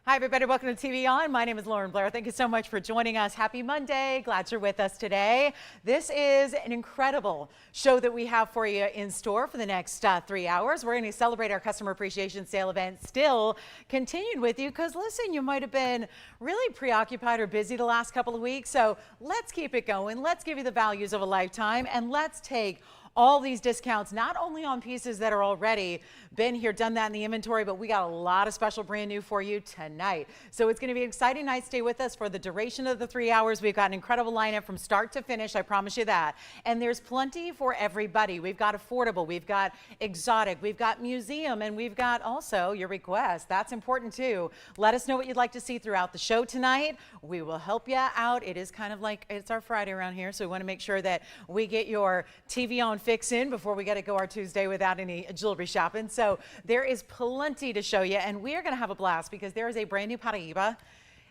Hi, everybody. Welcome to TVON. My name is Blair. Thank you so much for joining us. Happy Monday. Glad you're with us today. This is an incredible show that we have for you in store for the next 3 hours. We're going to celebrate our customer appreciation sale event still continued with you because, listen, you might have been really preoccupied or busy the last couple of weeks. So let's keep it going. Let's give you the values of a lifetime, and let's take all these discounts, not only on pieces that are already been here, done that in the inventory, but we got a lot of special brand new for you tonight. So it's going to be an exciting night. Stay with us for the duration of the 3 hours. We've got an incredible lineup from start to finish. I promise you that. And there's plenty for everybody. We've got affordable, we've got exotic, we've got museum, and we've got also your request. That's important too. Let us know what you'd like to see throughout the show tonight. We will help you out. It is kind of like it's our Friday around here, so we want to make sure that we get your TVON fix in before we got to go our Tuesday without any jewelry shopping. So there is plenty to show you, and we are going to have a blast because there is a brand new Paraiba.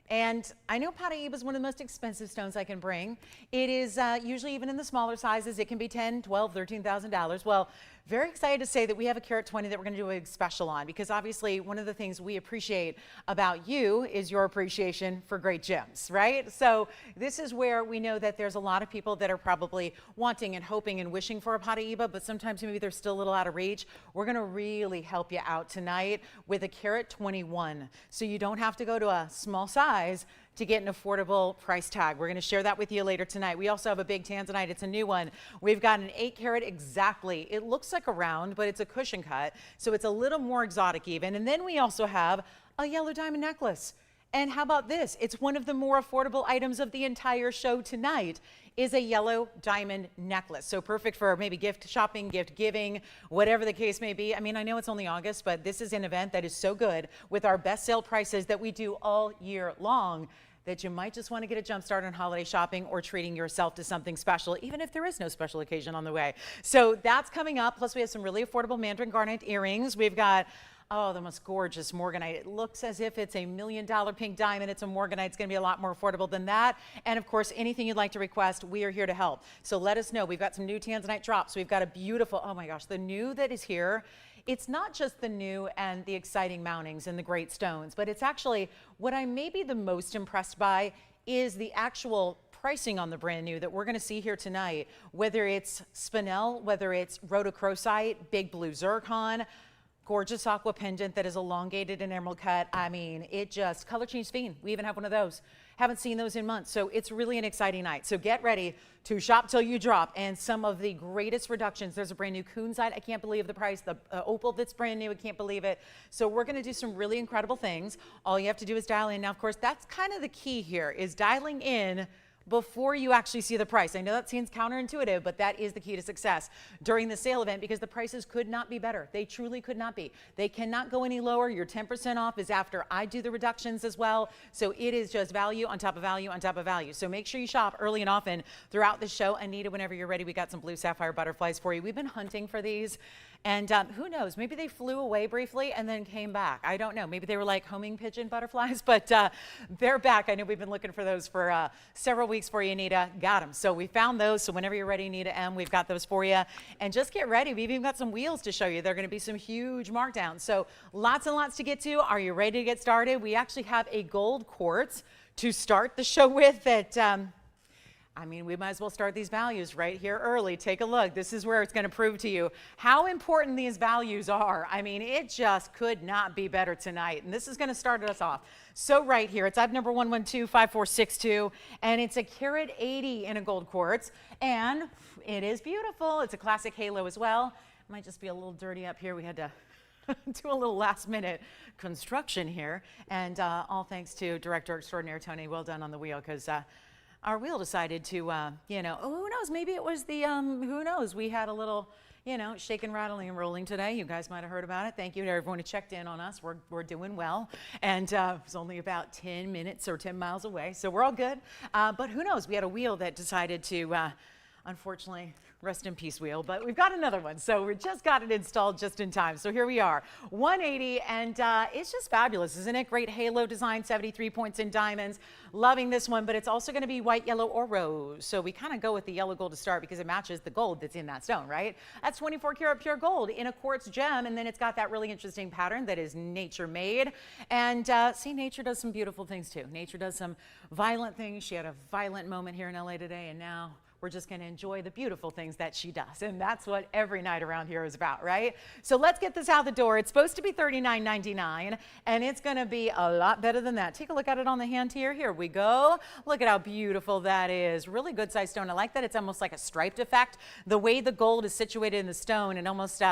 And I know Paraiba is one of the most expensive stones I can bring. It is usually, even in the smaller sizes, it can be $10,000, $12,000, $13,000. Well, very excited to say that we have a carat 20 that we're going to do a special on, because obviously one of the things we appreciate about you is your appreciation for great gems, right? So this is where we know that there's a lot of people that are probably wanting and hoping and wishing for a Paraiba, but sometimes maybe they're still a little out of reach. We're going to really help you out tonight with a carat 21. So you don't have to go to a small size to get an affordable price tag. We're going to share that with you later tonight. We also have a big Tanzanite. It's a new one. We've got an 8 carat exactly. It looks like a round, but it's a cushion cut, so it's a little more exotic even. And then we also have a yellow diamond necklace. And how about this? It's one of the more affordable items of the entire show tonight is a yellow diamond necklace. So perfect for maybe gift shopping, gift giving, whatever the case may be. I mean, I know it's only August, but this is an event that is so good with our best sale prices that we do all year long that you might just want to get a jump start on holiday shopping or treating yourself to something special, even if there is no special occasion on the way. So that's coming up. Plus we have some really affordable mandarin garnet earrings. We've got, oh, the most gorgeous Morganite. It looks as if it's $1 million pink diamond. It's a Morganite. It's going to be a lot more affordable than that. And of course, anything you'd like to request, we are here to help. So let us know. We've got some new Tanzanite drops. We've got a beautiful, oh my gosh, the new that is here. It's not just the new and the exciting mountings and the great stones, but it's actually what I may be the most impressed by is the actual pricing on the brand new that we're going to see here tonight, whether it's Spinel, whether it's rhodochrosite, big blue zircon, gorgeous aqua pendant that is elongated and emerald cut. I mean, it just color change sphene. We even have one of those. Haven't seen those in months. So it's really an exciting night. So get ready to shop till you drop. And some of the greatest reductions. There's a brand new Kunzite. I can't believe the price. The opal that's brand new. I can't believe it. So we're going to do some really incredible things. All you have to do is dial in. Now, of course, that's kind of the key here is dialing in before you actually see the price. I know that seems counterintuitive, but that is the key to success during the sale event because the prices could not be better. They truly could not be. They cannot go any lower. Your 10% off is after I do the reductions as well. So it is just value on top of value on top of value. So make sure you shop early and often throughout the show. Anita, whenever you're ready, we got some blue sapphire butterflies for you. We've been hunting for these. And who knows, maybe they flew away briefly and then came back. I don't know. Maybe they were like homing pigeon butterflies, but they're back. I know we've been looking for those for several weeks for you, Anita. Got them. So we found those. So whenever you're ready, Anita M., we've got those for you. And just get ready. We've even got some wheels to show you. They're going to be some huge markdowns. So lots and lots to get to. Are you ready to get started? We actually have a gold quartz to start the show with that I mean, we might as well start these values right here early. Take a look. This is where it's going to prove to you how important these values are. I mean, it just could not be better tonight. And this is going to start us off. So right here, it's item number 1125462, and it's a carat 80 in a gold quartz. And it is beautiful. It's a classic halo as well. Might just be a little dirty up here. We had to do a little last minute construction here. And all thanks to Director Extraordinaire Tony. Well done on the wheel, because our wheel decided to, you know, oh, who knows, maybe it was the, who knows, we had a little, you know, shaking, rattling, and rolling today. You guys might have heard about it. Thank you to everyone who checked in on us. We're doing well. And it was only about 10 minutes or 10 miles away, so we're all good. But who knows, we had a wheel that decided to, Unfortunately, rest in peace wheel, but we've got another one. So we just got it installed just in time. So here we are, 180, and it's just fabulous, isn't it? Great halo design, 73 points in diamonds. Loving this one, but it's also going to be white, yellow, or rose. So we kind of go with the yellow gold to start because it matches the gold that's in that stone, right? That's 24 karat pure gold in a quartz gem, and then it's got that really interesting pattern that is nature made. And see, nature does some beautiful things too. Nature does some violent things. She had a violent moment here in LA today, and now we're just going to enjoy the beautiful things that she does. And that's what every night around here is about, right? So let's get this out the door. It's supposed to be $39.99, and it's going to be a lot better than that. Take a look at it on the hand here. Here we go. Look at how beautiful that is. Really good size stone. I like that it's almost like a striped effect. The way the gold is situated in the stone, and almost,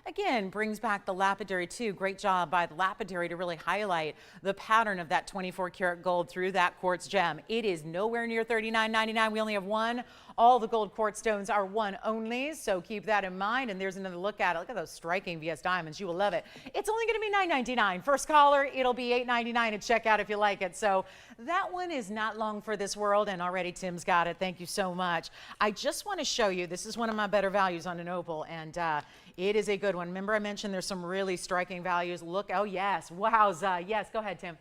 again, brings back the lapidary too. Great job by the lapidary to really highlight the pattern of that 24 karat gold through that quartz gem. It is nowhere near $39.99. We only have one. All the gold quartz stones are one only, so keep that in mind. And there's another look at it. Look at those striking VS diamonds. You will love it. It's only going to be $9.99. First caller, it'll be $8.99 at checkout if you like it. So that one is not long for this world, and already Tim's got it. Thank you so much. I just want to show you, this is one of my better values on an opal, and it is a good one. Remember I mentioned there's some really striking values. Look, oh yes, wowza. Yes, go ahead, Tim.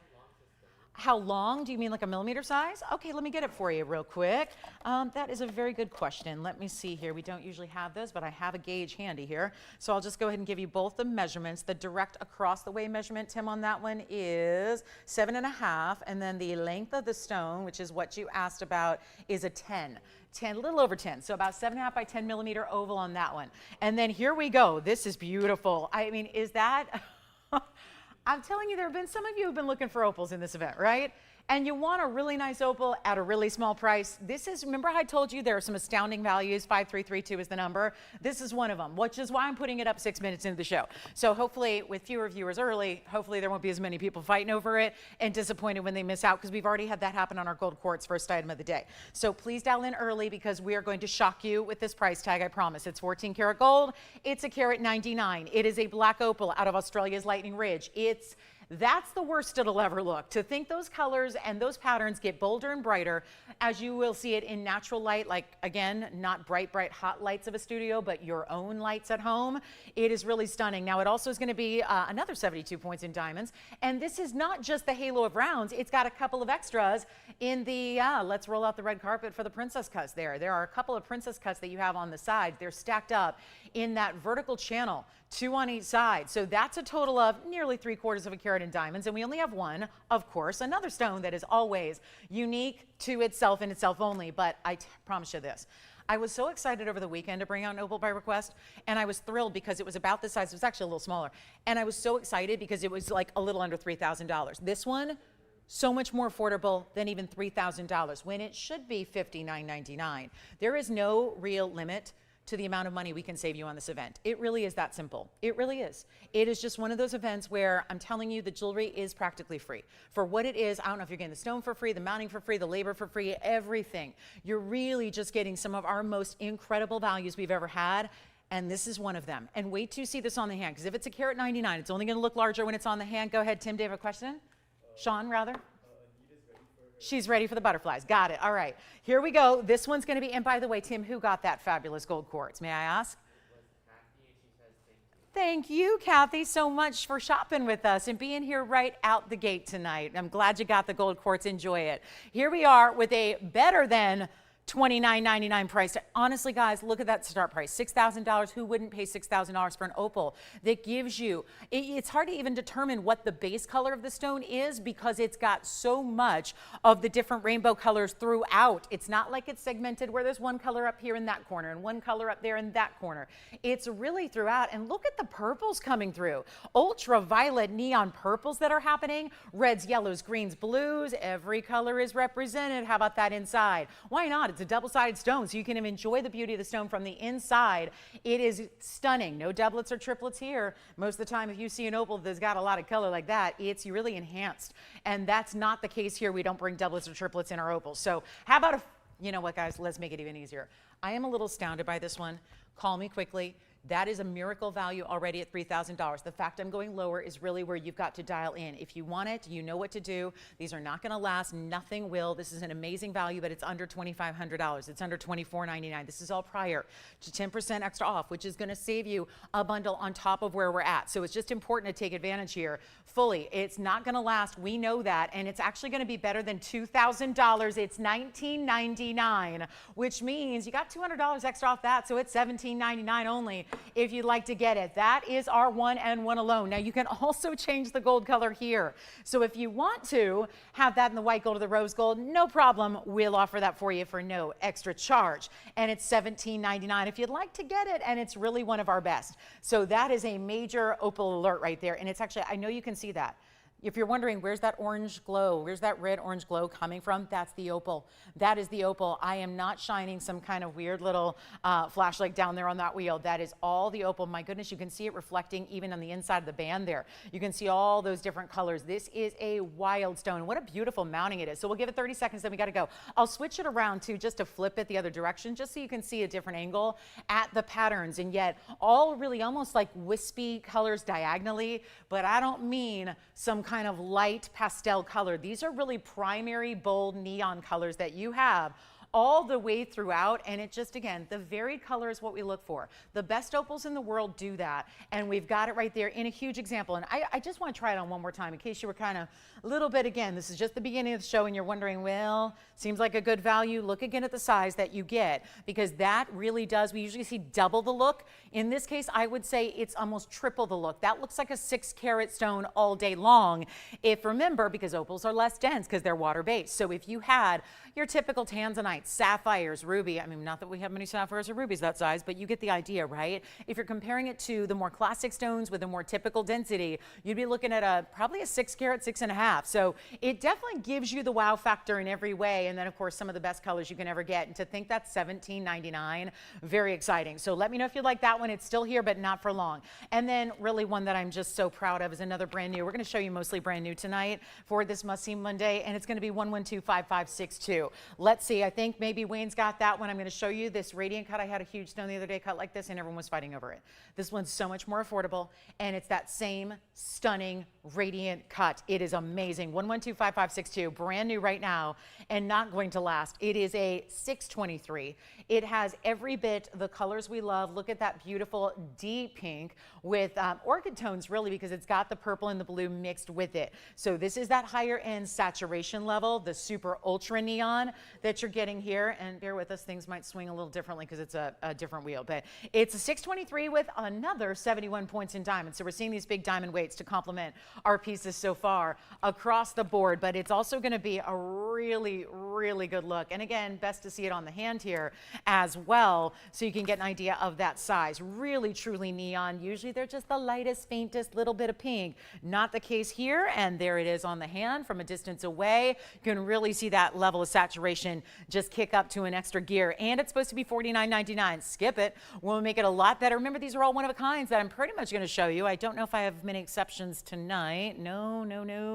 How long? Do you mean like a millimeter size? Okay, let me get it for you real quick. That is a very good question. Let me see here. We don't usually have those, but I have a gauge handy here. So I'll just go ahead and give you both the measurements. The direct across the way measurement, Tim, on that one is 7.5. And then the length of the stone, which is what you asked about, is a 10. 10, a little over 10. So about 7.5 by 10 millimeter oval on that one. And then here we go. This is beautiful. I mean, is that... I'm telling you, there have been some of you who have been looking for opals in this event, right? And you want a really nice opal at a really small price. This is, remember I told you there are some astounding values, 5332 is the number. This is one of them, which is why I'm putting it up 6 minutes into the show. So hopefully with fewer viewers early, hopefully there won't be as many people fighting over it and disappointed when they miss out, because we've already had that happen on our gold quartz first item of the day. So please dial in early because we are going to shock you with this price tag, I promise. It's 14 karat gold, it's a carat 99. It is a black opal out of Australia's Lightning Ridge. That's the worst it'll ever look. To think those colors and those patterns get bolder and brighter as you will see it in natural light, like again, not bright, hot lights of a studio, but your own lights at home. It is really stunning. Now it also is going to be another 72 points in diamonds. And this is not just the halo of rounds. It's got a couple of extras in the, let's roll out the red carpet for the princess cuts there. There are a couple of princess cuts that you have on the side. They're stacked up in that vertical channel, 2 on each side. So that's a total of nearly 3/4 of a carat in diamonds. And we only have one, of course, another stone that is always unique to itself and itself only. But I promise you this. I was so excited over the weekend to bring out an opal by request, and I was thrilled because it was about the size. It was actually a little smaller. And I was so excited because it was like a little under $3,000. This one, so much more affordable than even $3,000 when it should be $59.99. There is no real limit to the amount of money we can save you on this event. It really is that simple. It really is. It is just one of those events where I'm telling you the jewelry is practically free. For what it is, I don't know if you're getting the stone for free, the mounting for free, the labor for free, everything. You're really just getting some of our most incredible values we've ever had, and this is one of them. And wait till you see this on the hand, because if it's a carat 99, it's only gonna look larger when it's on the hand. Go ahead, Tim, do you have a question? Sean, rather? She's ready for the butterflies. Got it. All right. Here we go. This one's going to be, and by the way, Tim, who got that fabulous gold quartz? May I ask? Thank you, Kathy, so much for shopping with us and being here right out the gate tonight. I'm glad you got the gold quartz. Enjoy it. Here we are with a better than $29.99 price. Honestly, guys, look at that start price, $6,000. Who wouldn't pay $6,000 for an opal that gives you, it's hard to even determine what the base color of the stone is because it's got so much of the different rainbow colors throughout. It's not like it's segmented where there's one color up here in that corner and one color up there in that corner. It's really throughout. And look at the purples coming through. Ultraviolet neon purples that are happening. Reds, yellows, greens, blues. Every color is represented. How about that inside? Why not? It's a double-sided stone, so you can enjoy the beauty of the stone from the inside. It is stunning. No doublets or triplets here. Most of the time, if you see an opal that's got a lot of color like that, it's really enhanced. And that's not the case here. We don't bring doublets or triplets in our opals. So how about, you know what, guys, let's make it even easier. I am a little astounded by this one. Call me quickly. That is a miracle value already at $3,000. The fact I'm going lower is really where you've got to dial in. If you want it, you know what to do. These are not going to last. Nothing will. This is an amazing value, but it's under $2,500. It's under $2,499. This is all prior to 10% extra off, which is going to save you a bundle on top of where we're at. So it's just important to take advantage here fully. It's not going to last. We know that. And it's actually going to be better than $2,000. It's $1,999, which means you got $200 extra off that. So it's $1,799 only if you'd like to get it. That is our one and one alone. Now you can also change the gold color here. So if you want to have that in the white gold or the rose gold, no problem. We'll offer that for you for no extra charge. And it's $17.99 if you'd like to get it. And it's really one of our best. So that is a major opal alert right there. And it's actually, I know you can see that. If you're wondering, where's that orange glow? Where's that red orange glow coming from? That's the opal. That is the opal. I am not shining some kind of weird little flashlight down there on that wheel. That is all the opal. My goodness, you can see it reflecting even on the inside of the band there. You can see all those different colors. This is a wild stone. What a beautiful mounting it is. So we'll give it 30 seconds, then we got to go. I'll switch it around too, just to flip it the other direction, just so you can see a different angle at the patterns. And yet all really almost like wispy colors diagonally, but I don't mean some kind of light pastel color. These are really primary, bold neon colors that you have all the way throughout, and it just, again, the varied color is what we look for. The best opals in the world do that, and we've got it right there in a huge example. And I just want to try it on one more time in case you were kind of a little bit, again, this is just the beginning of the show and you're wondering, well, seems like a good value. Look again at the size that you get, because that really does, we usually see double the look. In this case, I would say it's almost triple the look. That looks like a 6-carat stone all day long. If, remember, because opals are less dense because they're water-based. So if you had your typical Tanzanite, sapphires, ruby, I mean, not that we have many sapphires or rubies that size, but you get the idea, right? If you're comparing it to the more classic stones with a more typical density, you'd be looking at probably a 6-carat, 6.5. So it definitely gives you the wow factor in every way. And then, of course, some of the best colors you can ever get. And to think that's $17.99, very exciting. So let me know if you like that one. It's still here, but not for long. And then really one that I'm just so proud of is another brand new. We're going to show you mostly brand new tonight for this must-see Monday, and it's going to be 1125562. Let's see. I think maybe Wayne's got that one. I'm going to show you this radiant cut. I had a huge stone the other day cut like this, and everyone was fighting over it. This one's so much more affordable, and it's that same stunning radiant cut. It is amazing. 1125562, brand new right now, and not going to last. It is a 623. It has every bit the colors we love. Look at that beautiful deep pink with orchid tones, really, because it's got the purple and the blue mixed with it. So this is that higher end saturation level, the super ultra neon that you're getting here. And bear with us, things might swing a little differently because it's a different wheel, but it's a 623 with another 71 points in diamond. So we're seeing these big diamond weights to complement our pieces so far across the board, but it's also going to be a really, really good look. And again, best to see it on the hand here as well, so you can get an idea of that size. Really, truly neon. Usually they're just the lightest, faintest little bit of pink. Not the case here, and there it is on the hand from a distance away. You can really see that level of saturation just kick up to an extra gear. And it's supposed to be $49.99. Skip it. We'll make it a lot better. Remember, these are all one of a kinds that I'm pretty much going to show you. I don't know if I have many exceptions tonight. No.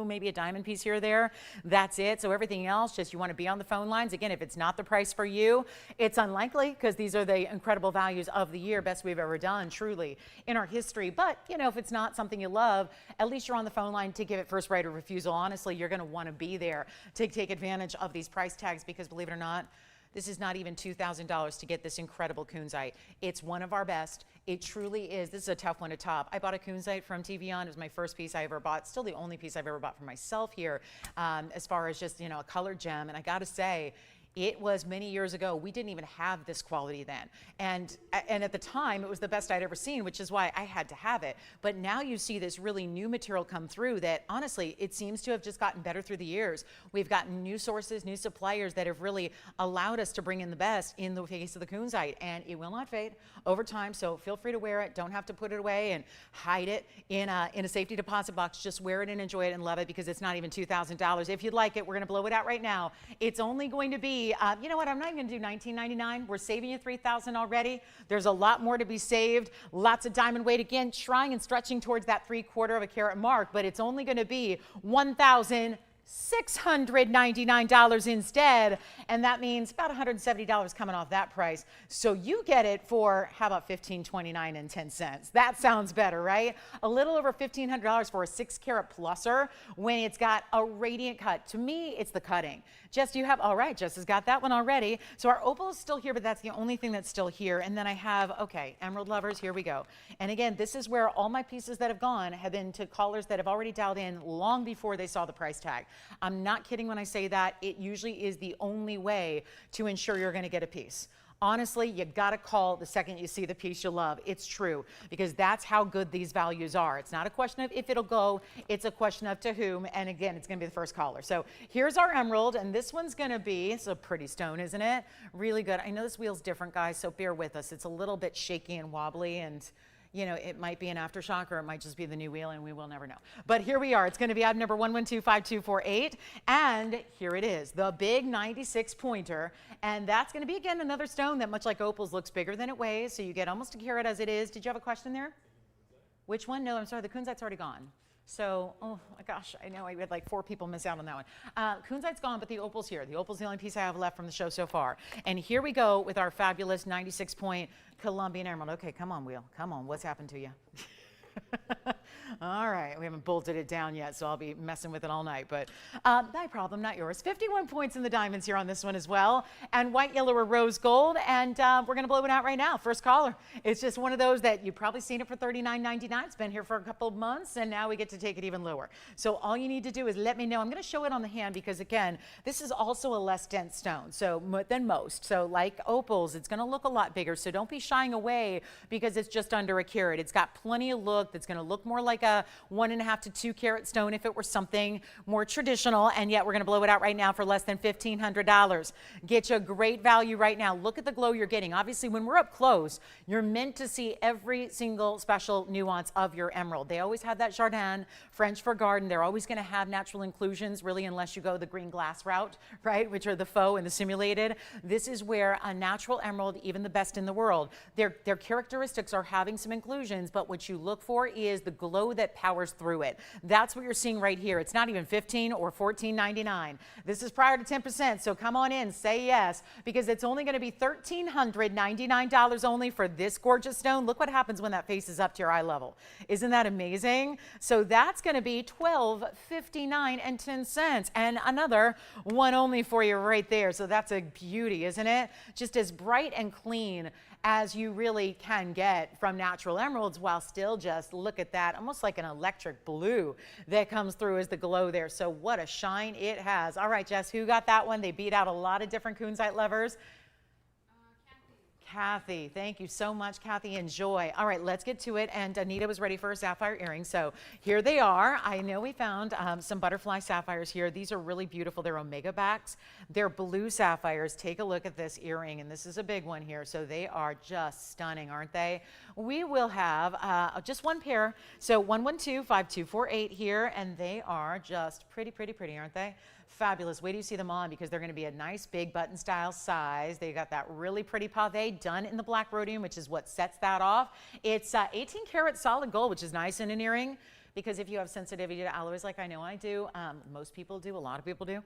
Maybe a diamond piece here or there. That's it. So everything else, just you want to be on the phone lines. Again, if it's not the price for you, it's unlikely, because these are the incredible values of the year, best we've ever done, truly, in our history. But, you know, if it's not something you love, at least you're on the phone line to give it first right of refusal. Honestly, you're going to want to be there to take advantage of these price tags, because believe it or not, this is not even $2,000 to get this incredible Kunzite. It's one of our best. It truly is. This is a tough one to top. I bought a Kunzite from TVON. It was my first piece I ever bought. Still the only piece I've ever bought for myself here, as far as just, you know, a colored gem. And I got to say, it was many years ago. We didn't even have this quality then. And at the time, it was the best I'd ever seen, which is why I had to have it. But now you see this really new material come through that, honestly, it seems to have just gotten better through the years. We've gotten new sources, new suppliers that have really allowed us to bring in the best in the case of the Kunzite. And it will not fade over time, so feel free to wear it. Don't have to put it away and hide it in a safety deposit box. Just wear it and enjoy it and love it, because it's not even $2,000. If you'd like it, we're going to blow it out right now. It's only going to be you know what, I'm not even going to do $19.99. We're saving you $3,000 already. There's a lot more to be saved. Lots of diamond weight. Again, trying and stretching towards that 3/4 of a carat mark, but it's only going to be $1,000. $699 instead, and that means about $170 coming off that price. So you get it for, how about $1,529.10? That sounds better, right? A little over $1,500 for a 6-carat pluser when it's got a radiant cut. To me, it's the cutting. Jess, do you have, all right, Jess has got that one already. So our opal is still here, but that's the only thing that's still here. And then I have, okay, emerald lovers, here we go. And again, this is where all my pieces that have gone have been to callers that have already dialed in long before they saw the price tag. I'm not kidding when I say that. It usually is the only way to ensure you're going to get a piece. Honestly, you got to call the second you see the piece you love. It's true, because that's how good these values are. It's not a question of if it'll go, it's a question of to whom, and again, it's going to be the first caller. So here's our emerald, and this one's going to be, it's a pretty stone, isn't it? Really good. I know this wheel's different, guys, so bear with us. It's a little bit shaky and wobbly, and you know, it might be an aftershock or it might just be the new wheel, and we will never know. But here we are. It's going to be item number 1125248. And here it is, the big 96 pointer. And that's going to be, again, another stone that, much like opals, looks bigger than it weighs. So you get almost a carat as it is. Did you have a question there? Which one? No, I'm sorry. The Kunzite's already gone. So, oh my gosh, I know I had like 4 people miss out on that one. Kunzite's gone, but the opal's here. The opal's the only piece I have left from the show so far. And here we go with our fabulous 96-point Colombian emerald. Okay, come on, wheel. Come on. What's happened to you? All right, we haven't bolted it down yet, so I'll be messing with it all night, but my problem, not yours. 51 points in the diamonds here on this one as well, and white, yellow, or rose gold, and we're going to blow it out right now. First caller. It's just one of those that you've probably seen it for $39.99. It's been here for a couple of months, and now we get to take it even lower. So all you need to do is let me know. I'm going to show it on the hand because, again, this is also a less dense stone than most. So like opals, it's going to look a lot bigger, so don't be shying away because it's just under a carat. It's got plenty of look that's going to look more like a 1.5 to 2 carat stone if it were something more traditional, and yet we're going to blow it out right now for less than $1,500. Get you a great value right now. Look at the glow you're getting. Obviously, when we're up close, you're meant to see every single special nuance of your emerald. They always have that Jardin, French for garden. They're always going to have natural inclusions, really, unless you go the green glass route, right, which are the faux and the simulated. This is where a natural emerald, even the best in the world, their characteristics are having some inclusions, but what you look for is the glow that powers through it. That's what you're seeing right here. It's not even $15 or $14.99. This is prior to 10%, so come on in, say yes, because it's only going to be $1,399 only for this gorgeous stone. Look what happens when that faces up to your eye level. Isn't that amazing? So that's going to be $12.59.10, and another one only for you right there. So that's a beauty, isn't it? Just as bright and clean as you really can get from natural emeralds, while still just look at that, almost like an electric blue that comes through as the glow there. So what a shine it has. All right, Jess, who got that one? They beat out a lot of different Kunzite lovers. Kathy, thank you so much, Kathy. Enjoy. All right, let's get to it. And Anita was ready for a sapphire earring. So here they are. I know we found some butterfly sapphires here. These are really beautiful. They're omega backs. They're blue sapphires. Take a look at this earring. And this is a big one here. So they are just stunning, aren't they? We will have just one pair. So 1125248 here. And they are just pretty, pretty, pretty, aren't they? Fabulous. Wait till you see them on, because they're going to be a nice big button style size. They got that really pretty pave done in the black rhodium, which is what sets that off. It's 18 karat solid gold, which is nice in an earring, because if you have sensitivity to alloys like I know I do, most people do, a lot of people do,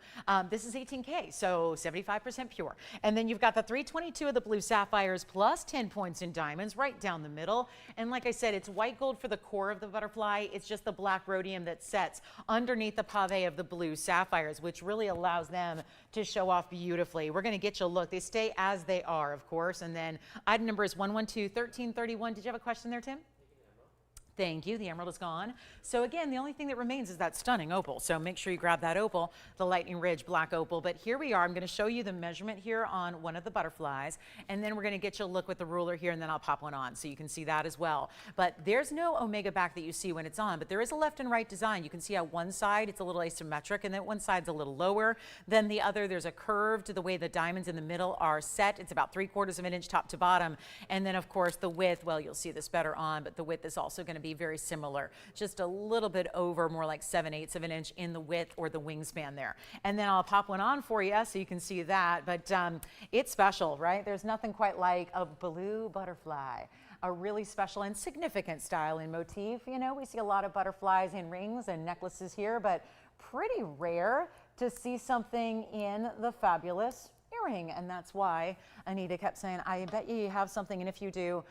this is 18K, so 75% pure. And then you've got the 322 of the blue sapphires plus 10 points in diamonds right down the middle. And like I said, it's white gold for the core of the butterfly. It's just the black rhodium that sets underneath the pave of the blue sapphires, which really allows them to show off beautifully. We're going to get you a look. They stay as they are, of course. And then item number is 1121331. Did you have a question there, Tim? Thank you. The emerald is gone. So again, the only thing that remains is that stunning opal. So make sure you grab that opal, the Lightning Ridge black opal. But here we are. I'm going to show you the measurement here on one of the butterflies, and then we're going to get you a look with the ruler here, and then I'll pop one on so you can see that as well. But there's no omega back that you see when it's on, but there is a left and right design. You can see how one side it's a little asymmetric, and then one side's a little lower than the other. There's a curve to the way the diamonds in the middle are set. It's about 3/4 of an inch top to bottom. And then of course the width, well, you'll see this better on, but the width is also going to be very similar, just a little bit over, more like 7/8 of an inch in the width or the wingspan there. And then I'll pop one on for you so you can see that. But it's special, right? There's nothing quite like a blue butterfly. a really special and significant style and motif. You know, we see a lot of butterflies in rings and necklaces here, but pretty rare to see something in the fabulous earring, and that's why Anita kept saying, I bet you have something, and if you do,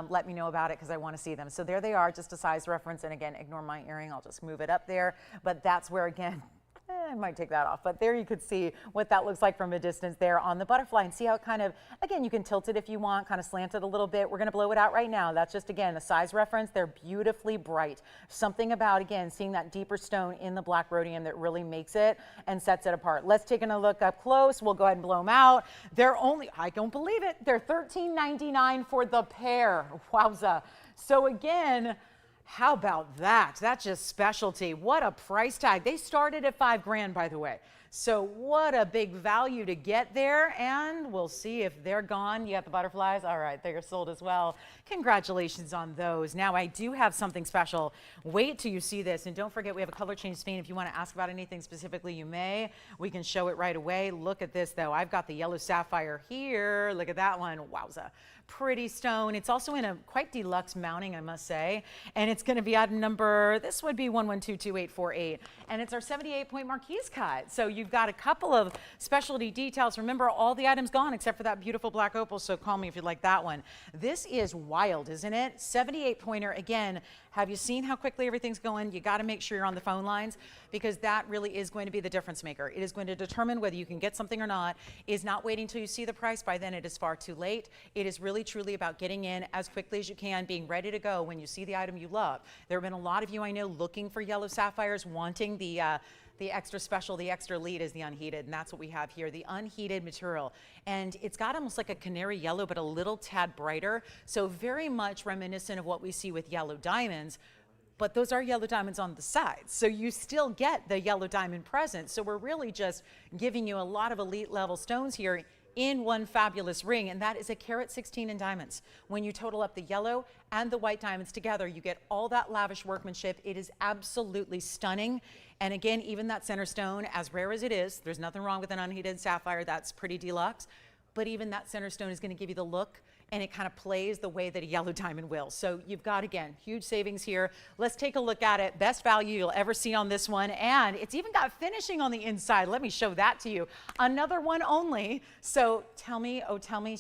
let me know about it because I want to see them. So there they are, just a size reference, and again, ignore my earring, I'll just move it up there, but that's where, again, I might take that off, but there you could see what that looks like from a distance there on the butterfly, and see how it kind of, again, you can tilt it if you want, kind of slant it a little bit. We're going to blow it out right now. That's just, again, a size reference. They're beautifully bright. Something about, again, seeing that deeper stone in the black rhodium that really makes it and sets it apart. Let's take a look up close. We'll go ahead and blow them out. They're only, I don't believe it, they're $13.99 for the pair. Wowza. So again, how about that? That's just specialty. What a price tag. They started at $5 grand, by the way. So what a big value to get there, and we'll see if they're gone. You got the butterflies? All right, they're sold as well. Congratulations on those. Now, I do have something special. Wait till you see this, and don't forget we have a color change sphene. If you want to ask about anything specifically, you may. We can show it right away. Look at this, though. I've got the yellow sapphire here. Look at that one. Wowza. Pretty stone. It's also in a quite deluxe mounting, I must say, and it's going to be item number, this would be 11228848, and it's our 78-point marquise cut. So you've got a couple of specialty details. Remember, all the items gone except for that beautiful black opal, so call me if you'd like that one. This is wild, isn't it? 78-pointer. Again, have you seen how quickly everything's going? You got to make sure you're on the phone lines, because that really is going to be the difference maker. It is going to determine whether you can get something or not. Is not waiting till you see the price. By then it is far too late. It is really truly about getting in as quickly as you can, being ready to go when you see the item you love. There have been a lot of you I know looking for yellow sapphires, wanting the extra special, the extra elite is the unheated, and that's what we have here, the unheated material. And it's got almost like a canary yellow, but a little tad brighter. So very much reminiscent of what we see with yellow diamonds, but those are yellow diamonds on the sides. So you still get the yellow diamond present. So we're really just giving you a lot of elite level stones here in one fabulous ring, and that is a carat 16 in diamonds. When you total up the yellow and the white diamonds together, you get all that lavish workmanship. It is absolutely stunning. And again, even that center stone, as rare as it is, there's nothing wrong with an unheated sapphire, that's pretty deluxe, but even that center stone is going to give you the look, and it kind of plays the way that a yellow diamond will. So you've got, again, huge savings here. Let's take a look at it. Best value you'll ever see on this one, and it's even got finishing on the inside. Let me show that to you. Another one only. So tell me,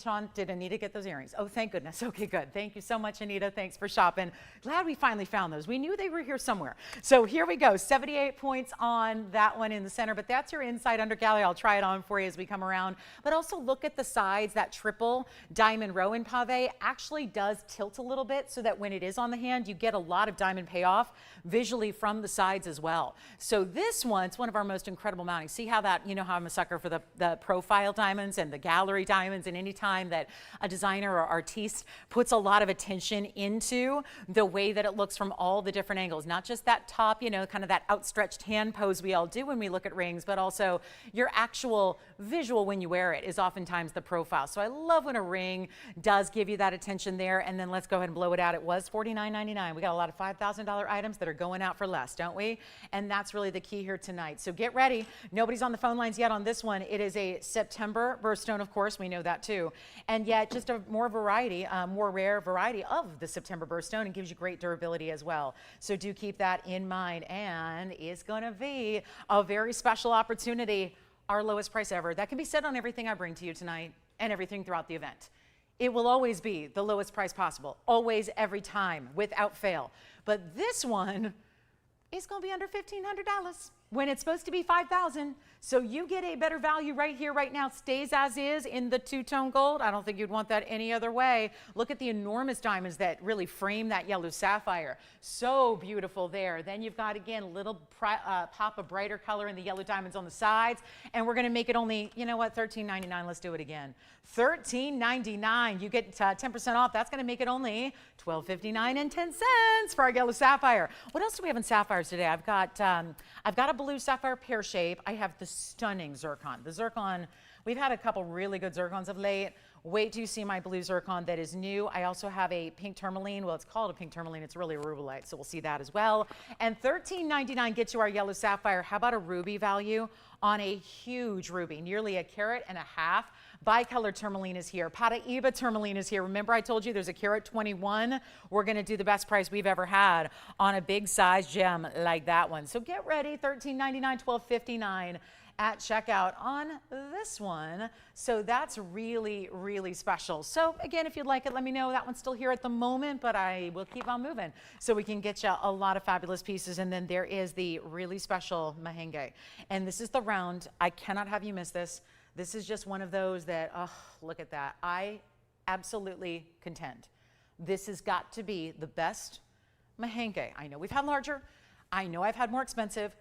Sean, did Anita get those earrings? Oh, thank goodness. Okay, good. Thank you so much, Anita. Thanks for shopping. Glad we finally found those. We knew they were here somewhere. So here we go. 78 points on that one in the center, but that's your inside undergallery. I'll try it on for you as we come around. But also look at the sides. That triple diamond row in pave actually does tilt a little bit, so that when it is on the hand, you get a lot of diamond payoff visually from the sides as well. So this one, it's one of our most incredible mountings. See how that, you know how I'm a sucker for the profile diamonds and the gallery diamonds, and any time that a designer or artiste puts a lot of attention into the way that it looks from all the different angles, not just that top, you know, kind of that outstretched hand pose we all do when we look at rings, but also your actual visual when you wear it is oftentimes the profile. So I love when a ring does give you that attention there. And then let's go ahead and blow it out. It was $49.99. We got a lot of $5,000 items that are going out for less, don't we? And that's really the key here tonight. So get ready. Nobody's on the phone lines yet on this one. It is a September birthstone, of course. We know that too. And yet just a more variety, more rare variety of the September birthstone, and gives you great durability as well. So do keep that in mind. And it's going to be a very special opportunity. Our lowest price ever. That can be said on everything I bring to you tonight and everything throughout the event. It will always be the lowest price possible, always, every time, without fail. But this one is going to be under $1,500 when it's supposed to be $5,000. So you get a better value right here, right now. Stays as is in the two-tone gold. I don't think you'd want that any other way. Look at the enormous diamonds that really frame that yellow sapphire. So beautiful there. Then you've got, again, a little pop of brighter color in the yellow diamonds on the sides. And we're going to make it only, you know what, $13.99. Let's do it again. $13.99. You get 10% off. That's going to make it only $12.59 for our yellow sapphire. What else do we have in sapphires today? I've got a blue sapphire pear shape. I have the stunning zircon. The zircon, We've had a couple really good zircons of late. Wait till you see my blue zircon that is new. I also have a pink tourmaline. Well, it's called a pink tourmaline. It's really a Rubellite, so we'll see that as well. And $13.99 gets you our yellow sapphire. How about a ruby value on a huge ruby, nearly 1.5 carats. Bicolor tourmaline is here. Paraiba tourmaline is here. Remember I told you there's a carat 21? We're going to do the best price we've ever had on a big size gem like that one. So get ready, $13.99, $12.59 at checkout on this one. So that's really, really special. So again, if you'd like it, let me know. That one's still here at the moment, but I will keep on moving so we can get you a lot of fabulous pieces. And then there is the really special mahenge. And this is the round. I cannot have you miss this. This is just one of those that, oh, look at that. I absolutely contend. This has got to be the best mahenge. I know we've had larger. I know I've had more expensive.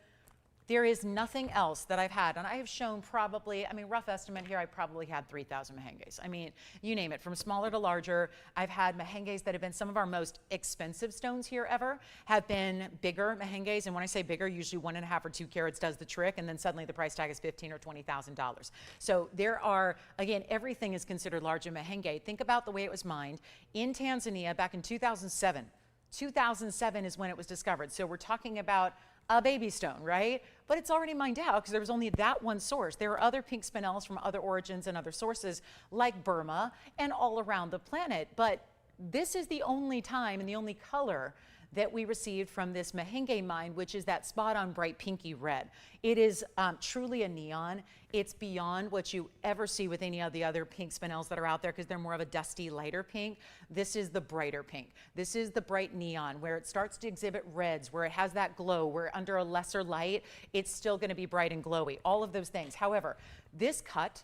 There is nothing else that I've had, and I have shown probably, I mean, rough estimate here, I probably had 3,000 mahenges. I mean, you name it, from smaller to larger. I've had mahenges that have been some of our most expensive stones here ever, have been bigger mahenges, and when I say bigger, usually 1.5 or 2 carats does the trick, and then suddenly the price tag is $15,000 or $20,000. So there are, again, everything is considered large in mahenge. Think about the way it was mined in Tanzania back in 2007. 2007 is when it was discovered. So we're talking about a baby stone, right? But it's already mined out because there was only that one source. There are other pink spinels from other origins and other sources like Burma and all around the planet. But this is the only time and the only color that we received from this mahenge mine, which is that spot on bright pinky red. It is truly a neon. It's beyond what you ever see with any of the other pink spinels that are out there because they're more of a dusty, lighter pink. This is the brighter pink. This is the bright neon where it starts to exhibit reds, where it has that glow, where under a lesser light, it's still gonna be bright and glowy, all of those things. However, this cut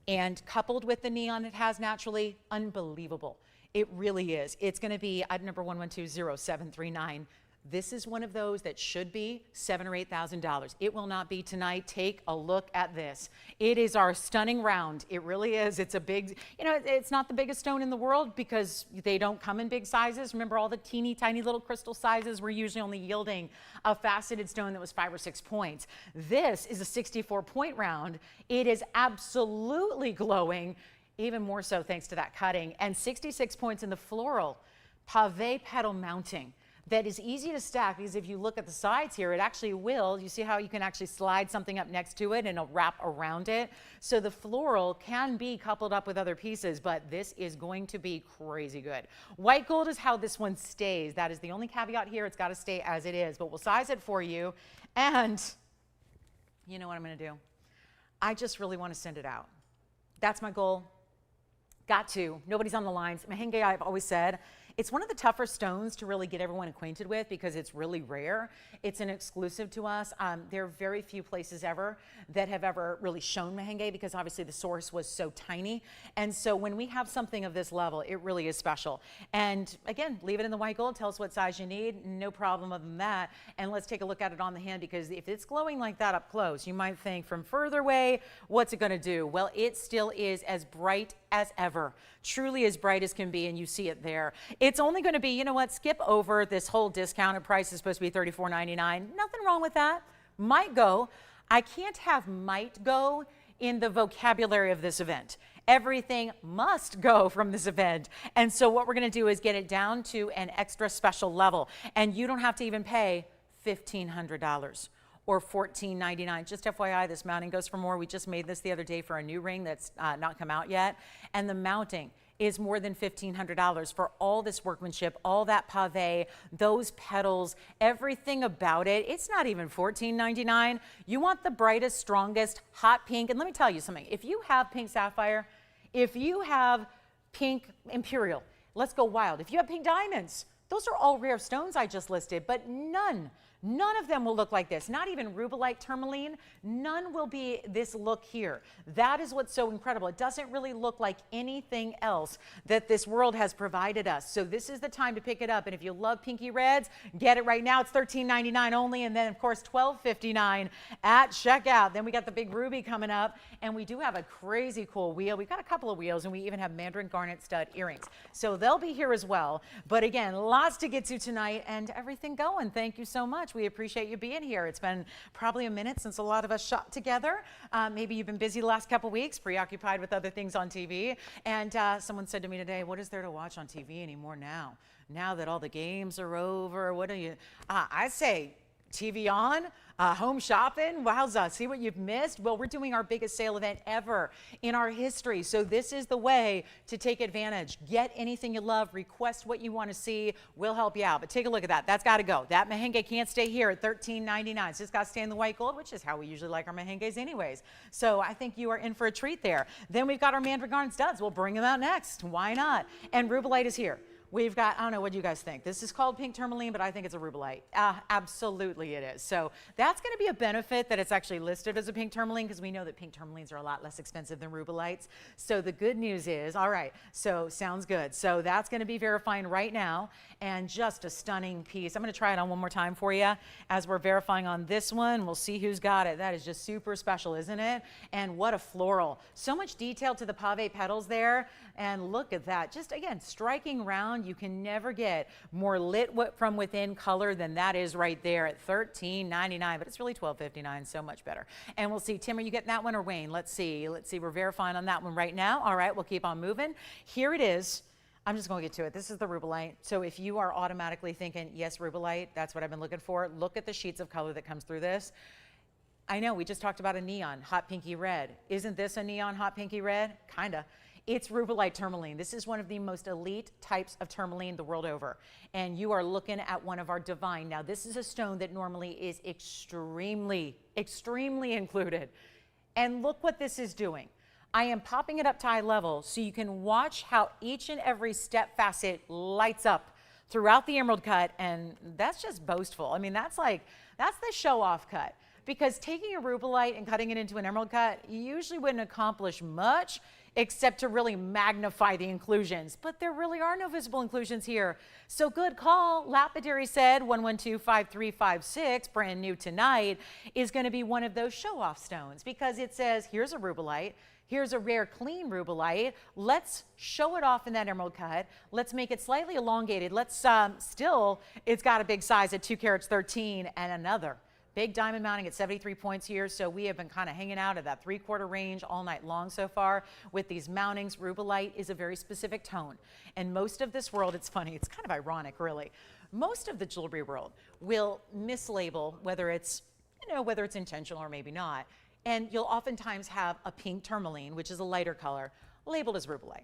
and coupled with the neon it has naturally, unbelievable. It really is. It's going to be item number 11200739. This is one of those that should be $7,000 or $8,000. It will not be tonight. Take a look at this. It is our stunning round. It really is. It's a big, you know, it's not the biggest stone in the world because they don't come in big sizes. Remember all the teeny tiny little crystal sizes? We're usually only yielding a faceted stone that was 5 or 6 points. This is a 64-point round. It is absolutely glowing. Even more so thanks to that cutting, and 66 points in the floral pave petal mounting. That is easy to stack because if you look at the sides here, it actually will. You see how you can actually slide something up next to it and it'll wrap around it. So the floral can be coupled up with other pieces, but this is going to be crazy good. White gold is how this one stays. That is the only caveat here. It's got to stay as it is, but we'll size it for you. And you know what I'm going to do? I just really want to send it out. That's my goal. Got to. Nobody's on the lines. Mahenge, I've always said, it's one of the tougher stones to really get everyone acquainted with because it's really rare. It's an exclusive to us. There are very few places ever that have ever really shown mahenge because obviously the source was so tiny. And so when we have something of this level, it really is special. And again, leave it in the white gold. Tell us what size you need. No problem other than that. And let's take a look at it on the hand because if it's glowing like that up close, you might think from further away, what's it going to do? Well, it still is as bright as ever. Truly as bright as can be, and you see it there. It's only going to be, you know what, skip over this whole discounted price is supposed to be $34.99. Nothing wrong with that. Might go. I can't have might go in the vocabulary of this event. Everything must go from this event. And so what we're going to do is get it down to an extra special level. And you don't have to even pay $1,500. Or $14.99. Just FYI, this mounting goes for more. We just made this the other day for a new ring that's not come out yet. And the mounting is more than $1,500 for all this workmanship, all that pave, those petals, everything about it. It's not even $14.99. You want the brightest, strongest, hot pink. And let me tell you something. If you have pink sapphire, if you have pink imperial, let's go wild. If you have pink diamonds, those are all rare stones I just listed, but none of them will look like this. Not even Rubellite tourmaline. None will be this look here. That is what's so incredible. It doesn't really look like anything else that this world has provided us. So this is the time to pick it up. And if you love pinky reds, get it right now. It's $13.99 only. And then of course, $12.59 at checkout. Then we got the big ruby coming up. And we do have a crazy cool wheel. We've got a couple of wheels and we even have mandarin garnet stud earrings. So they'll be here as well. But again, lots lots to get to tonight and everything going. Thank you so much. We appreciate you being here. It's been probably a minute since a lot of us shot together. Maybe you've been busy the last couple weeks, preoccupied with other things on TV. And someone said to me today, what is there to watch on TV anymore now? Now that all the games are over, what do you, I say, TVON, home shopping, wowza, see what you've missed? Well, we're doing our biggest sale event ever in our history. So this is the way to take advantage. Get anything you love, request what you want to see, we'll help you out. But take a look at that, that's gotta go. That Mahenge can't stay here at $13.99. It's just gotta stay in the white gold, which is how we usually like our Mahenges anyways. So I think you are in for a treat there. Then we've got our Mandarin Garnet studs. We'll bring them out next, why not? And Rubellite is here. We've got, I don't know what you guys think. This is called pink tourmaline, but I think it's a Rubellite. Absolutely it is. So that's going to be a benefit that it's actually listed as a pink tourmaline, because we know that pink tourmalines are a lot less expensive than Rubellites. So the good news is, all right, so sounds good. So that's going to be verifying right now, and just a stunning piece. I'm going to try it on one more time for you as we're verifying on this one. We'll see who's got it. That is just super special, isn't it? And what a floral. So much detail to the pave petals there. And look at that. Just again, striking round. You can never get more lit from within color than that is right there at $13.99, but it's really $12.59, so much better. And we'll see, Tim, are you getting that one or Wayne? Let's see, we're verifying on that one right now. All right, we'll keep on moving. Here it is. I'm just going to get to it. This is the Rubellite. So if you are automatically thinking, yes, Rubellite, that's what I've been looking for, look at the sheets of color that comes through this. I know, we just talked about a neon, hot pinky red. Isn't this a neon hot pinky red? Kinda. It's Rubellite tourmaline. This is one of the most elite types of tourmaline the world over. And you are looking at one of our divine. Now, this is a stone that normally is extremely included. And look what this is doing. I am popping it up to eye level so you can watch how each and every step facet lights up throughout the emerald cut. And that's just boastful. I mean, that's the show off cut. Because taking a Rubellite and cutting it into an emerald cut, you usually wouldn't accomplish much except to really magnify the inclusions. But there really are no visible inclusions here. So good call. Lapidary said 1125356, brand new tonight, is going to be one of those show-off stones, because it says, here's a Rubellite, here's a rare clean Rubellite. Let's show it off in that emerald cut. Let's make it slightly elongated. Let's still, it's got a big size at 2 carats 13 and another. Big diamond mounting at 73 points here, so we have been kind of hanging out at that 3/4 range all night long so far with these mountings. Rubellite is a very specific tone, and most of this world, it's funny, it's kind of ironic really, most of the jewelry world will mislabel, whether it's intentional or maybe not, and you'll oftentimes have a pink tourmaline, which is a lighter color, labeled as Rubellite.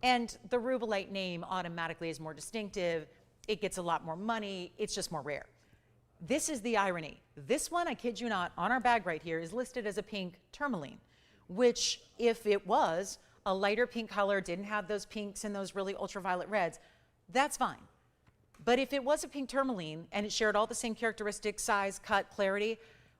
And the Rubellite name automatically is more distinctive, it gets a lot more money, it's just more rare. This is the irony. This one, I kid you not, on our bag right here is listed as a pink tourmaline, which if it was a lighter pink color, didn't have those pinks and those really ultraviolet reds, that's fine. But if it was a pink tourmaline and it shared all the same characteristics, size, cut, clarity,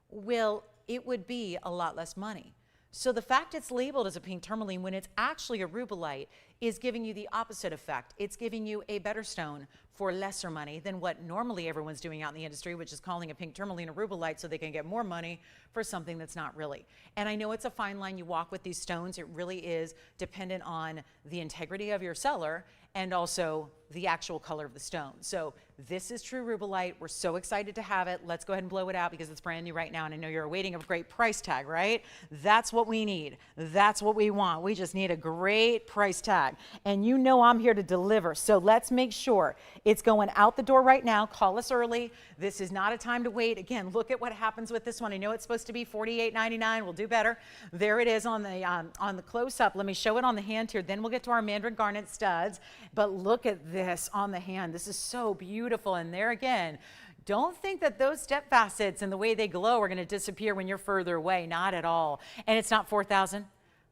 well, it would be a lot less money. So the fact it's labeled as a pink tourmaline when it's actually a Rubellite is giving you the opposite effect. It's giving you a better stone for lesser money than what normally everyone's doing out in the industry, which is calling a pink tourmaline a Rubellite so they can get more money for something that's not really. And I know it's a fine line you walk with these stones. It really is dependent on the integrity of your seller and also the actual color of the stone. So this is true Rubellite. We're so excited to have it. Let's go ahead and blow it out because it's brand new right now, and I know you're awaiting a great price tag, right? That's what we need. That's what we want. We just need a great price tag, and you know I'm here to deliver. So let's make sure it's going out the door right now. Call us early. This is not a time to wait. Again, look at what happens with this one. I know it's supposed to be $48.99. We'll do better. There it is on the close-up. Let me show it on the hand here. Then we'll get to our Mandarin Garnet studs. But look at this on the hand. This is so beautiful. And there again, don't think that those step facets and the way they glow are going to disappear when you're further away. Not at all. And it's not $4,000,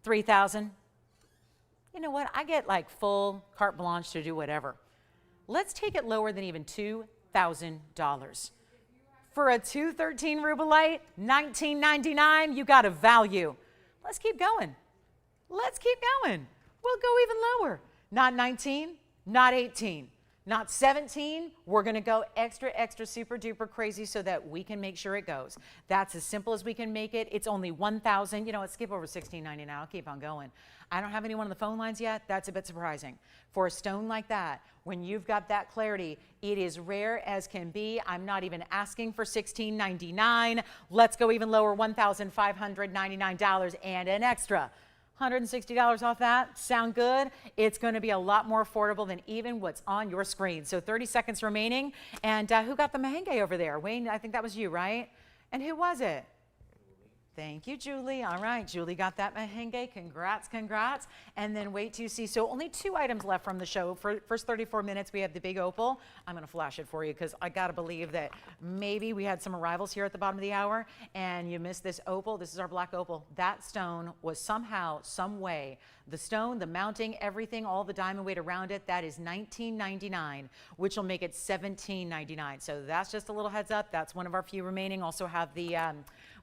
$3,000. You know what? I get like full carte blanche to do whatever. Let's take it lower than even $2,000. For a 213 Rubellite, $19.99, you got a value. Let's keep going. Let's keep going. We'll go even lower. Not 19, not 18, Not 17, we're gonna go extra, extra, super duper crazy so that we can make sure it goes. That's as simple as we can make it. It's only 1,000, you know, let's skip over $16.99, I'll keep on going. I don't have anyone on the phone lines yet, that's a bit surprising. For a stone like that, when you've got that clarity, it is rare as can be. I'm not even asking for $16.99. Let's go even lower, $1,599 and an extra $160 off that. Sound good? It's going to be a lot more affordable than even what's on your screen. So 30 seconds remaining. And who got the Mahenge over there? Wayne, I think that was you, right? And who was it? Thank you, Julie. All right, Julie got that Mahenge. Congrats, congrats. And then wait till you see. So only 2 items left from the show. For first 34 minutes, we have the big opal. I'm going to flash it for you because I got to believe that maybe we had some arrivals here at the bottom of the hour and you missed this opal. This is our black opal. That stone was somehow, some way, the stone, the mounting, everything, all the diamond weight around it, that is $19.99, which will make it $17.99. So that's just a little heads up. That's one of our few remaining. Also have the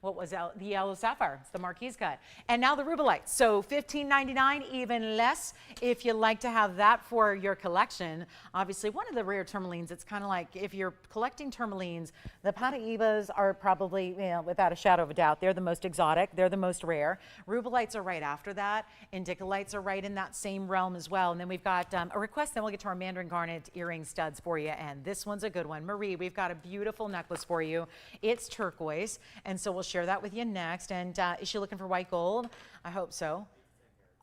what was the yellow sapphire. It's the Marquise cut. And now the Rubellite. So $15.99, even less if you like to have that for your collection. Obviously, one of the rare tourmalines, it's kind of like if you're collecting tourmalines, the Paraibas are probably, you know, without a shadow of a doubt, they're the most exotic. They're the most rare. Rubellites are right after that. Indicolites are right in that same realm as well. And then we've got a request, then we'll get to our mandarin garnet earring studs for you. And this one's a good one. Marie, we've got a beautiful necklace for you. It's turquoise. And so we'll share that with you next. And is she looking for white gold? I hope so.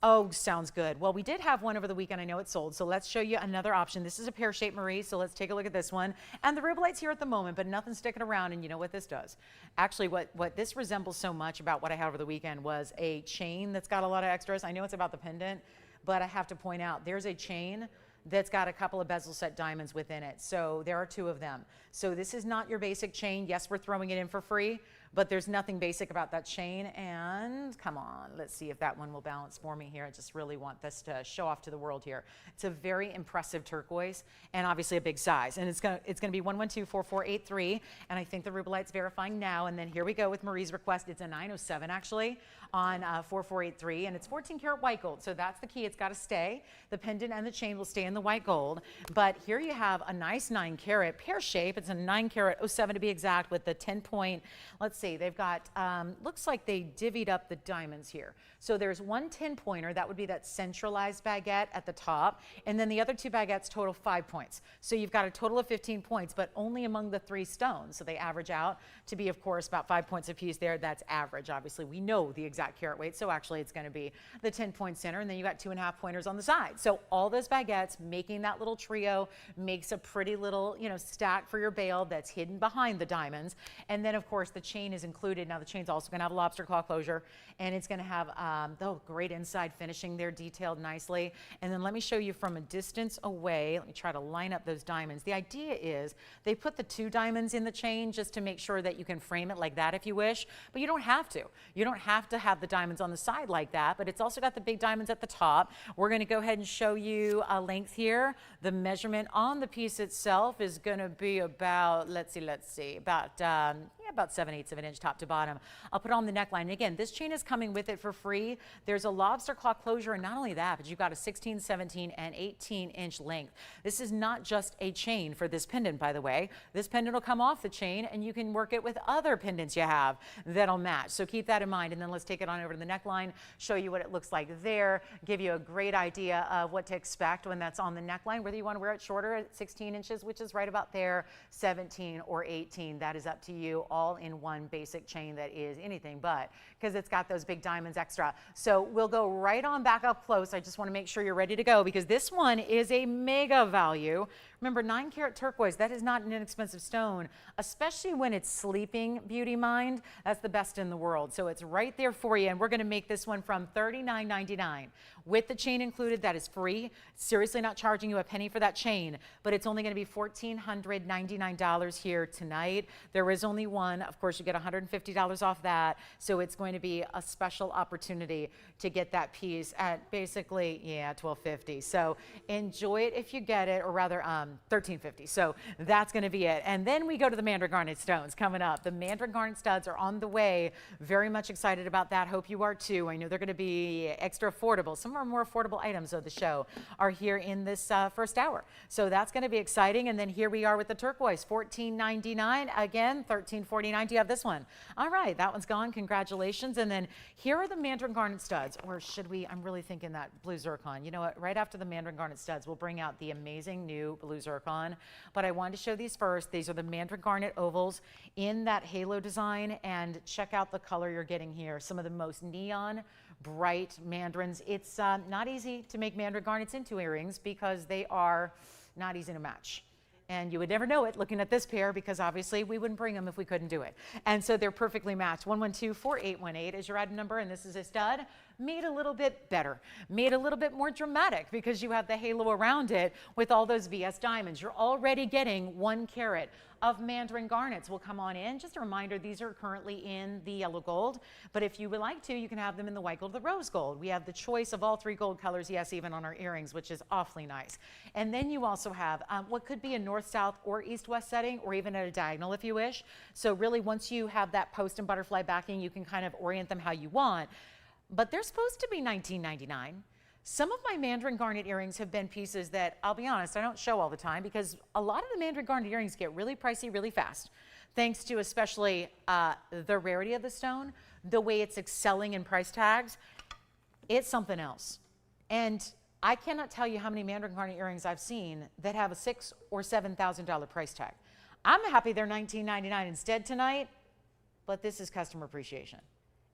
Oh, sounds good. Well, we did have one over the weekend. I know it's sold. So let's show you another option. This is a pear-shaped Marie. So let's take a look at this one. And the Rubellite's here at the moment, but nothing's sticking around. And you know what this does? Actually, what this resembles so much about what I had over the weekend was a chain that's got a lot of extras. I know it's about the pendant, but I have to point out there's a chain that's got a couple of bezel set diamonds within it. So there are 2 of them. So this is not your basic chain. Yes, we're throwing it in for free, but there's nothing basic about that chain. And come on, let's see if that one will balance for me here. I just really want this to show off to the world here. It's a very impressive turquoise and obviously a big size. And it's gonna be 1124483. And I think the Rubellite's verifying now. And then here we go with Marie's request. It's a 907 actually on 4483, and it's 14 karat white gold. So that's the key. It's got to stay. The pendant and the chain will stay in the white gold. But here you have a nice 9 karat pear shape. It's a 9 karat 07 to be exact with the 10 point. Let's see, they've got, looks like they divvied up the diamonds here. So there's one 10 pointer, that would be that centralized baguette at the top. And then the other 2 baguettes total 5 points. So you've got a total of 15 points, but only among the 3 stones. So they average out to be, of course, about 5 points apiece there. That's average. Obviously, we know the exact carat weight. So actually, it's going to be the 10 point center. And then you got 2.5 pointers on the side. So all those baguettes making that little trio makes a pretty little, you know, stack for your bail that's hidden behind the diamonds. And then, of course, the chain is included. Now, the chain's also going to have a lobster claw closure, and it's going to have the great inside finishing there, detailed nicely. And then let me show you from a distance away. Let me try to line up those diamonds. The idea is they put the 2 diamonds in the chain just to make sure that you can frame it like that if you wish, but you don't have to. You don't have to have the diamonds on the side like that, but it's also got the big diamonds at the top. We're going to go ahead and show you a length here. The measurement on the piece itself is going to be about, let's see, about 7/8 of an inch top to bottom. I'll put it on the neckline. And again, this chain is coming with it for free. There's a lobster claw closure, and not only that, but you've got a 16, 17, and 18-inch length. This is not just a chain for this pendant, by the way. This pendant will come off the chain, and you can work it with other pendants you have that'll match. So keep that in mind, and then let's take it on over to the neckline, show you what it looks like there, give you a great idea of what to expect when that's on the neckline, whether you want to wear it shorter at 16 inches, which is right about there, 17 or 18. That is up to you. All in one basic chain that is anything but, because it's got those big diamonds extra. So we'll go right on back up close. I just want to make sure you're ready to go because this one is a mega value. Remember, 9 karat turquoise, that is not an inexpensive stone, especially when it's sleeping, beauty mind. That's the best in the world. So it's right there for you. And we're going to make this one from $39.99. With the chain included, that is free. Seriously not charging you a penny for that chain, but it's only going to be $1,499 here tonight. There is only one. Of course, you get $150 off that. So it's going to be a special opportunity to get that piece at basically, yeah, $1,250. So enjoy it if you get it, or rather, $1,350. So that's going to be it. And then we go to the mandarin garnet stones coming up. The mandarin garnet studs are on the way. Very much excited about that. Hope you are too. I know they're going to be extra affordable. Some of our more affordable items of the show are here in this first hour. So that's going to be exciting. And then here we are with the turquoise, $14.99. Again, $13.49. Do you have this one? All right, that one's gone. Congratulations. And then here are the mandarin garnet studs. Or should we? I'm really thinking that blue zircon. You know what? Right after the mandarin garnet studs, we'll bring out the amazing new blue zircon. But I wanted to show these first. These are the mandarin garnet ovals in that halo design. And check out the color you're getting here. Some of the most neon bright mandarins. It's not easy to make mandarin garnets into earrings because they are not easy to match. And you would never know it looking at this pair because obviously we wouldn't bring them if we couldn't do it. And so they're perfectly matched. 112-4818 is your item number, and this is a stud made a little bit better, made a little bit more dramatic because you have the halo around it with all those VS diamonds. You're already getting 1 carat of mandarin garnets. Will come on in. Just a reminder, these are currently in the yellow gold, but if you would like to, you can have them in the white gold, the rose gold. We have the choice of all 3 gold colors, yes, even on our earrings, which is awfully nice. And then you also have what could be a north-south or east-west setting, or even at a diagonal if you wish. So really, once you have that post and butterfly backing, you can kind of orient them how you want. But they're supposed to be $19.99. Some of my mandarin garnet earrings have been pieces that, I'll be honest, I don't show all the time because a lot of the mandarin garnet earrings get really pricey really fast, thanks to especially the rarity of the stone, the way it's excelling in price tags. It's something else. And I cannot tell you how many mandarin garnet earrings I've seen that have a $6,000 or $7,000 price tag. I'm happy they're $19.99 instead tonight, but this is customer appreciation.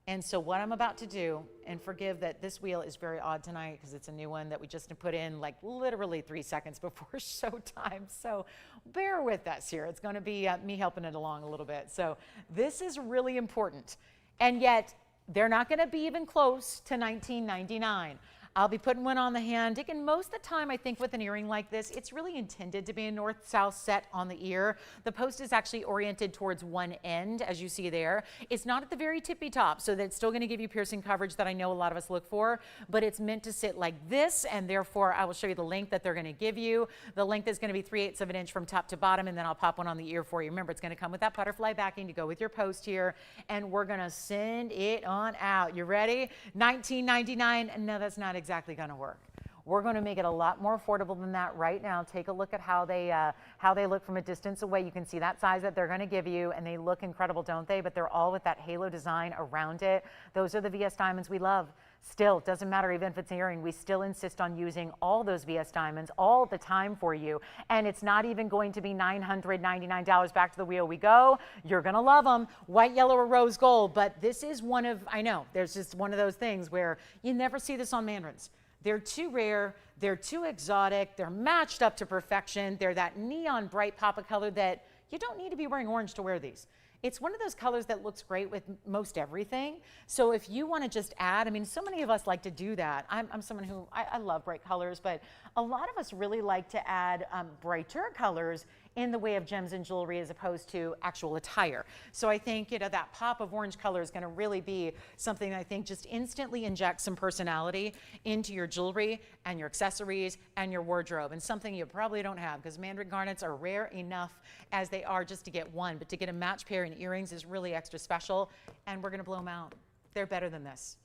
And so what I'm about to do, and forgive that this wheel is very odd tonight because it's a new one that we just put in like literally 3 seconds before showtime. So bear with us here. It's going to be me helping it along a little bit. So this is really important. And yet they're not going to be even close to $19.99. I'll be putting one on the hand. And most of the time, I think with an earring like this, it's really intended to be a north-south set on the ear. The post is actually oriented towards one end, as you see there. It's not at the very tippy top, so that's still going to give you piercing coverage that I know a lot of us look for, but it's meant to sit like this, and therefore I will show you the length that they're going to give you. The length is going to be 3/8 of an inch from top to bottom, and then I'll pop one on the ear for you. Remember, it's going to come with that butterfly backing to go with your post here, and we're going to send it on out. You ready? $19.99. No, that's not exactly going to work. We're going to make it a lot more affordable than that right now. Take a look at how they look from a distance away. You can see that size that they're going to give you, and they look incredible, don't they? But they're all with that halo design around it. Those are the VS diamonds we love. Still, doesn't matter even if it's an earring, we still insist on using all those VS diamonds all the time for you. And it's not even going to be $999. Back to the wheel we go. You're going to love them. White, yellow, or rose gold. But this is one of, I know, there's just one of those things where you never see this on mandarins. They're too rare, they're too exotic, they're matched up to perfection. They're that neon bright pop of color that you don't need to be wearing orange to wear these. It's one of those colors that looks great with most everything. So if you want to just add, I mean, so many of us like to do that. I'm someone who, I love bright colors, but a lot of us really like to add brighter colors in the way of gems and jewelry as opposed to actual attire. So I think, you know, that pop of orange color is going to really be something that I think just instantly injects some personality into your jewelry and your accessories and your wardrobe, and something you probably don't have because mandarin garnets are rare enough as they are just to get one, but to get a match pair in earrings is really extra special, and we're going to blow them out. They're better than this,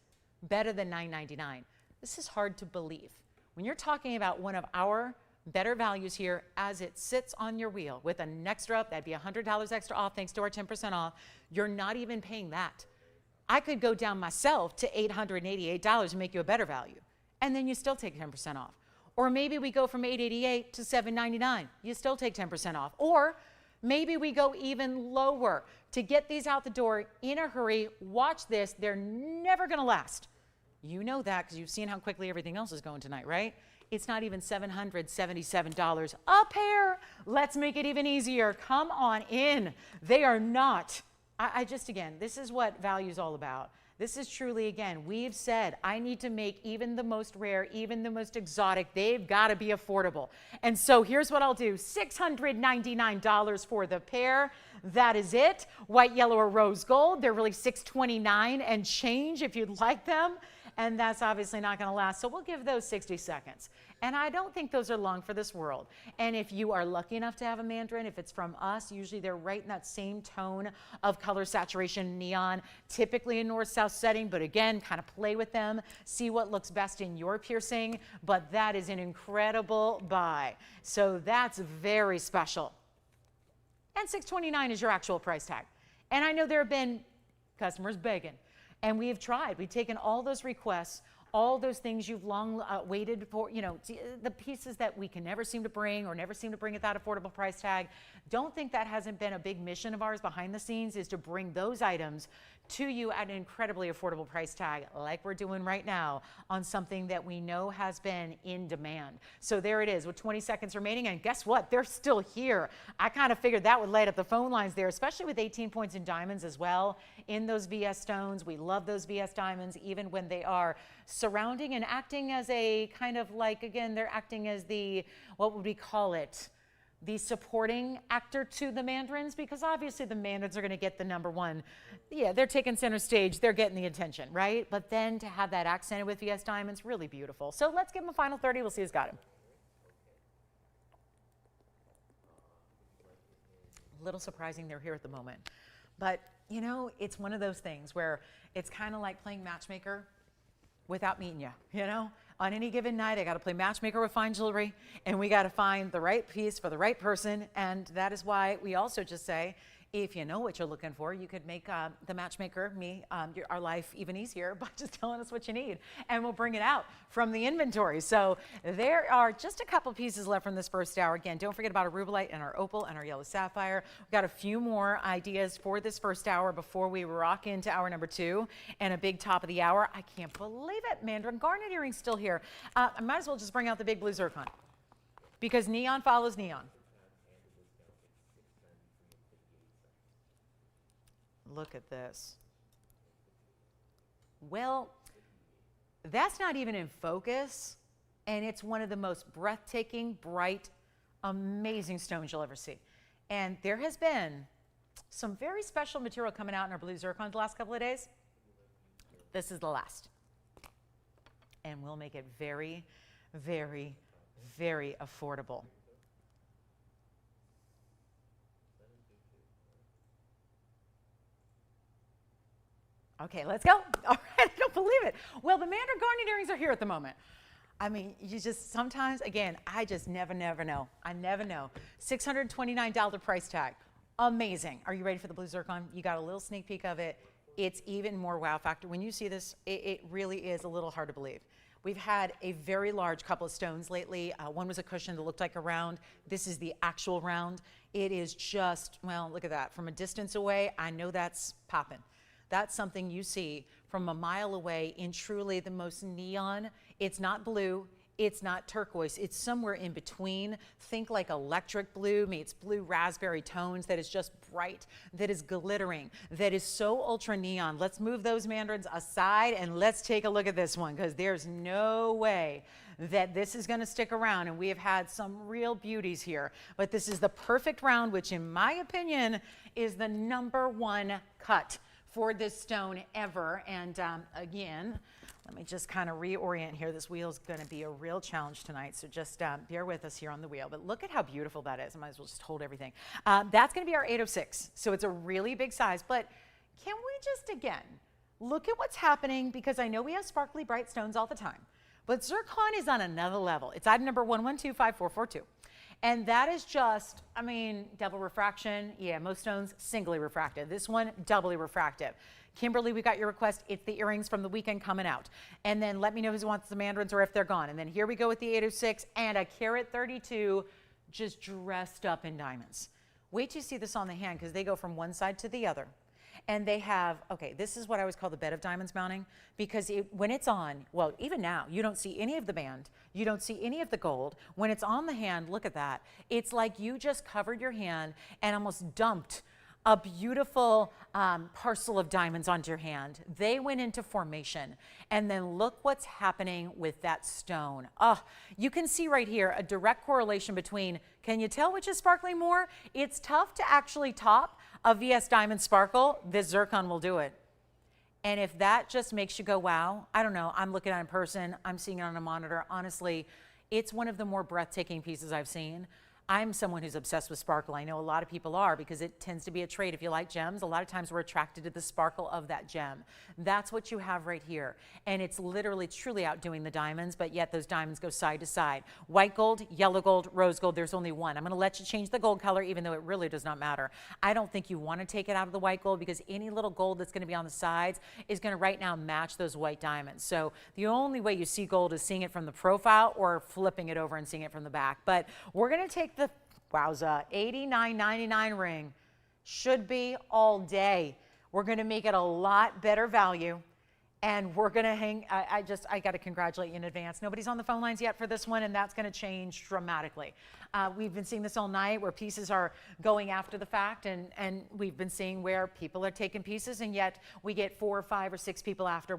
better than $9.99. This is hard to believe. When you're talking about one of our better values here as it sits on your wheel with an extra up, that'd be $100 extra off thanks to our 10% off. You're not even paying that. I could go down myself to $888 and make you a better value, and then you still take 10% off. Or maybe we go from $888 to $799. You still take 10% off. Or maybe we go even lower to get these out the door in a hurry. Watch this. They're never going to last. You know that because you've seen how quickly everything else is going tonight, right? It's not even $777 a pair. Let's make it even easier. Come on in. They are not. Again, this is what value is all about. This is truly, again, we've said, I need to make even the most rare, even the most exotic, they've got to be affordable. And so here's what I'll do. $699 for the pair. That is it. White, yellow, or rose gold. They're really $629 and change if you'd like them. and that's obviously not going to last. So we'll give those 60 seconds. And I don't think those are long for this world. And if you are lucky enough to have a mandarin, if it's from us, usually they're right in that same tone of color saturation neon, typically a north-south setting, but again, kind of play with them, see what looks best in your piercing. But that is an incredible buy. So that's very special. And $629 is your actual price tag. And I know there have been customers begging, and we have tried. We've taken all those requests, all those things you've long waited for, you know, the pieces that we can never seem to bring or never seem to bring at that affordable price tag. Don't think that hasn't been a big mission of ours behind the scenes, is to bring those items to you at an incredibly affordable price tag, like we're doing right now on something that we know has been in demand. So there it is with 20 seconds remaining, and guess what? They're still here. I kind of figured that would light up the phone lines there, especially with 18 points in diamonds as well in those VS stones. We love those VS diamonds, even when they are surrounding and acting as a kind of like, again, they're acting as the, what would we call it? The supporting actor to the mandarins, because obviously the mandarins are going to get the number one. Yeah, they're taking center stage. They're getting the attention, right? But then to have that accented with VS diamonds, really beautiful. So let's give him a final 30. We'll see who's got him. A little surprising they're here at the moment. But, you know, it's one of those things where it's kind of like playing matchmaker without meeting you, you know? On any given night, I got to play matchmaker with fine jewelry, and we got to find the right piece for the right person. And that is why we also just say, if you know what you're looking for, you could make the matchmaker, me, our life even easier by just telling us what you need, and we'll bring it out from the inventory. So there are just a couple pieces left from this first hour. Again, don't forget about our Rubellite and our opal and our yellow sapphire. We've got a few more ideas for this first hour before we rock into hour number 2 and a big top of the hour. I can't believe it, Mandarin Garnet earrings still here. I might as well just bring out the big blue zircon, because neon follows neon. Look at this. Well, that's not even in focus, and it's one of the most breathtaking, bright, amazing stones you'll ever see. And there has been some very special material coming out in our blue zircon the last couple of days. This is the last. And we'll make it very, very, very affordable. Okay, let's go. All right, I don't believe it. Well, the Mandarin Garnet earrings are here at the moment. I mean, you just sometimes, again, I just never know. I never know. $629 price tag. Amazing. Are you ready for the blue zircon? You got a little sneak peek of it. It's even more wow factor. When you see this, it really is a little hard to believe. We've had a very large couple of stones lately. One was a cushion that looked like a round. This is the actual round. It is just, well, look at that. From a distance away, I know that's popping. That's something you see from a mile away in truly the most neon. It's not blue, it's not turquoise, it's somewhere in between. Think like electric blue meets blue raspberry tones, that is just bright, that is glittering, that is so ultra neon. Let's move those mandarins aside and let's take a look at this one, because there's no way that this is going to stick around, and we have had some real beauties here. But this is the perfect round, which in my opinion is the #1 cut for this stone ever. And again, let me just kind of reorient here. This wheel's going to be a real challenge tonight, so just bear with us here on the wheel. But look at how beautiful that is. I might as well just hold everything. That's going to be our 806, so it's a really big size. But can we just, again, look at what's happening, because I know we have sparkly bright stones all the time, but zircon is on another level. It's item number 11254442. And that is just, I mean, double refraction. Yeah, most stones singly refracted. This one, doubly refractive. Kimberly, we got your request. It's the earrings from the weekend coming out. And then let me know who wants the mandarins or if they're gone. And then here we go with the 806 and a carat 32 just dressed up in diamonds. Wait till you see this on the hand, because they go from one side to the other. And they have, okay, this is what I always call the bed of diamonds mounting, because when it's on, well, even now, you don't see any of the band. You don't see any of the gold. When it's on the hand, look at that. It's like you just covered your hand and almost dumped a beautiful parcel of diamonds onto your hand. They went into formation. And then look what's happening with that stone. Oh, you can see right here a direct correlation between, can you tell which is sparkling more? It's tough to actually top a VS diamond sparkle. This zircon will do it. And if that just makes you go, wow, I don't know, I'm looking at it in person, I'm seeing it on a monitor, honestly, it's one of the more breathtaking pieces I've seen. I'm someone who's obsessed with sparkle. I know a lot of people are because it tends to be a trait. If you like gems, a lot of times we're attracted to the sparkle of that gem. That's what you have right here. And it's literally, truly outdoing the diamonds, but yet those diamonds go side to side. White gold, yellow gold, rose gold, there's only one. I'm gonna let you change the gold color even though it really does not matter. I don't think you wanna take it out of the white gold because any little gold that's gonna be on the sides is gonna right now match those white diamonds. So the only way you see gold is seeing it from the profile or flipping it over and seeing it from the back. But we're gonna take the wowza, $89.99 ring. Should be all day. We're gonna make it a lot better value. And we're gonna hang, I gotta congratulate you in advance. Nobody's on the phone lines yet for this one, and that's gonna change dramatically. We've been seeing this all night where pieces are going after the fact, and we've been seeing where people are taking pieces, and yet we get 4 or 5 or 6 people after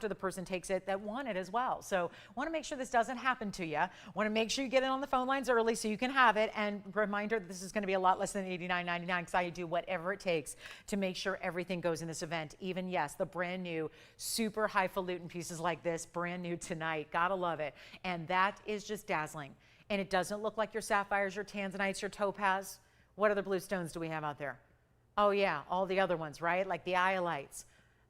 the person takes it that want it as well. So wanna make sure this doesn't happen to you. Wanna make sure you get it on the phone lines early so you can have it, and reminder that this is gonna be a lot less than $89.99 because I do whatever it takes to make sure everything goes in this event. Even, yes, the brand new super highfalutin pieces like this, brand new tonight. Gotta love it. And that is just dazzling. And it doesn't look like your sapphires, your tanzanites, your topaz. What other blue stones do we have out there? Oh yeah, all the other ones, right? Like the iolites,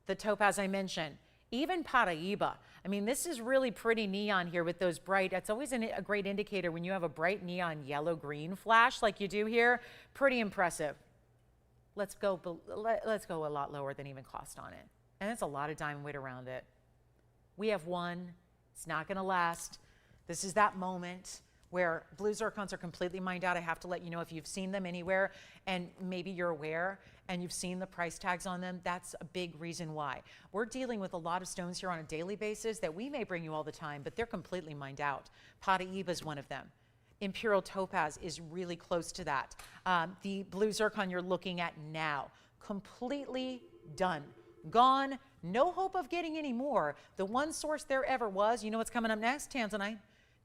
the topaz I mentioned, even Paraiba. I mean, this is really pretty neon here with those bright, that's always a great indicator when you have a bright neon yellow-green flash like you do here. Pretty impressive. Let's go a lot lower than even cost on it. And it's a lot of diamond weight around it. We have one. It's not going to last. This is that moment where blue zircons are completely mined out. I have to let you know if you've seen them anywhere and maybe you're aware and you've seen the price tags on them, that's a big reason why. We're dealing with a lot of stones here on a daily basis that we may bring you all the time, but they're completely mined out. Paraiba is one of them. Imperial topaz is really close to that. The blue zircon you're looking at now, completely done. Gone, no hope of getting any more. The one source there ever was, you know what's coming up next? Tanzanite.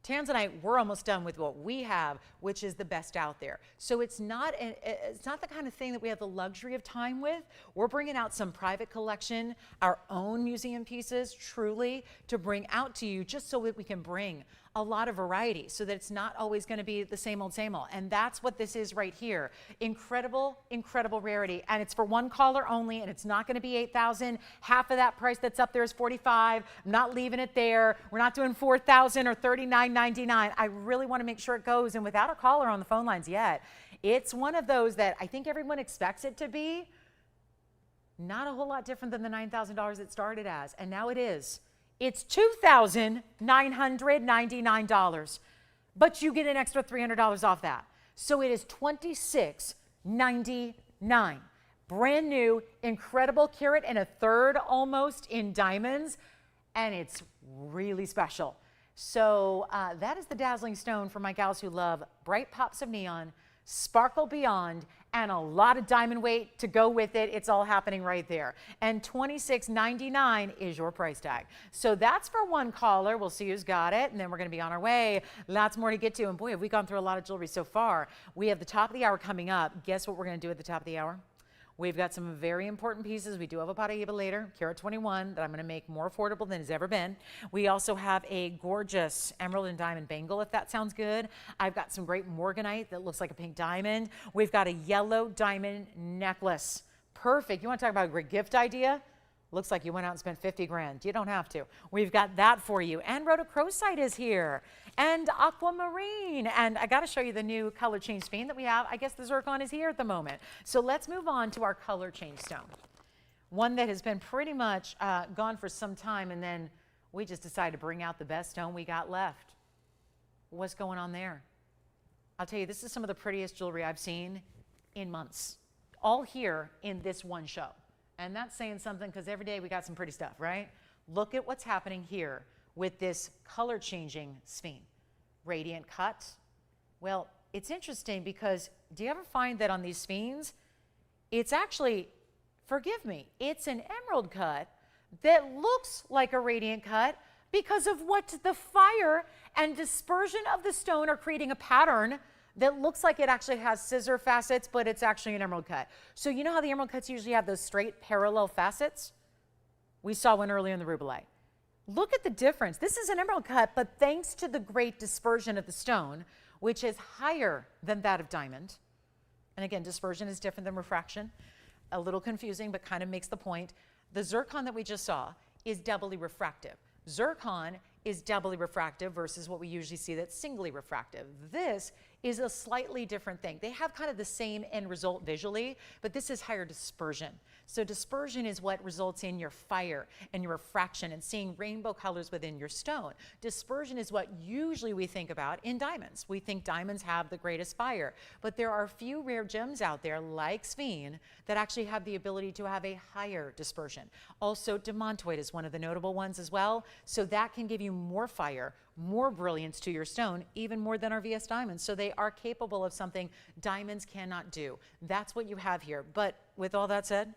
Tanzanite, we're almost done with what we have, which is the best out there. So it's not the kind of thing that we have the luxury of time with. We're bringing out some private collection, our own museum pieces, truly, to bring out to you just so that we can bring a lot of variety so that it's not always going to be the same old, same old. And that's what this is right here. Incredible, incredible rarity. And it's for one caller only, and it's not going to be $8,000. Half of that price that's up there is $45,000. I'm not leaving it there. We're not doing $4,000 or $39.99. I really want to make sure it goes. And without a caller on the phone lines yet, it's one of those that I think everyone expects it to be. Not a whole lot different than the $9,000 it started as. And now it is. It's $2,999, but you get an extra $300 off that. So it is $2,699. Brand new, incredible carat and a third almost in diamonds, and it's really special. So that is the dazzling stone for my gals who love bright pops of neon, sparkle beyond, and a lot of diamond weight to go with it. It's all happening right there. And $26.99 is your price tag. So that's for one caller. We'll see who's got it, and then we're going to be on our way. Lots more to get to, and boy, have we gone through a lot of jewelry so far. We have the top of the hour coming up. Guess what we're going to do at the top of the hour? We've got some very important pieces. We do have a Paraiba later, carat 21, that I'm going to make more affordable than it's ever been. We also have a gorgeous emerald and diamond bangle, if that sounds good. I've got some great Morganite that looks like a pink diamond. We've got a yellow diamond necklace. Perfect. You want to talk about a great gift idea? Looks like you went out and spent 50 grand. You don't have to. We've got that for you. And rhodochrosite is here. And aquamarine. And I got to show you the new color change sphene that we have. I guess the zircon is here at the moment. So let's move on to our color change stone. One that has been pretty much gone for some time, and then we just decided to bring out the best stone we got left. What's going on there? I'll tell you, this is some of the prettiest jewelry I've seen in months. All here in this one show. And that's saying something because every day we got some pretty stuff, right? Look at what's happening here with this color changing sphene. Radiant cut. Well, it's interesting because do you ever find that on these sphenes, it's actually, forgive me, it's an emerald cut that looks like a radiant cut because of what the fire and dispersion of the stone are creating a pattern that looks like it actually has scissor facets, but it's actually an emerald cut. So you know how the emerald cuts usually have those straight parallel facets? We saw one earlier in the Rubellite. Look at the difference. This is an emerald cut, but thanks to the great dispersion of the stone, which is higher than that of diamond. And again, dispersion is different than refraction. A little confusing, but kind of makes the point. The zircon that we just saw is doubly refractive. Zircon is doubly refractive versus what we usually see that's singly refractive. This is a slightly different thing. They have kind of the same end result visually, but this is higher dispersion. So dispersion is what results in your fire and your refraction and seeing rainbow colors within your stone. Dispersion is what usually we think about in diamonds. We think diamonds have the greatest fire, but there are a few rare gems out there like sphene that actually have the ability to have a higher dispersion. Also, demontoid is one of the notable ones as well. So that can give you more fire, more brilliance to your stone, even more than our VS diamonds. So they are capable of something diamonds cannot do. That's what you have here. But with all that said,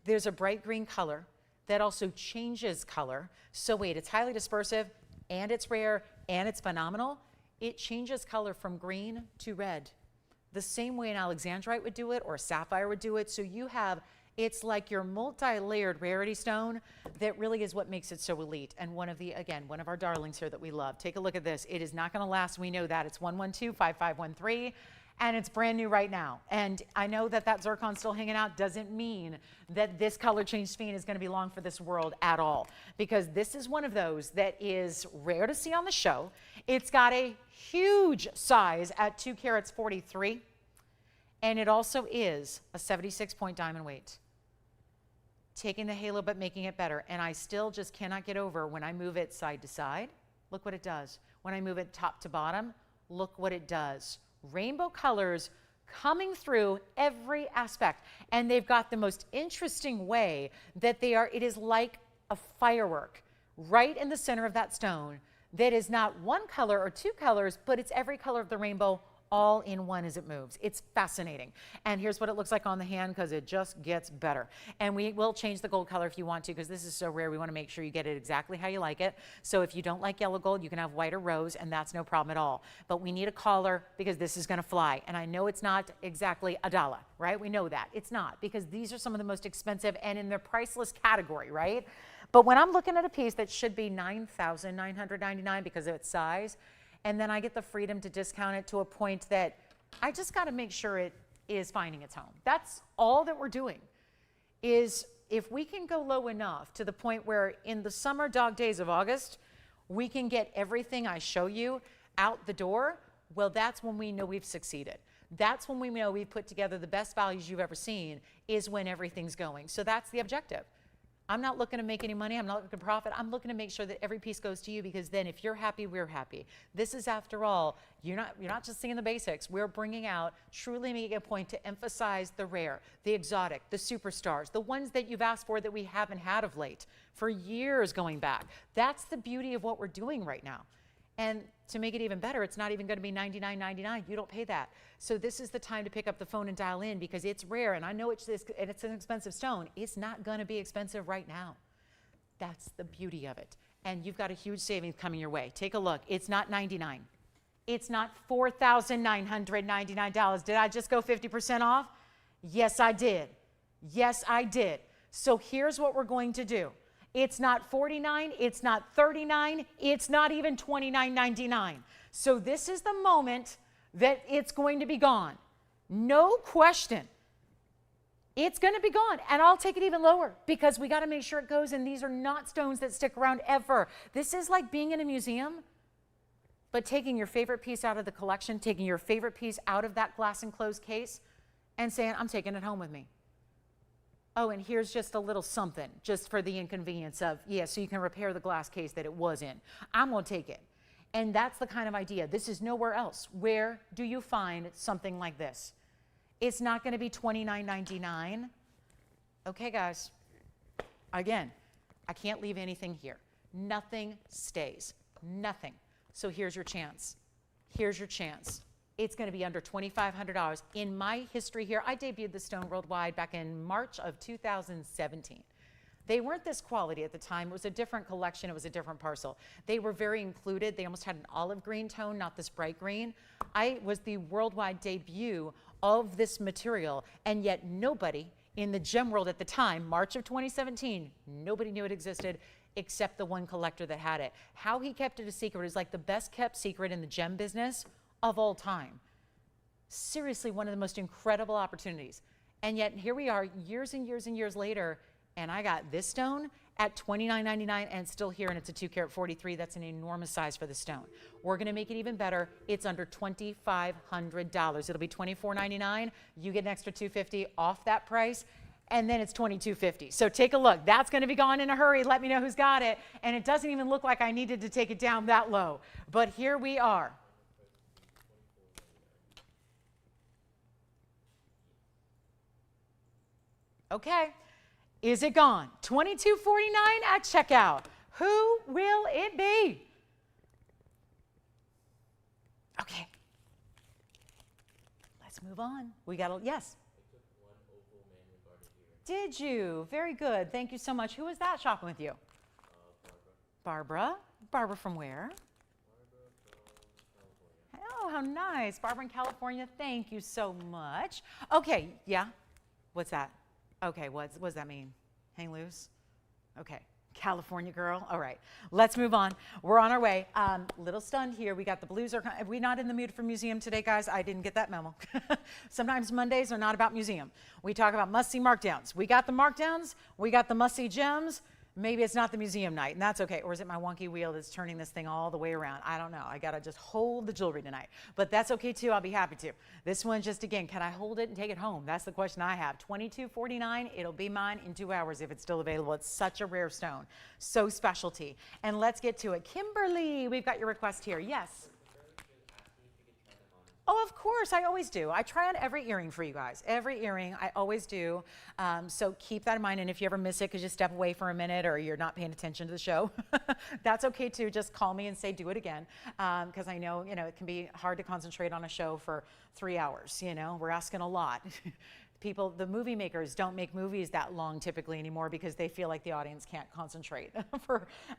there's a bright green color that also changes color. So wait, it's highly dispersive and it's rare and it's phenomenal. It changes color from green to red. The same way an alexandrite would do it or a sapphire would do it. So you have, it's like your multi-layered rarity stone that really is what makes it so elite. And one of the, again, one of our darlings here that we love. Take a look at this. It is not going to last. We know that. It's 112-5513. And it's brand new right now. And I know that that zircon's still hanging out doesn't mean that this color change sphene is going to be long for this world at all. Because this is one of those that is rare to see on the show. It's got a huge size at 2 carats 43. And it also is a 76-point diamond weight. Taking the halo but making it better. And I still just cannot get over when I move it side to side. Look what it does. When I move it top to bottom, look what it does. Rainbow colors coming through every aspect. And they've got the most interesting way that they are, it is like a firework right in the center of that stone that is not one color or two colors, but it's every color of the rainbow all in one as it moves. It's fascinating. And here's what it looks like on the hand because it just gets better. And we will change the gold color if you want to because this is so rare. We want to make sure you get it exactly how you like it. So if you don't like yellow gold, you can have white or rose and that's no problem at all. But we need a collar because this is going to fly. And I know it's not exactly $1, right? We know that. It's not because these are some of the most expensive and in their priceless category, right? But when I'm looking at a piece that should be $9,999 because of its size, and then I get the freedom to discount it to a point that I just got to make sure it is finding its home. That's all that we're doing is if we can go low enough to the point where in the summer dog days of August, we can get everything I show you out the door, well, that's when we know we've succeeded. That's when we know we've put together the best values you've ever seen is when everything's going. So that's the objective. I'm not looking to make any money. I'm not looking to profit. I'm looking to make sure that every piece goes to you because then if you're happy, we're happy. This is, after all, you're not just seeing the basics. We're bringing out, truly making a point to emphasize the rare, the exotic, the superstars, the ones that you've asked for that we haven't had of late for years going back. That's the beauty of what we're doing right now. And to make it even better, it's not even going to be $99.99. You don't pay that. So this is the time to pick up the phone and dial in because it's rare. And I know it's an expensive stone. It's not going to be expensive right now. That's the beauty of it. And you've got a huge savings coming your way. Take a look. It's not $99. It's not $4,999. Did I just go 50% off? Yes, I did. Yes, I did. So here's what we're going to do. It's not $49, it's not $39, it's not even $29.99. So this is the moment that it's going to be gone. No question. It's going to be gone. And I'll take it even lower because we got to make sure it goes. And these are not stones that stick around ever. This is like being in a museum, but taking your favorite piece out of the collection, taking your favorite piece out of that glass enclosed case and saying, I'm taking it home with me. Oh, and here's just a little something just for the inconvenience of, yeah, so you can repair the glass case that it was in. I'm going to take it. And that's the kind of idea. This is nowhere else. Where do you find something like this? It's not going to be $29.99. Okay, guys. Again, I can't leave anything here. Nothing stays. Nothing. So here's your chance. Here's your chance. It's going to be under $2,500. In my history here, I debuted the stone worldwide back in March of 2017. They weren't this quality at the time. It was a different collection. It was a different parcel. They were very included. They almost had an olive green tone, not this bright green. I was the worldwide debut of this material, and yet nobody in the gem world at the time, March of 2017, nobody knew it existed except the one collector that had it. How he kept it a secret is like the best kept secret in the gem business of all time. Seriously, one of the most incredible opportunities. And yet here we are years and years and years later, and I got this stone at $29.99 and it's still here, and it's a 2 carat 43. That's an enormous size for the stone. We're gonna make it even better. It's under $2,500. It'll be $24.99. You get an extra $250 off that price, and then it's $22.50. So take a look. That's gonna be gone in a hurry. Let me know who's got it. And it doesn't even look like I needed to take it down that low. But here we are. Okay, is it gone? $22.49 at checkout. Who will it be? Okay, let's move on. We got a, yes. Did you? Very good. Thank you so much. Who was that shopping with you? Barbara. Barbara from where? Oh, how nice. Barbara in California. Thank you so much. Okay, yeah. What's that? Okay, what does that mean? Hang loose? Okay, California girl. All right, let's move on. We're on our way. Little stunned here. We got the blues. Are we not in the mood for museum today, guys? I didn't get that memo. Sometimes Mondays are not about museum. We talk about must-see markdowns. We got the markdowns. We got the must-see gems. Maybe it's not the museum night, and that's okay. Or is it my wonky wheel that's turning this thing all the way around? I don't know. I got to just hold the jewelry tonight. But that's okay, too. I'll be happy to. This one, just again, can I hold it and take it home? That's the question I have. $22.49. It'll be mine in 2 hours if it's still available. It's such a rare stone. So specialty. And let's get to it. Kimberly, we've got your request here. Yes. Oh, of course, I always do. I try on every earring for you guys. Every earring, I always do. So keep that in mind, and if you ever miss it because you step away for a minute or you're not paying attention to the show, that's okay too. Just call me and say, do it again, because I know, it can be hard to concentrate on a show for 3 hours. We're asking a lot. People, the movie makers don't make movies that long typically anymore because they feel like the audience can't concentrate.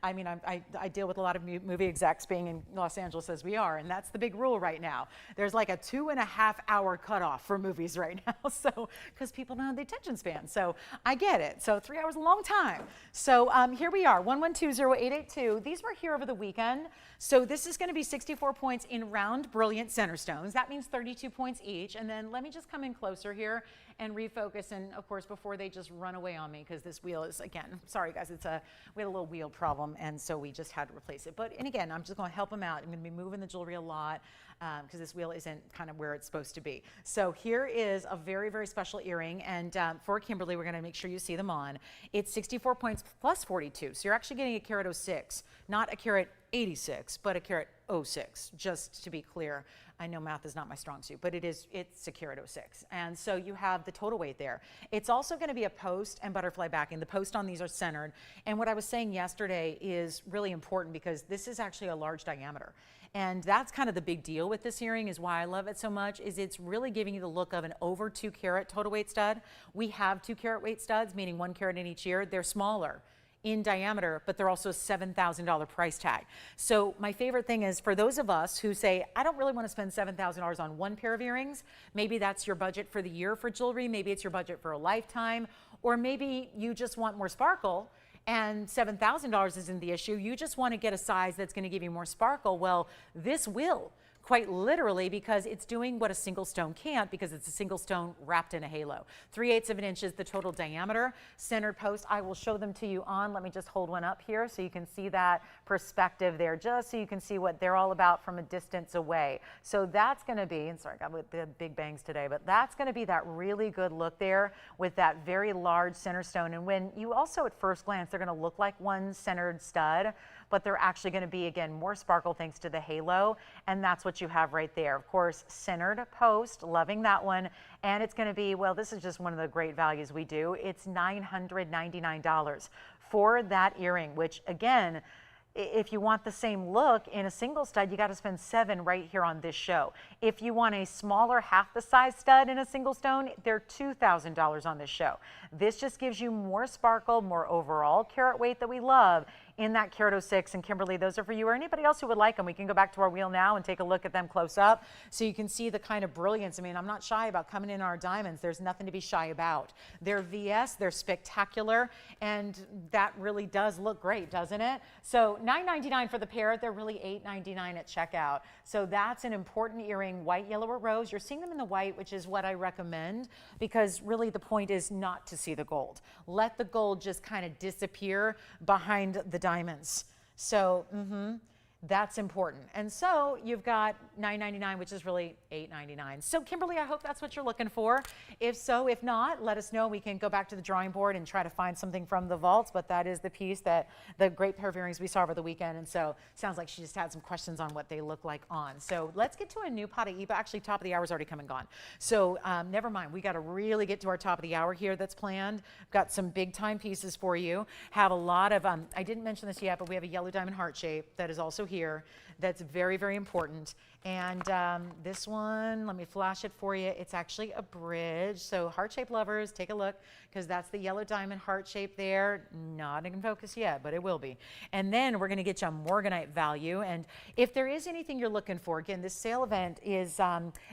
I deal with a lot of movie execs being in Los Angeles as we are, and that's the big rule right now. There's like a 2.5 hour cutoff for movies right now, so because people don't have the attention span. So I get it. So 3 hours is a long time. So here we are, 1120882. These were here over the weekend. So this is going to be 64 points in round brilliant center stones. That means 32 points each. And then let me just come in closer here and refocus, and of course before they just run away on me, because this wheel is, again, sorry guys, we had a little wheel problem, and so we just had to replace it. But, and again, I'm just going to help them out. I'm going to be moving the jewelry a lot because this wheel isn't kind of where it's supposed to be. So here is a very, very special earring, and for Kimberly, we're going to make sure you see them on. It's 64 points plus 42, so you're actually getting a carat 06, not a carat 86, but a carat 06, just to be clear. I know math is not my strong suit, but it's a carat 06. And so you have the total weight there. It's also going to be a post and butterfly backing. The post on these are centered. And what I was saying yesterday is really important because this is actually a large diameter. And that's kind of the big deal with this earring, is why I love it so much, is it's really giving you the look of an over 2 carat total weight stud. We have 2 carat weight studs, meaning 1 carat in each ear. They're smaller in diameter, but they're also a $7,000 price tag. So my favorite thing is for those of us who say, I don't really want to spend $7,000 on one pair of earrings. Maybe that's your budget for the year for jewelry. Maybe it's your budget for a lifetime, or maybe you just want more sparkle and $7,000 isn't the issue. You just want to get a size that's going to give you more sparkle. Well, this will, quite literally, because it's doing what a single stone can't, because it's a single stone wrapped in a halo. 3/8 of an inch is the total diameter. Centered post, I will show them to you on. Let me just hold one up here so you can see that perspective there, just so you can see what they're all about from a distance away. So that's going to be, and sorry, I got with the big bangs today, but that's going to be that really good look there with that very large center stone. And when you also at first glance, they're going to look like one centered stud, but they're actually going to be, again, more sparkle thanks to the halo, and that's what you have right there. Of course, centered post, loving that one, and it's going to be, well, this is just one of the great values we do. It's $999 for that earring, which, again, If you want the same look in a single stud, you got to spend $7 right here on this show. If you want a smaller, half the size stud in a single stone, they're $2,000 on this show. This just gives you more sparkle, more overall carat weight that we love in that carat 06. And Kimberly, those are for you or anybody else who would like them. We can go back to our wheel now and take a look at them close up so you can see the kind of brilliance. I mean, I'm not shy about coming in our diamonds. There's nothing to be shy about. They're VS, they're spectacular, and that really does look great, doesn't it? So $9.99 for the pair. They're really $8.99 at checkout. So that's an important earring, white, yellow, or rose. You're seeing them in the white, which is what I recommend, because really the point is not to see the gold. Let the gold just kind of disappear behind the diamonds. So that's important. And so you've got $9.99, which is really $8.99. So Kimberly, I hope that's what you're looking for. If so, if not, let us know. We can go back to the drawing board and try to find something from the vaults, but that is the piece, that the great pair of earrings we saw over the weekend. And so sounds like she just had some questions on what they look like on. So let's get to a new Paraiba. Actually, top of the hour's already come and gone. So never mind. We got to really get to our top of the hour here that's planned. Got some big time pieces for you. Have a lot of, I didn't mention this yet, but we have a yellow diamond heart shape that is also here. That's very, very important. And this one, let me flash it for you. It's actually a bridge. So heart-shaped lovers, take a look, because that's the yellow diamond heart shape there. Not in focus yet, but it will be. And then we're going to get you a Morganite value. And if there is anything you're looking for, again, this sale event is,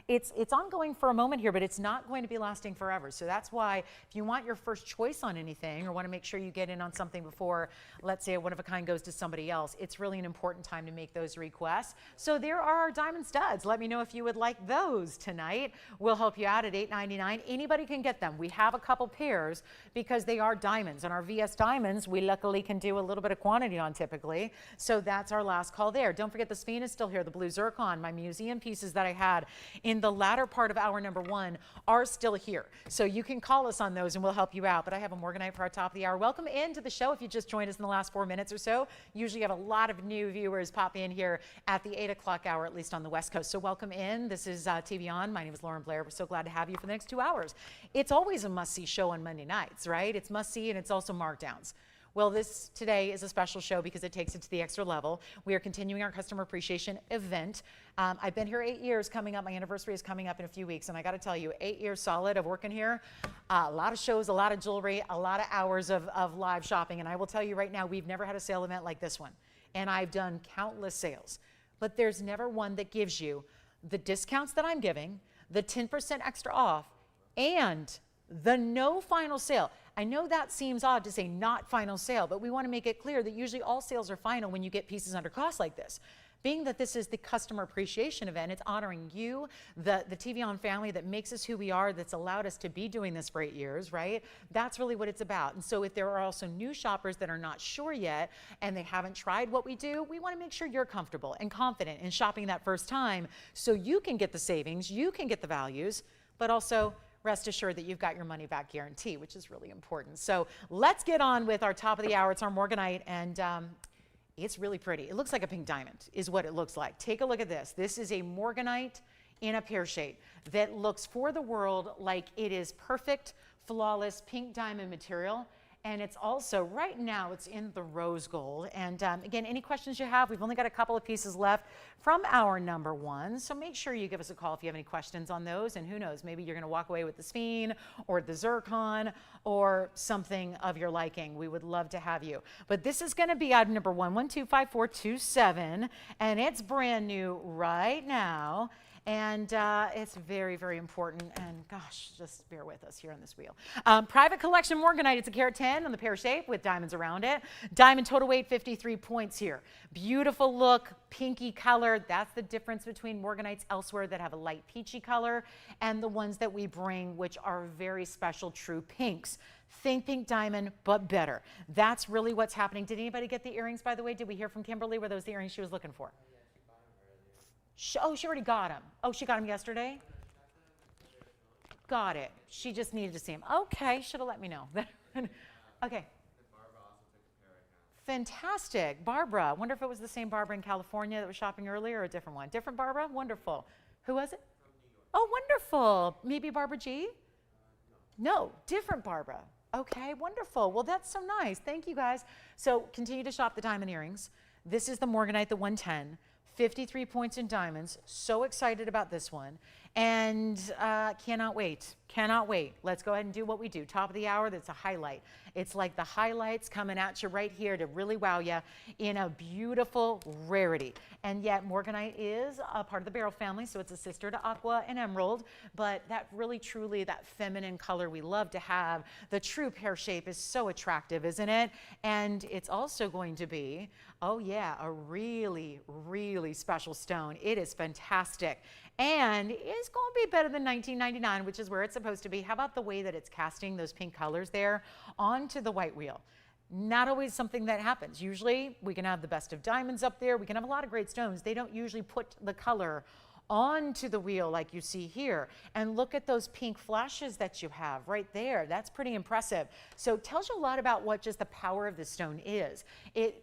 it's ongoing for a moment here, but it's not going to be lasting forever. So that's why if you want your first choice on anything, or want to make sure you get in on something before, let's say, a one of a kind goes to somebody else, it's really an important time to make those requests. So there are our diamond studs. Let me know if you would like those tonight. We'll help you out at $8.99. Anybody can get them. We have a couple pairs because they are diamonds, and our VS diamonds we luckily can do a little bit of quantity on typically. So that's our last call there. Don't forget the sphene is still here. The blue zircon, my museum pieces that I had in the latter part of hour number 1 are still here. So you can call us on those and we'll help you out. But I have a Morganite for our top of the hour. Welcome into the show if you just joined us in the last 4 minutes or so. Usually have a lot of new viewers pop in here at the 8 o'clock hour, at least on the West Coast. So welcome in. This is TVON. My name is Lauren Blair. We're so glad to have you for the next 2 hours. It's always a must-see show on Monday nights, right? It's must-see and it's also markdowns. Well, this today is a special show because it takes it to the extra level. We are continuing our customer appreciation event. I've been here 8 years coming up. My anniversary is coming up in a few weeks. And I got to tell you, 8 years solid of working here, a lot of shows, a lot of jewelry, a lot of hours of live shopping. And I will tell you right now, we've never had a sale event like this one. And I've done countless sales. But there's never one that gives you the discounts that I'm giving, the 10% extra off, and the no final sale. I know that seems odd to say not final sale, but we want to make it clear that usually all sales are final when you get pieces under cost like this. Being that this is the customer appreciation event, it's honoring you, the TVON family that makes us who we are, that's allowed us to be doing this for 8 years, right? That's really what it's about. And so if there are also new shoppers that are not sure yet and they haven't tried what we do, we want to make sure you're comfortable and confident in shopping that first time so you can get the savings, you can get the values, but also rest assured that you've got your money back guarantee, which is really important. So let's get on with our top of the hour. It's our Morganite, and it's really pretty. It looks like a pink diamond is what it looks like. Take a look at this. This is a Morganite in a pear shape that looks for the world like it is perfect, flawless pink diamond material. And it's also, right now, it's in the rose gold. And again, any questions you have, we've only got a couple of pieces left from hour number 1. So make sure you give us a call if you have any questions on those. And who knows, maybe you're going to walk away with the sphene or the zircon or something of your liking. We would love to have you. But this is going to be item number 1125427. And it's brand new right now. And it's very, very important. And gosh, just bear with us here on this wheel. Private collection Morganite. It's a carat 10 on the pear shape with diamonds around it. Diamond total weight 53 points here. Beautiful look, pinky color. That's the difference between Morganites elsewhere that have a light peachy color and the ones that we bring, which are very special true pinks. Think pink diamond, but better. That's really what's happening. Did anybody get the earrings, by the way? Did we hear from Kimberly? Were those the earrings she was looking for? Oh, she already got them. Oh, she got them yesterday? Got it. She just needed to see them. Okay, should have let me know. Okay. Fantastic. Barbara. Wonder if it was the same Barbara in California that was shopping earlier or a different one. Different Barbara? Wonderful. Who was it? Oh, wonderful. Maybe Barbara G? No, different Barbara. Okay, wonderful. Well, that's so nice. Thank you, guys. So continue to shop the diamond earrings. This is the Morganite, the 110. 53 points in diamonds. So excited about this one. And cannot wait. Cannot wait. Let's go ahead and do what we do. Top of the hour, that's a highlight. It's like the highlights coming at you right here to really wow you in a beautiful rarity. And yet Morganite is a part of the beryl family, so it's a sister to Aqua and Emerald, but that really truly, that feminine color we love to have. The true pear shape is so attractive, isn't it? And it's also going to be, oh yeah, a really, really special stone. It is fantastic. And it's going to be better than 1999, which is where it's supposed to be. How about the way that it's casting those pink colors there onto the white wheel? Not always something that happens. Usually we can have the best of diamonds up there. We can have a lot of great stones. They don't usually put the color onto the wheel like you see here. And look at those pink flashes that you have right there. That's pretty impressive. So it tells you a lot about what just the power of this stone is.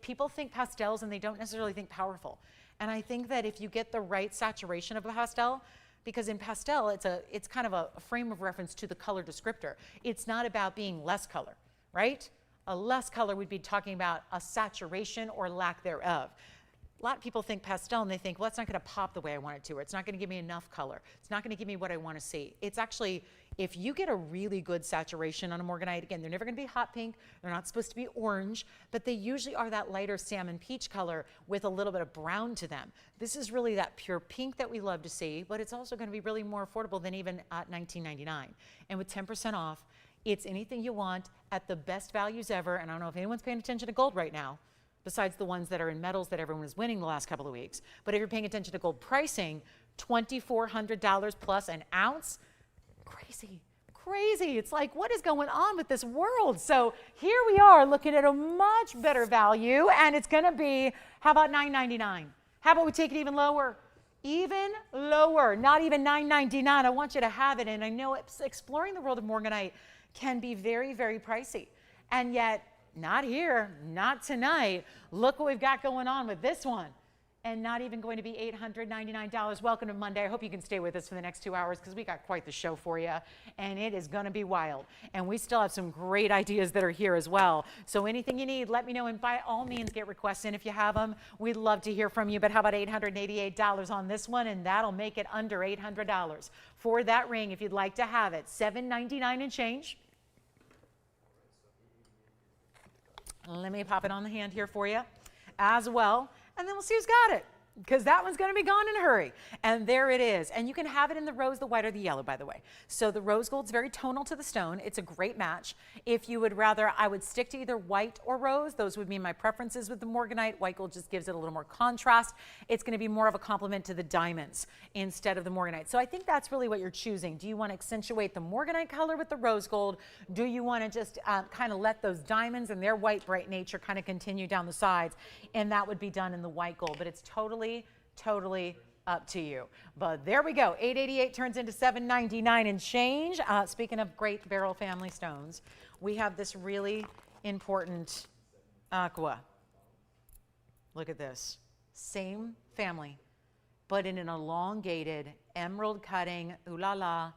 People think pastels and they don't necessarily think powerful. And I think that if you get the right saturation of a pastel, because in pastel, it's kind of a frame of reference to the color descriptor. It's not about being less color, right? A less color would be talking about a saturation or lack thereof. A lot of people think pastel and they think, well, it's not going to pop the way I want it to, or it's not going to give me enough color. It's not going to give me what I want to see. It's actually, if you get a really good saturation on a Morganite, again, they're never going to be hot pink. They're not supposed to be orange, but they usually are that lighter salmon peach color with a little bit of brown to them. This is really that pure pink that we love to see, but it's also going to be really more affordable than even at $19.99. And with 10% off, it's anything you want at the best values ever. And I don't know if anyone's paying attention to gold right now, besides the ones that are in metals that everyone is winning the last couple of weeks. But if you're paying attention to gold pricing, $2,400 plus an ounce, crazy, crazy. It's like, what is going on with this world? So here we are looking at a much better value, and it's gonna be, how about $9.99? How about we take it even lower? Even lower, not even $9.99. I want you to have it, and I know exploring the world of Morganite can be very, very pricey, and yet, not here, not tonight. Look what we've got going on with this one. And not even going to be $899. Welcome to Monday. I hope you can stay with us for the next 2 hours because we got quite the show for you. And it is going to be wild. And we still have some great ideas that are here as well. So anything you need, let me know. And by all means, get requests in if you have them. We'd love to hear from you. But how about $888 on this one? And that'll make it under $800 for that ring if you'd like to have it. $799 and change. Let me pop it on the hand here for you as well, and then we'll see who's got it, because that one's going to be gone in a hurry. And there it is. And you can have it in the rose, the white, or the yellow, by the way. So the rose gold's very tonal to the stone. It's a great match. If you would rather, I would stick to either white or rose. Those would be my preferences with the Morganite. White gold just gives it a little more contrast. It's going to be more of a complement to the diamonds instead of the Morganite. So I think that's really what you're choosing. Do you want to accentuate the Morganite color with the rose gold? Do you want to just kind of let those diamonds and their white bright nature kind of continue down the sides? And that would be done in the white gold. But it's totally up to you. But there we go. $888 turns into $799 and change. Speaking of great beryl family stones, we have this really important Aqua. Look at this. Same family, but in an elongated emerald cutting. Ooh la la.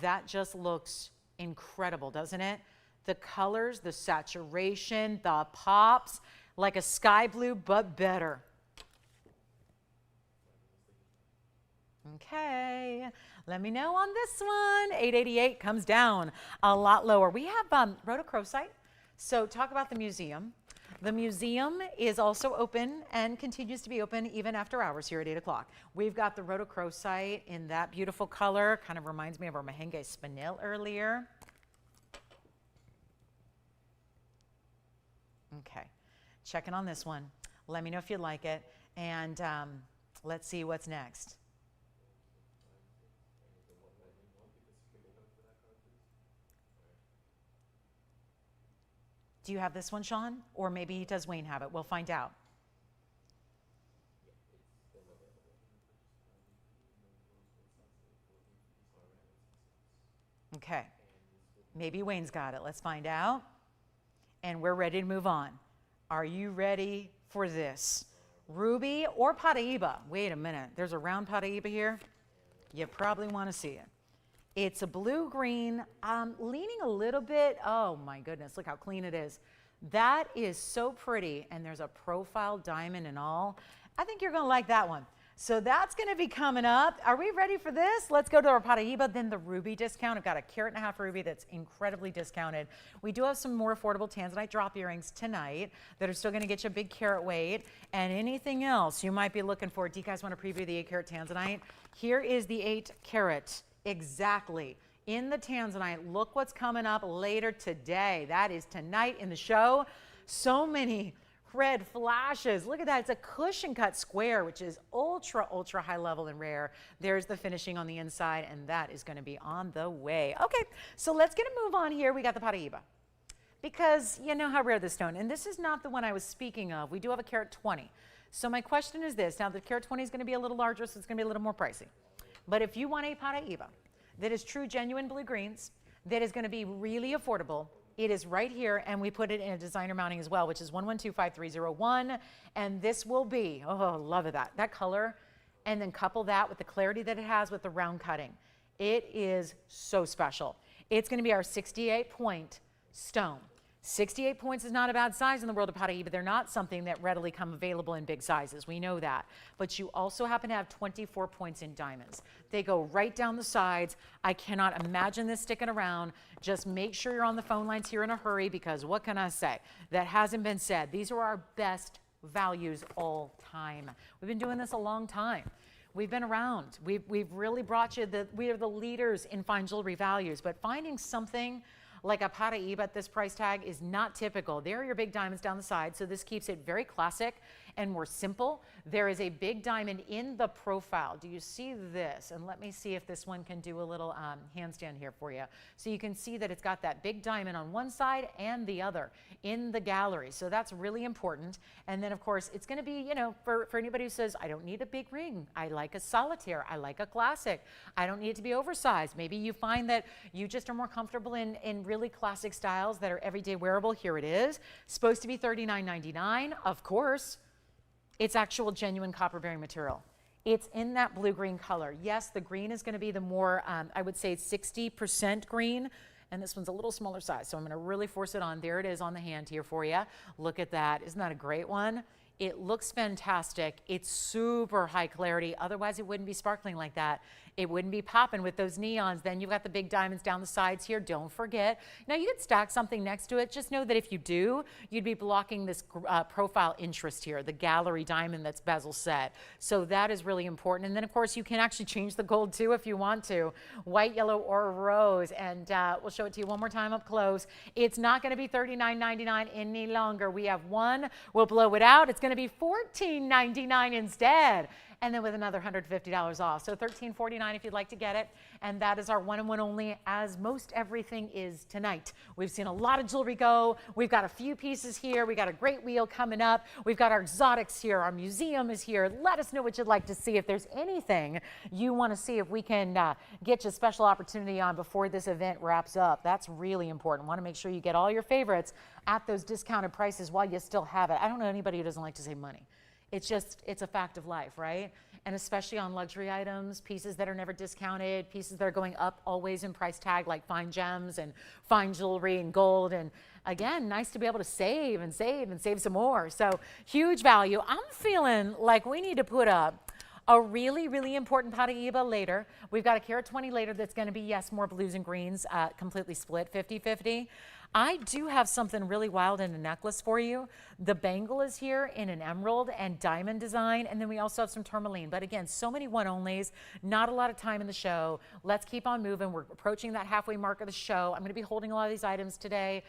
That just looks incredible, doesn't it? The colors, the saturation, the pops, like a sky blue, but better. Okay, let me know on this one. $888 comes down a lot lower. We have rhodochrosite. So talk about the museum. The museum is also open and continues to be open even after hours here at 8 o'clock. We've got the rhodochrosite in that beautiful color. Kind of reminds me of our Mahenge Spinel earlier. Okay, checking on this one. Let me know if you like it. And let's see what's next. Do you have this one, Sean? Or maybe does Wayne have it? We'll find out. Okay. Maybe Wayne's got it. Let's find out. And we're ready to move on. Are you ready for this? Ruby or Paraiba? Wait a minute. There's a round Paraiba here. You probably want to see it. It's a blue-green, leaning a little bit. Oh my goodness, look how clean it is. That is so pretty, and there's a profile diamond and all. I think you're gonna like that one. So that's gonna be coming up. Are we ready for this? Let's go to our Paraiba, then the ruby discount. I've got a 1.5 carat ruby that's incredibly discounted. We do have some more affordable Tanzanite drop earrings tonight that are still gonna get you a big carat weight, and anything else you might be looking for. Do you guys wanna preview the 8 carat Tanzanite? Here is the 8 carat. Exactly. In the Tanzanite, look what's coming up later today. That is tonight in the show. So many red flashes. Look at that. It's a cushion cut square, which is ultra, ultra high level and rare. There's the finishing on the inside, and that is going to be on the way. Okay, so let's get a move on here. We got the Paraiba, because you know how rare this stone, and this is not the one I was speaking of. We do have a carat 20. So my question is this. Now, the carat 20 is going to be a little larger, so it's going to be a little more pricey. But if you want a Paraiba that is true, genuine blue greens, that is going to be really affordable, it is right here, and we put it in a designer mounting as well, which is 1125-301, and this will be, oh, love it, that color, and then couple that with the clarity that it has with the round cutting. It is so special. It's going to be our 68-point stone. 68 points is not a bad size in the world of Paraiba. They're not something that readily come available in big sizes. We know that. But you also happen to have 24 points in diamonds. They go right down the sides. I cannot imagine this sticking around. Just make sure you're on the phone lines here in a hurry, because what can I say? That hasn't been said. These are our best values all time. We've been doing this a long time. We've been around. We've really brought you we are the leaders in fine jewelry values, but finding something like a Paraiba at this price tag is not typical. There are your big diamonds down the side, so this keeps it very classic and more simple. There is a big diamond in the profile. Do you see this? And let me see if this one can do a little handstand here for you. So you can see that it's got that big diamond on one side and the other in the gallery. So that's really important. And then of course, it's gonna be, you know, for anybody who says, I don't need a big ring. I like a solitaire. I like a classic. I don't need it to be oversized. Maybe you find that you just are more comfortable in really classic styles that are everyday wearable. Here it is. Supposed to be $39.99, of course. It's actual genuine copper bearing material. It's in that blue-green color. Yes, the green is going to be the more, I would say 60% green, and this one's a little smaller size, so I'm going to really force it on. There it is on the hand here for you. Look at that. Isn't that a great one? It looks fantastic. It's super high clarity. Otherwise, it wouldn't be sparkling like that. It wouldn't be popping with those neons. Then you've got the big diamonds down the sides here. Don't forget. Now, you could stack something next to it. Just know that if you do, you'd be blocking this profile interest here, the gallery diamond that's bezel set. So that is really important. And then, of course, you can actually change the gold, too, if you want to. White, yellow, or rose. And we'll show it to you one more time up close. It's not going to be $39.99 any longer. We have one. We'll blow it out. It's going to be $14.99 instead, and then with another $150 off. So $13.49 if you'd like to get it. And that is our one and one only, as most everything is tonight. We've seen a lot of jewelry go. We've got a few pieces here. We got a great wheel coming up. We've got our exotics here. Our museum is here. Let us know what you'd like to see. If there's anything you want to see, if we can get you a special opportunity on before this event wraps up, that's really important. Want to make sure you get all your favorites at those discounted prices while you still have it. I don't know anybody who doesn't like to save money. It's just, it's a fact of life, right? And especially on luxury items, pieces that are never discounted, pieces that are going up always in price tag, like fine gems and fine jewelry and gold. And again, nice to be able to save and save and save some more. So huge value. I'm feeling like we need to put up a really, really important Paraiba later. We've got a carat 20 later that's going to be, yes, more blues and greens, completely split, 50-50. I do have something really wild in a necklace for you. The bangle is here in an emerald and diamond design, and then we also have some tourmaline. But again, so many one-onlys, not a lot of time in the show. Let's keep on moving. We're approaching that halfway mark of the show. I'm going to be holding a lot of these items today.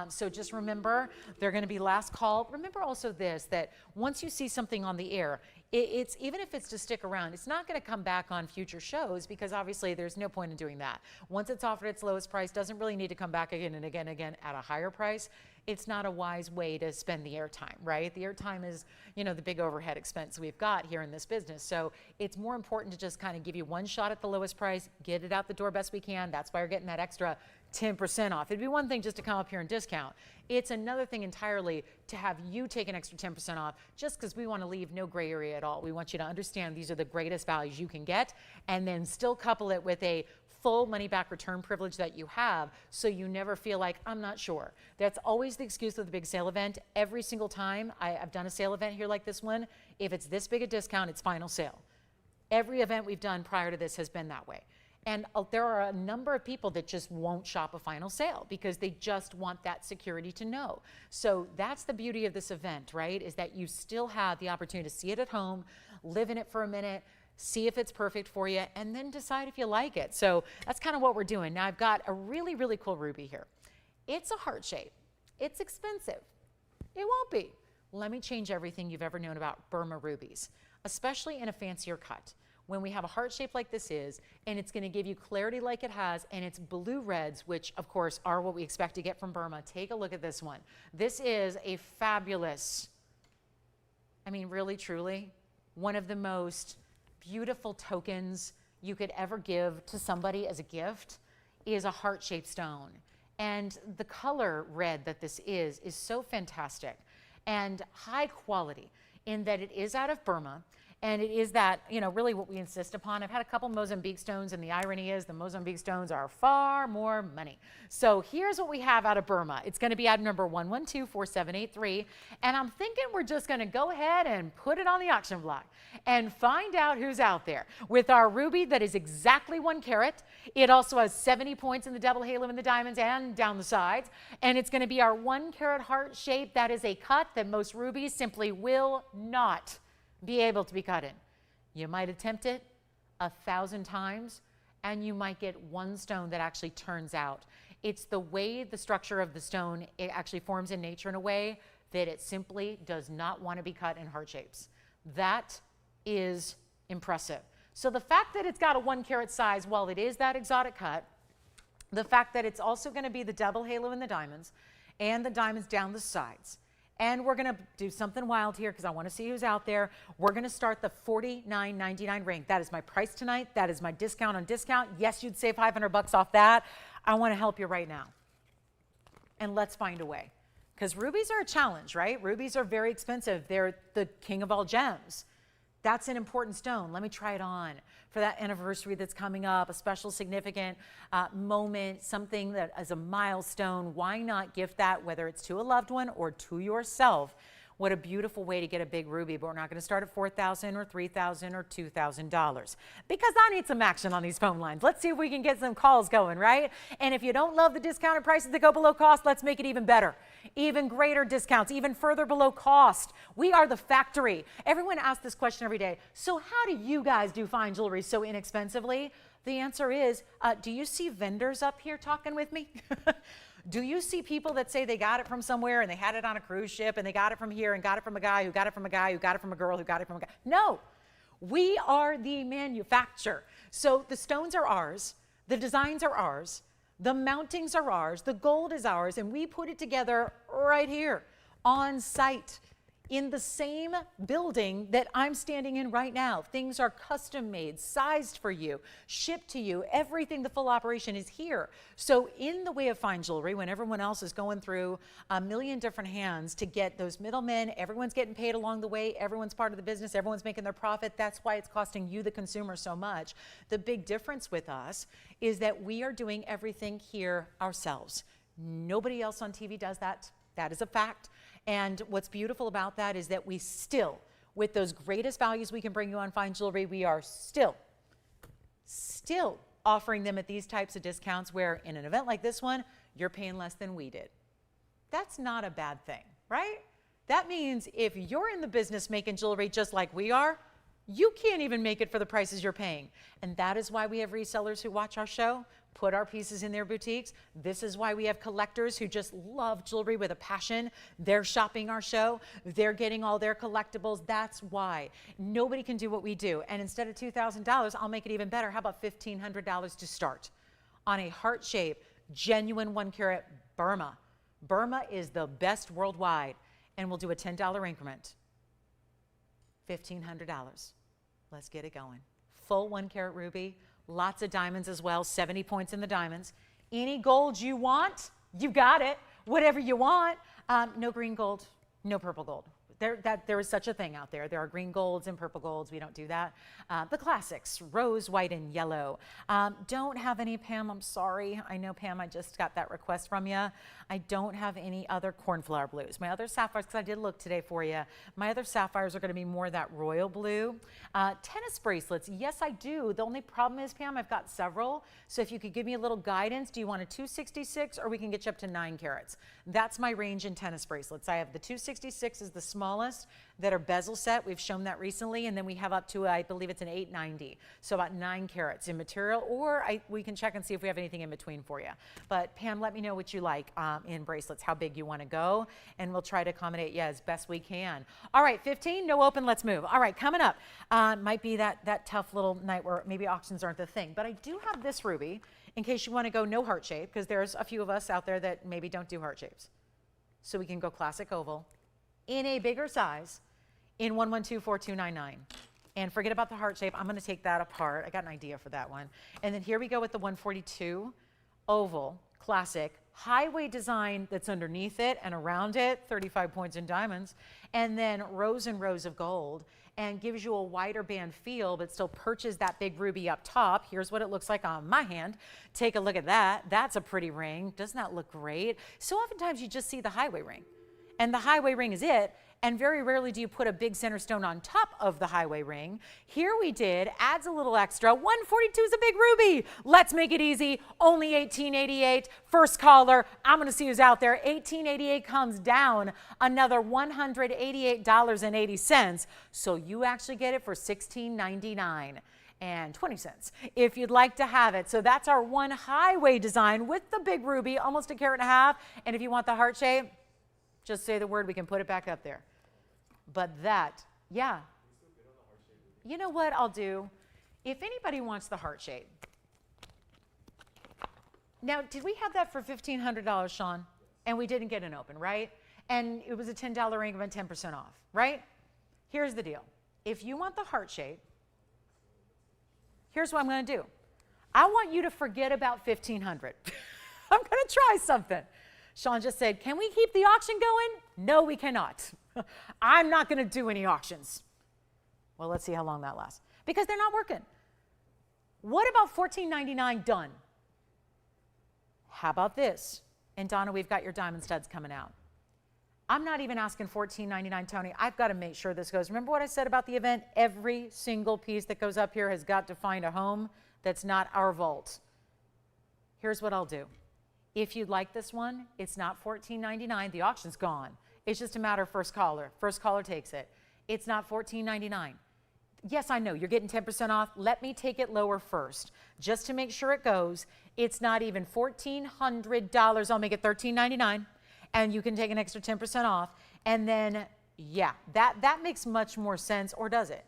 So just remember, they're going to be last call. Remember also this, that once you see something on the air, it's even if it's to stick around, it's not going to come back on future shows, because obviously there's no point in doing that. Once it's offered its lowest price, doesn't really need to come back again and again and again at a higher price. It's not a wise way to spend the airtime, right? The airtime is, you know, the big overhead expense we've got here in this business. So it's more important to just kind of give you one shot at the lowest price, get it out the door best we can. That's why we're getting that extra 10% off. It'd be one thing just to come up here and discount. It's another thing entirely to have you take an extra 10% off, just because we want to leave no gray area at all. We want you to understand these are the greatest values you can get, and then still couple it with a full money back return privilege that you have, so you never feel like, I'm not sure. That's always the excuse with the big sale event. Every single time I've done a sale event here like this one, if it's this big a discount, it's final sale. Every event we've done prior to this has been that way. And there are a number of people that just won't shop a final sale because they just want that security to know. So that's the beauty of this event, right? Is that you still have the opportunity to see it at home, live in it for a minute, see if it's perfect for you, and then decide if you like it. So that's kind of what we're doing. Now I've got a really, really cool ruby here. It's a heart shape. It's expensive. It won't be. Let me change everything you've ever known about Burma rubies, especially in a fancier cut. When we have a heart shape like this is, and it's gonna give you clarity like it has, and it's blue reds, which of course are what we expect to get from Burma. Take a look at this one. This is a fabulous, I mean, really, truly, one of the most beautiful tokens you could ever give to somebody as a gift is a heart-shaped stone. And the color red that this is so fantastic and high quality in that it is out of Burma. And it is that, you know, really what we insist upon. I've had a couple Mozambique stones, and the irony is the Mozambique stones are far more money. So here's what we have out of Burma. It's going to be item number 1124783. And I'm thinking we're just going to go ahead and put it on the auction block and find out who's out there. With our ruby that is exactly 1 carat. It also has 70 points in the double halo in the diamonds and down the sides. And it's going to be our 1 carat heart shape. That is a cut that most rubies simply will not be able to be cut in. You might attempt it 1,000 times and you might get one stone that actually turns out. It's the way the structure of the stone, it actually forms in nature in a way that it simply does not want to be cut in heart shapes. That is impressive. So the fact that it's got a 1 carat size, while it is that exotic cut, the fact that it's also going to be the double halo in the diamonds and the diamonds down the sides. And we're going to do something wild here because I want to see who's out there. We're going to start the $49.99 ring. That is my price tonight. That is my discount on discount. Yes, you'd save $500 off that. I want to help you right now. And let's find a way. Because rubies are a challenge, right? Rubies are very expensive. They're the king of all gems. That's an important stone. Let me try it on for that anniversary that's coming up, a special significant moment, something that is a milestone. Why not gift that, whether it's to a loved one or to yourself? What a beautiful way to get a big ruby, but we're not going to start at $4,000 or $3,000 or $2,000 because I need some action on these phone lines. Let's see if we can get some calls going, right? And if you don't love the discounted prices that go below cost, let's make it even better. Even greater discounts, even further below cost. We are the factory. Everyone asks this question every day. So how do you guys do fine jewelry so inexpensively? The answer is, do you see vendors up here talking with me? Do you see people that say they got it from somewhere and they had it on a cruise ship and they got it from here and got it from a guy who got it from a guy who got it from a girl who got it from a guy? No, we are the manufacturer. So the stones are ours, the designs are ours, the mountings are ours, the gold is ours, and we put it together right here on site in the same building that I'm standing in right now. Things are custom made, sized for you, shipped to you. Everything, the full operation is here. So in the way of fine jewelry, when everyone else is going through a million different hands to get those middlemen, everyone's getting paid along the way, everyone's part of the business, everyone's making their profit. That's why it's costing you, the consumer, so much. The big difference with us is that we are doing everything here ourselves. Nobody else on TV does that. That is a fact. And what's beautiful about that is that we still, with those greatest values we can bring you on fine jewelry, we are still offering them at these types of discounts where in an event like this one, you're paying less than we did. That's not a bad thing, right? That means if you're in the business making jewelry just like we are, you can't even make it for the prices you're paying. And that is why we have resellers who watch our show, put our pieces in their boutiques. This is why we have collectors who just love jewelry with a passion. They're shopping our show. They're getting all their collectibles. That's why. Nobody can do what we do. And instead of $2,000, I'll make it even better. How about $1,500 to start on a heart shape, genuine 1 carat Burma. Burma is the best worldwide. And we'll do a $10 increment. $1,500. Let's get it going. Full 1 carat ruby. Lots of diamonds as well, 70 points in the diamonds. Any gold you want, you got it. Whatever you want. No green gold, no purple gold. There is such a thing out there. There are green golds and purple golds. We don't do that. The classics, rose, white, and yellow. Don't have any, Pam. I'm sorry. I know, Pam, I just got that request from you. I don't have any other cornflower blues. My other sapphires, because I did look today for you, my other sapphires are going to be more that royal blue. Tennis bracelets, yes, I do. The only problem is, Pam, I've got several. So if you could give me a little guidance, do you want a 266 or we can get you up to 9 carats? That's my range in tennis bracelets. I have the 266 is the smallest that are bezel set. We've shown that recently. And then we have up to, I believe it's an 890. So about 9 carats in material, or we can check and see if we have anything in between for you. But Pam, let me know what you like in bracelets, how big you want to go, and we'll try to accommodate you as best we can. All right, 15, no open, let's move. All right, coming up, might be that tough little night where maybe auctions aren't the thing, but I do have this ruby in case you want to go no heart shape, because there's a few of us out there that maybe don't do heart shapes. So we can go classic oval in a bigger size in 1124299. And forget about the heart shape. I'm going to take that apart. I got an idea for that one. And then here we go with the 142 oval classic highway design that's underneath it and around it, 35 points in diamonds, and then rows and rows of gold, and gives you a wider band feel, but still perches that big ruby up top. Here's what it looks like on my hand. Take a look at that. That's a pretty ring. Doesn't that look great? So oftentimes you just see the highway ring, and the highway ring is it. And very rarely do you put a big center stone on top of the highway ring. Here we did, adds a little extra. 142 is a big ruby. Let's make it easy. Only $18.88. First caller, I'm going to see who's out there. $18.88 comes down another $188.80. So you actually get it for $16.99 and 20 cents if you'd like to have it. So that's our one highway design with the big ruby, almost 1.5 carats. And if you want the heart shape, just say the word, we can put it back up there. But that, yeah. You know what I'll do? If anybody wants the heart shape. Now, did we have that for $1,500, Sean? And we didn't get an open, right? And it was a $10 increment, 10% off, right? Here's the deal. If you want the heart shape, here's what I'm going to do. I want you to forget about $1,500. I'm going to try something. Sean just said, can we keep the auction going? No, we cannot. I'm not going to do any auctions. Well, let's see how long that lasts. Because they're not working. What about $14.99 done? How about this? And Donna, we've got your diamond studs coming out. I'm not even asking $14.99, Tony. I've got to make sure this goes. Remember what I said about the event? Every single piece that goes up here has got to find a home that's not our vault. Here's what I'll do. If you'd like this one, it's not $14.99. The auction's gone. It's just a matter of first caller. First caller takes it. It's not $14.99. Yes, I know, you're getting 10% off. Let me take it lower first, just to make sure it goes. It's not even $1,400. I'll make it $13.99, and you can take an extra 10% off. And then, yeah, that makes much more sense, or does it?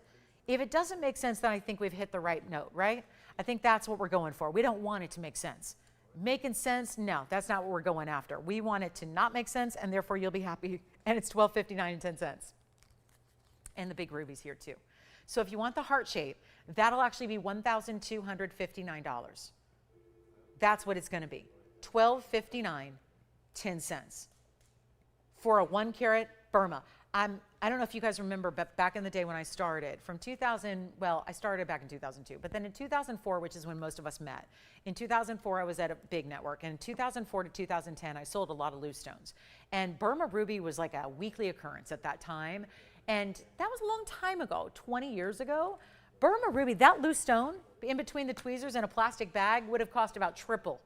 If it doesn't make sense, then I think we've hit the right note, right? I think that's what we're going for. We don't want it to make sense. Making sense? No, that's not what we're going after. We want it to not make sense, and therefore you'll be happy. And it's $12.59 and 10 cents. And the big ruby's here too. So if you want the heart shape, that'll actually be $1,259. That's what it's going to be. $12.59, 10 cents for a 1 carat Burma. I don't know if you guys remember, but back in the day when I started, from 2000, well, I started back in 2002, but then in 2004, which is when most of us met, in 2004, I was at a big network, and in 2004 to 2010, I sold a lot of loose stones. And Burma ruby was like a weekly occurrence at that time, and that was a long time ago, 20 years ago. Burma ruby, that loose stone, in between the tweezers and a plastic bag, would have cost about triple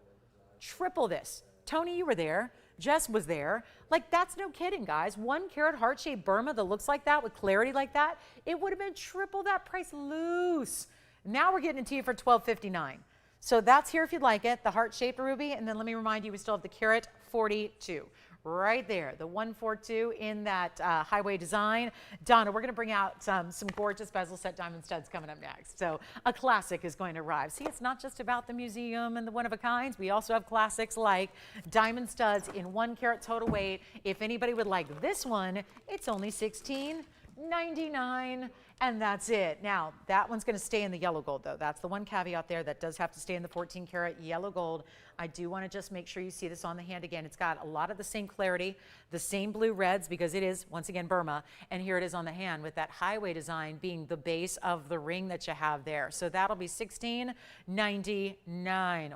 this. Tony, you were there. Jess was there. Like, that's no kidding, guys. 1 carat heart-shaped Burma that looks like that with clarity like that, it would have been triple that price loose. Now we're getting it to you for $12.59. So that's here if you'd like it, the heart-shaped ruby. And then let me remind you, we still have the carat 42. Right there, the 142 in that highway design. Donna, we're going to bring out some gorgeous bezel set diamond studs coming up next. So a classic is going to arrive. See, it's not just about the museum and the one-of-a-kinds. We also have classics like diamond studs in 1 carat total weight. If anybody would like this one, it's only $16.99. And that's it. Now, that one's going to stay in the yellow gold, though. That's the one caveat there. That does have to stay in the 14 karat yellow gold. I do want to just make sure you see this on the hand again. It's got a lot of the same clarity, the same blue reds, because it is, once again, Burma. And here it is on the hand with that highway design being the base of the ring that you have there. So that'll be $16.99.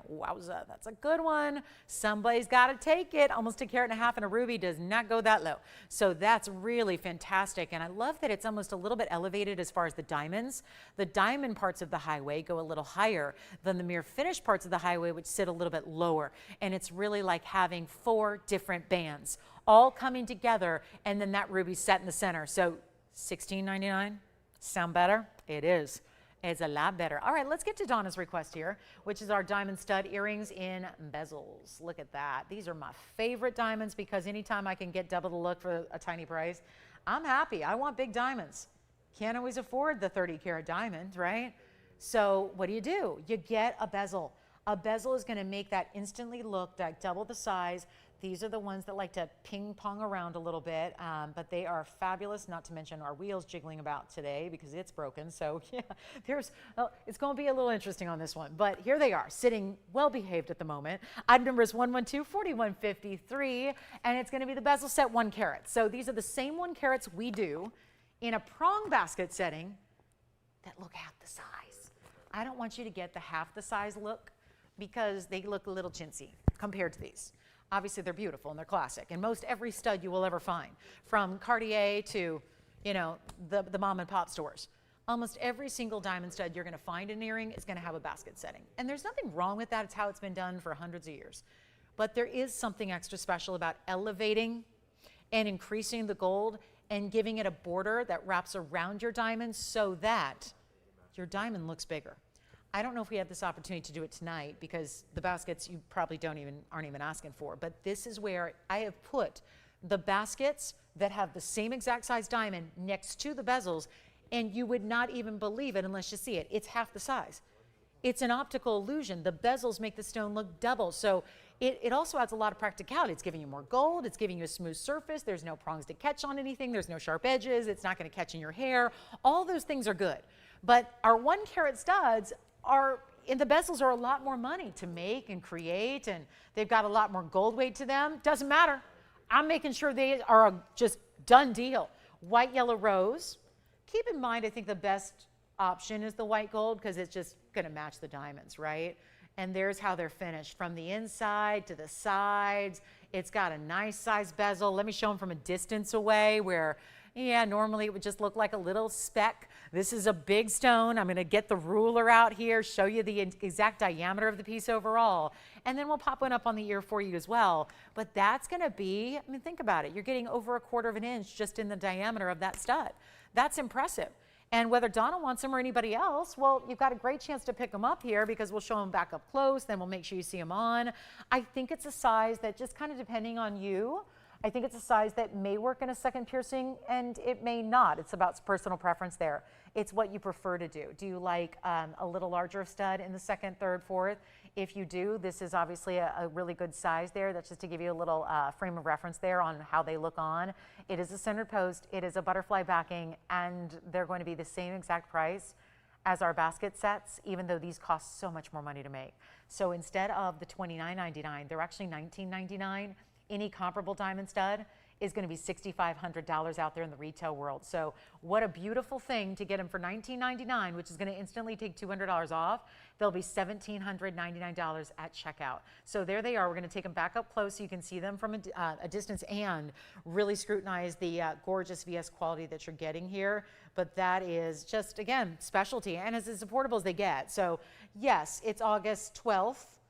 Wowza, that's a good one. Somebody's got to take it. Almost a carat and a half, and a ruby does not go that low. So that's really fantastic. And I love that it's almost a little bit elevated as far as the diamonds. The diamond parts of the highway go a little higher than the mere finished parts of the highway, which sit a little bit lower. And it's really like having 4 different bands all coming together, and then that ruby set in the center. So $16.99, sound better? It is. It's a lot better. All right, let's get to Donna's request here, which is our diamond stud earrings in bezels. Look at that. These are my favorite diamonds because anytime I can get double the look for a tiny price, I'm happy. I want big diamonds. Can't always afford the 30-carat diamond, right? So what do? You get a bezel. A bezel is going to make that instantly look like double the size. These are the ones that like to ping pong around a little bit, but they are fabulous, not to mention our wheel's jiggling about today because it's broken. So yeah, it's going to be a little interesting on this one, but here they are sitting well behaved at the moment. Item number is 112-4153, and it's going to be the bezel set 1 carat. So these are the same 1 carats we do in a prong basket setting that look half the size. I don't want you to get the half the size look because they look a little chintzy compared to these. Obviously, they're beautiful and they're classic. And most every stud you will ever find, from Cartier to, you know, the mom and pop stores. Almost every single diamond stud you're going to find in an earring is going to have a basket setting. And there's nothing wrong with that. It's how it's been done for hundreds of years. But there is something extra special about elevating and increasing the gold and giving it a border that wraps around your diamond so that your diamond looks bigger. I don't know if we have this opportunity to do it tonight because the baskets you probably aren't even asking for, but this is where I have put the baskets that have the same exact size diamond next to the bezels, and you would not even believe it unless you see it. It's half the size. It's an optical illusion. The bezels make the stone look double. So it also adds a lot of practicality. It's giving you more gold. It's giving you a smooth surface. There's no prongs to catch on anything. There's no sharp edges. It's not going to catch in your hair. All those things are good. But our 1 carat studs the bezels are a lot more money to make and create, and they've got a lot more gold weight to them. Doesn't matter. I'm making sure they are a just done deal. White, yellow, rose. Keep in mind, I think the best option is the white gold because it's just going to match the diamonds, right? And there's how they're finished from the inside to the sides. It's got a nice size bezel. Let me show them from a distance away where, yeah, normally it would just look like a little speck. This is a big stone. I'm going to get the ruler out here, show you the exact diameter of the piece overall, and then we'll pop one up on the ear for you as well. But that's going to be, I mean, think about it. You're getting over 1/4 of an inch just in the diameter of that stud. That's impressive. And whether Donna wants them or anybody else, well, you've got a great chance to pick them up here because we'll show them back up close, then we'll make sure you see them on. I think it's a size that just kind of depending on you, I think it's a size that may work in a second piercing and it may not. It's about personal preference there. It's what you prefer to do. Do you like a little larger stud in the second, third, fourth? If you do, this is obviously a really good size there. That's just to give you a little frame of reference there on how they look on. It is a centered post, it is a butterfly backing, and they're going to be the same exact price as our basket sets, even though these cost so much more money to make. So instead of the $29.99, they're actually $19.99. Any comparable diamond stud is going to be $6,500 out there in the retail world. So what a beautiful thing to get them for $19.99, which is going to instantly take $200 off. They'll be $1,799 at checkout. So there they are. We're going to take them back up close so you can see them from a distance and really scrutinize the gorgeous VS quality that you're getting here. But that is just, again, specialty and as affordable as they get. So yes, it's August 12th.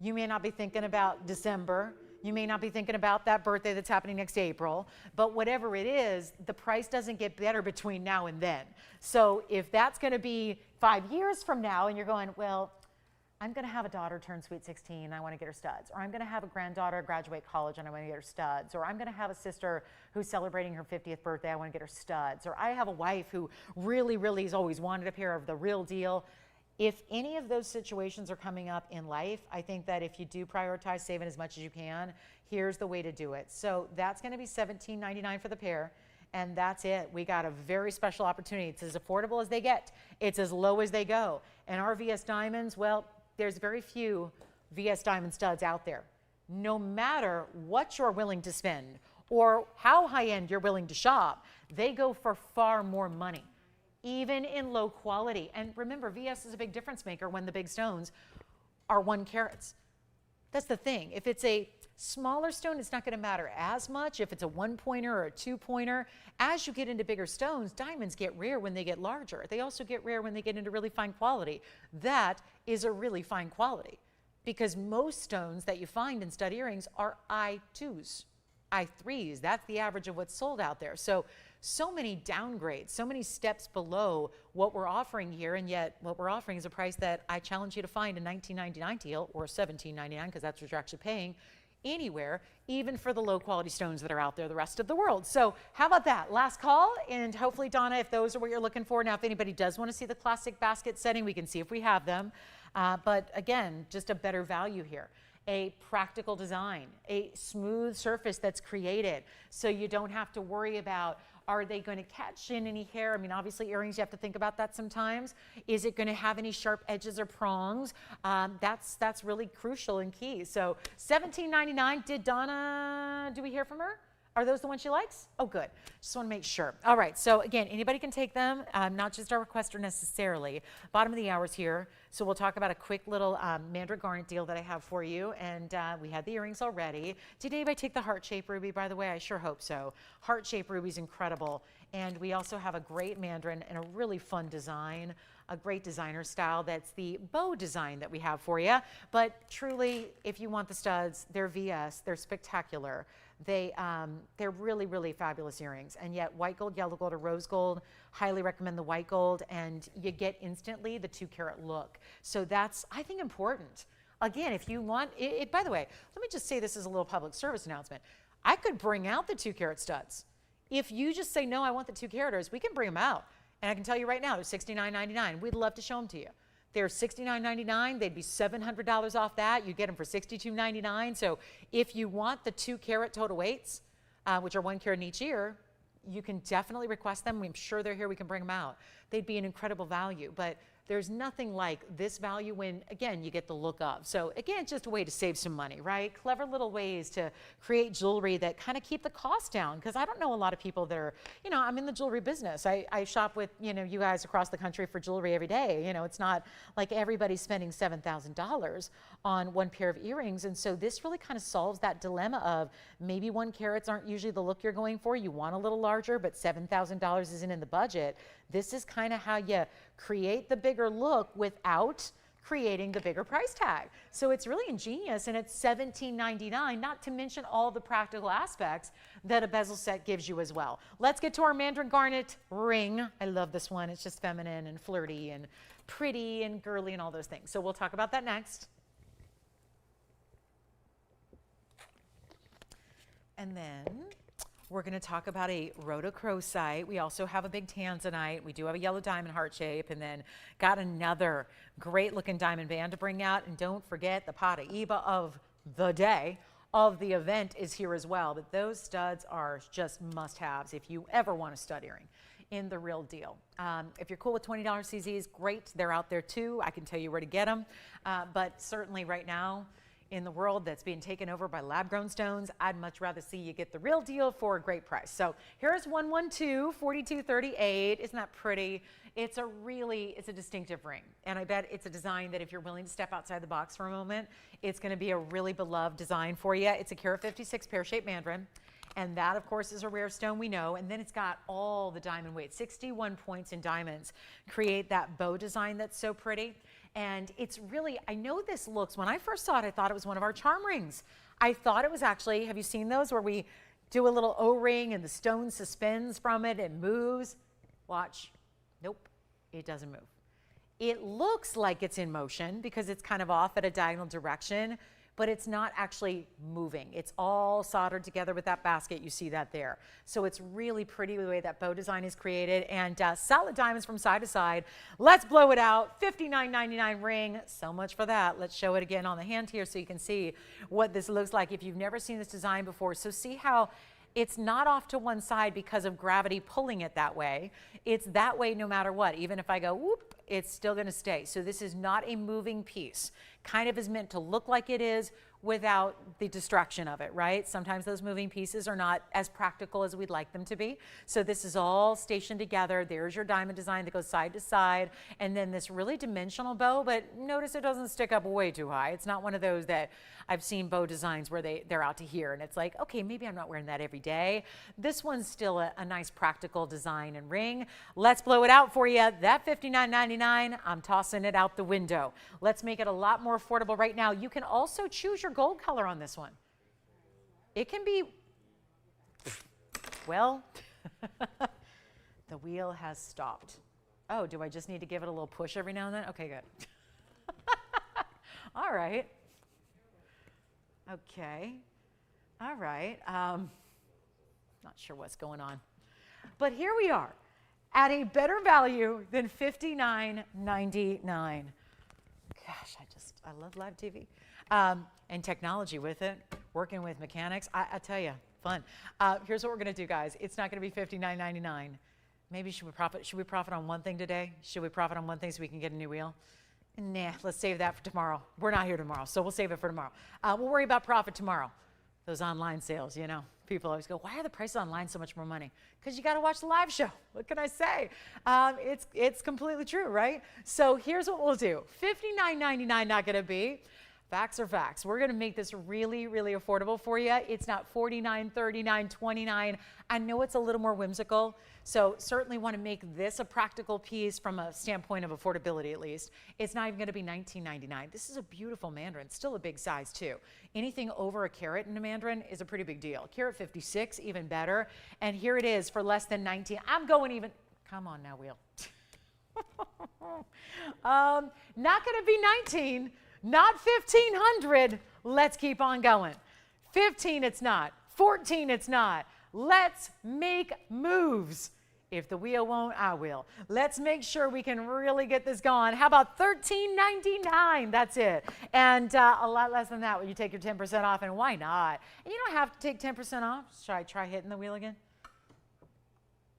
You may not be thinking about December. You may not be thinking about that birthday that's happening next April, but whatever it is, the price doesn't get better between now and then. So if that's going to be 5 years from now and you're going, well, I'm going to have a daughter turn sweet 16, I want to get her studs, or I'm going to have a granddaughter graduate college and I want to get her studs, or I'm going to have a sister who's celebrating her 50th birthday, I want to get her studs, or I have a wife who really, really has always wanted a pair of the real deal. If any of those situations are coming up in life, I think that if you do prioritize saving as much as you can, here's the way to do it. So that's going to be $17.99 for the pair, and that's it. We got a very special opportunity. It's as affordable as they get. It's as low as they go. And our VS Diamonds, well, there's very few VS diamond studs out there. No matter what you're willing to spend or how high-end you're willing to shop, they go for far more money, even in low quality. And remember, VS is a big difference maker when the big stones are 1 carats. That's the thing. If it's a smaller stone, it's not going to matter as much. If it's a 1-pointer or a 2-pointer, as you get into bigger stones, diamonds get rare when they get larger. They also get rare when they get into really fine quality. That is a really fine quality, because most stones that you find in stud earrings are I2s, I3s. That's the average of what's sold out there. So many downgrades, so many steps below what we're offering here, and yet what we're offering is a price that I challenge you to find a $19.99 deal or $17.99, because that's what you're actually paying anywhere, even for the low quality stones that are out there the rest of the world. So how about that? Last call, and hopefully, Donna, if those are what you're looking for. Now, if anybody does want to see the classic basket setting, we can see if we have them. But again, just a better value here. A practical design, a smooth surface that's created, so you don't have to worry about, are they going to catch in any hair? I mean, obviously earrings, you have to think about that sometimes. Is it going to have any sharp edges or prongs? That's really crucial and key. So $17.99. Did Donna, do we hear from her? Are those the ones she likes? Oh, good. Just want to make sure. All right. So again, anybody can take them, not just our requester necessarily. Bottom of the hour's here. So we'll talk about a quick little Mandarin Garnet deal that I have for you. And we had the earrings already. Did anybody take the heart-shaped ruby, by the way? I sure hope so. Heart-shaped ruby's incredible. And we also have a great Mandarin and a really fun design, a great designer style. That's the bow design that we have for you. But truly, if you want the studs, they're VS. They're spectacular. They're really, really fabulous earrings. And yet white gold, yellow gold, or rose gold, highly recommend the white gold, and you get instantly the 2-carat look. So that's, I think, important. Again, if you want it, by the way, let me just say this as a little public service announcement. I could bring out the 2-carat studs. If you just say, no, I want the 2-caraters, we can bring them out. And I can tell you right now, they're $69.99. We'd love to show them to you. They're $69.99. They'd be $700 off that. You get them for $62.99. So if you want the 2-carat total weights, which are 1 carat in each ear, you can definitely request them. I'm sure they're here. We can bring them out. They'd be an incredible value. But there's nothing like this value when, again, you get the look of. So again, just a way to save some money, right? Clever little ways to create jewelry that kind of keep the cost down. Because I don't know a lot of people that are, you know, I'm in the jewelry business. I shop with, you know, you guys across the country for jewelry every day. You know, it's not like everybody's spending $7,000 on 1 pair of earrings. And so this really kind of solves that dilemma of maybe 1 carats aren't usually the look you're going for. You want a little larger, but $7,000 isn't in the budget. This is kind of how you create the bigger look without creating the bigger price tag. So it's really ingenious, and it's $17.99, not to mention all the practical aspects that a bezel set gives you as well. Let's get to our Mandarin Garnet ring. I love this one. It's just feminine and flirty and pretty and girly and all those things. So we'll talk about that next. And then we're going to talk about a rhodochrosite. We also have a big Tanzanite. We do have a yellow diamond heart shape, and then got another great looking diamond band to bring out. And don't forget the Paraiba of the day of the event is here as well. But those studs are just must-haves if you ever want a stud earring in the real deal. If you're cool with $20 CZs, great. They're out there too. I can tell you where to get them. But certainly right now, in the world that's being taken over by lab-grown stones, I'd much rather see you get the real deal for a great price. So here's 112, 4238. Isn't that pretty? It's a distinctive ring. And I bet it's a design that if you're willing to step outside the box for a moment, it's gonna be a really beloved design for you. It's a carat 56 pear-shaped Mandarin. And that, of course, is a rare stone, we know. And then it's got all the diamond weight. 61 points in diamonds create that bow design that's so pretty. And it's really, I know this looks, when I first saw it, I thought it was one of our charm rings. I thought it was actually, have you seen those where we do a little O-ring and the stone suspends from it and moves? Watch. Nope, it doesn't move. It looks like it's in motion because it's kind of off at a diagonal direction, but it's not actually moving. It's all soldered together with that basket. You see that there. So it's really pretty the way that bow design is created, and solid diamonds from side to side. Let's blow it out. $59.99 ring. So much for that. Let's show it again on the hand here so you can see what this looks like if you've never seen this design before. So see how it's not off to one side because of gravity pulling it that way. It's that way no matter what. Even if I go whoop, it's still going to stay. So this is not a moving piece. Kind of is meant to look like it is without the distraction of it, right? Sometimes those moving pieces are not as practical as we'd like them to be. So this is all stationed together. There's your diamond design that goes side to side. And then this really dimensional bow, but notice it doesn't stick up way too high. It's not one of those that I've seen bow designs where they're out to here and it's like, okay, maybe I'm not wearing that every day. This one's still a nice practical design and ring. Let's blow it out for you. That $59.99, I'm tossing it out the window. Let's make it a lot more affordable right now. You can also choose your gold color on this one. It can be, well, the wheel has stopped. Oh, do I just need to give it a little push every now and then? Okay, good. All right. Okay. All right. Not sure what's going on. But here we are at a better value than $59.99. Gosh, I love live TV. And technology with it, working with mechanics. I tell you, fun. Here's what we're going to do, guys. It's not going to be $59.99. Maybe should we profit on one thing today? Should we profit on one thing so we can get a new wheel? Nah, let's save that for tomorrow. We're not here tomorrow, so we'll save it for tomorrow. We'll worry about profit tomorrow. Those online sales, you know. People always go, why are the prices online so much more money? Because you got to watch the live show. What can I say? It's completely true, right? So here's what we'll do. $59.99 not going to be. Facts are facts. We're going to make this really, really affordable for you. It's not $49, $39, $29. I know it's a little more whimsical, so certainly want to make this a practical piece from a standpoint of affordability at least. It's not even going to be $19.99. This is a beautiful mandarin, still a big size too. Anything over a carat in a mandarin is a pretty big deal. Carat 56, even better. And here it is for less than 19. I'm going even, come on now, wheel. Not going to be 19. Not 1,500. Let's keep on going. 15, it's not. 14, it's not. Let's make moves. If the wheel won't, I will. Let's make sure we can really get this going. How about $13.99? That's it. And a lot less than that when you take your 10% off, and why not? And you don't have to take 10% off. Should I try hitting the wheel again?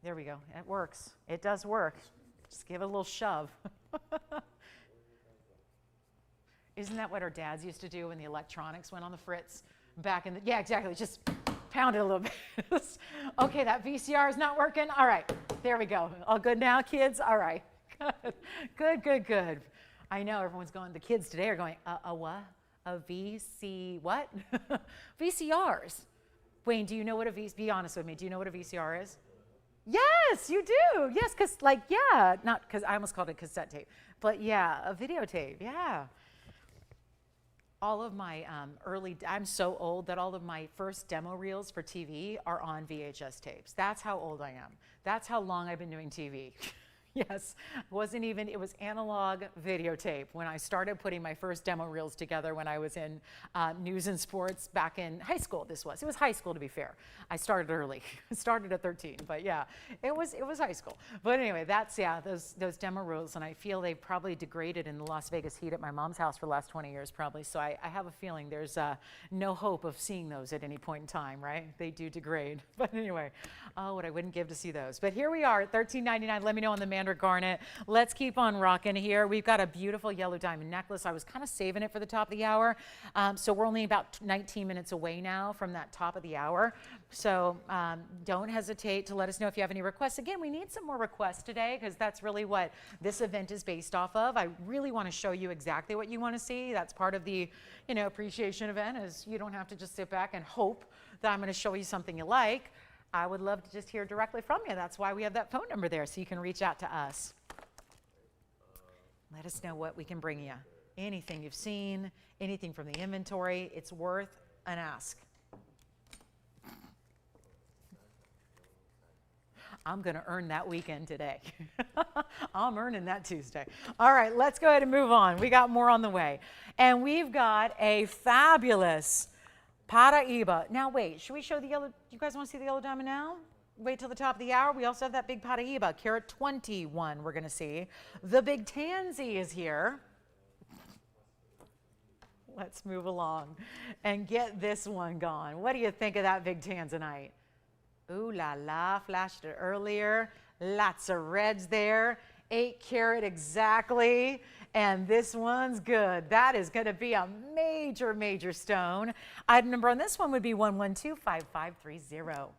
There we go. It works. It does work. Just give it a little shove. Isn't that what our dads used to do when the electronics went on the fritz back in the, yeah, exactly, just pound it a little bit. Okay, that VCR is not working. All right, there we go. All good now, kids? All right, good, good, good. I know everyone's going, the kids today are going, a what? A VC, what? VCRs. Wayne, do you know what a VCR, be honest with me, do you know what a VCR is? Yes, you do. Yes, because like, yeah, not because I almost called it cassette tape, but yeah, a videotape, yeah. All of my I'm so old that all of my first demo reels for TV are on VHS tapes. That's how old I am. That's how long I've been doing TV. Yes, it was analog videotape when I started putting my first demo reels together when I was in news and sports back in high school. It was high school, to be fair. I started early. I started at 13, but yeah, it was high school. But anyway, that's, yeah, those demo reels, and I feel they probably degraded in the Las Vegas heat at my mom's house for the last 20 years probably, so I have a feeling there's no hope of seeing those at any point in time, right? They do degrade. But anyway, oh, what I wouldn't give to see those. But here we are at $13.99. Let me know on the Garnet. Let's keep on rocking here. We've got a beautiful yellow diamond necklace. I was kind of saving it for the top of the hour. So we're only about 19 minutes away now from that top of the hour. So don't hesitate to let us know if you have any requests. Again, we need some more requests today because that's really what this event is based off of. I really want to show you exactly what you want to see. That's part of the, appreciation event, is you don't have to just sit back and hope that I'm going to show you something you like. I would love to just hear directly from you. That's why we have that phone number there, so you can reach out to us. Let us know what we can bring you. Anything you've seen, anything from the inventory, it's worth an ask. I'm going to earn that weekend today. I'm earning that Tuesday. All right, let's go ahead and move on. We got more on the way. And we've got a fabulous Paraiba. Now wait, should we show the yellow? You guys want to see the yellow diamond now? Wait till the top of the hour. We also have that big Paraiba, carat 21 we're going to see. The big Tansy is here. Let's move along and get this one gone. What do you think of that big Tanzanite? Ooh la la, flashed it earlier. Lots of reds there. 8 carat exactly. And this one's good. That is going to be a major, major stone. Item number on this one would be 1125530.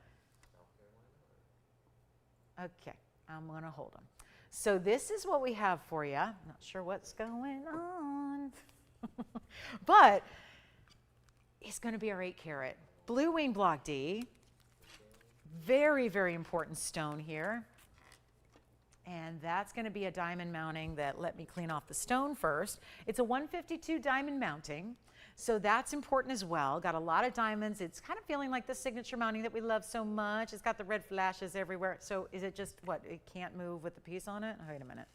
Okay, I'm going to hold them. So this is what we have for you. I'm not sure what's going on. But it's going to be our 8 carat blue wing block D. Very, very important stone here. And that's going to be a diamond mounting that, let me clean off the stone first. It's a 152 diamond mounting. So that's important as well. Got a lot of diamonds. It's kind of feeling like the signature mounting that we love so much. It's got the red flashes everywhere. So is it just, what, it can't move with the piece on it? Wait a minute.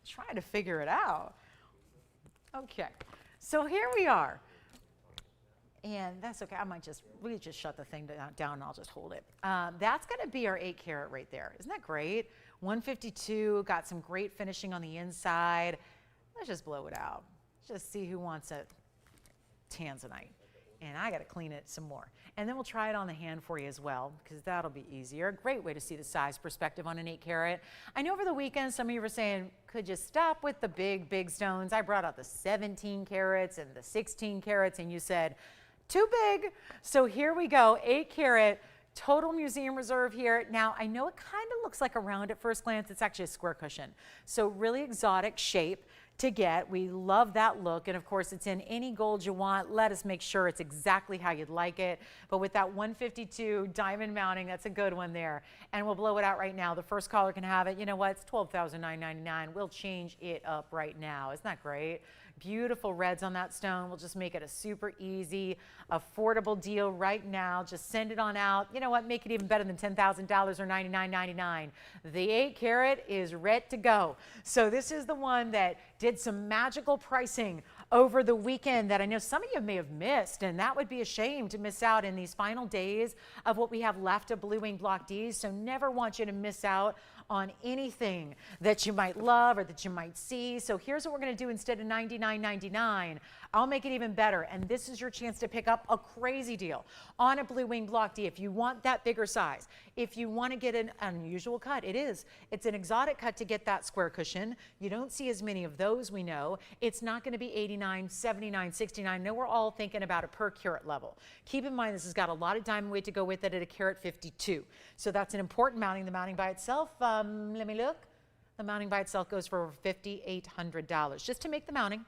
Trying to figure it out. Okay, so here we are. And that's okay. We just shut the thing down and I'll just hold it. That's going to be our 8 carat right there. Isn't that great? 152, got some great finishing on the inside. Let's just blow it out. Just see who wants a Tanzanite. And I got to clean it some more. And then we'll try it on the hand for you as well, because that'll be easier. Great way to see the size perspective on an 8 carat. I know over the weekend some of you were saying, could you stop with the big, big stones? I brought out the 17 carats and the 16 carats, and you said, too big. So here we go, 8 carat, total museum reserve here. Now, I know it kind of looks like a round at first glance. It's actually a square cushion. So really exotic shape to get. We love that look. And of course, it's in any gold you want. Let us make sure it's exactly how you'd like it. But with that 152 diamond mounting, that's a good one there. And we'll blow it out right now. The first caller can have it. You know what? It's $12,999. We'll change it up right now. Isn't that great? Beautiful reds on that stone. We'll just make it a super easy, affordable deal right now. Just send it on out. You know what? Make it even better than $10,000 or $99.99. The 8 carat is ready to go. So this is the one that did some magical pricing over the weekend that I know some of you may have missed, and that would be a shame to miss out in these final days of what we have left of Blue Wing Block Ds. So never want you to miss out on anything that you might love or that you might see. So here's what we're going to do. Instead of $99.99, I'll make it even better. And this is your chance to pick up a crazy deal on a Blue Wing Block D. If you want that bigger size, if you want to get an unusual cut, it's an exotic cut to get that square cushion. You don't see as many of those, we know. It's not going to be 89, 79, 69. No, we're all thinking about a per carat level. Keep in mind, this has got a lot of diamond weight to go with it at a carat 52. So that's an important mounting. The mounting by itself, let me look. The mounting by itself goes for over $5,800 just to make the mounting.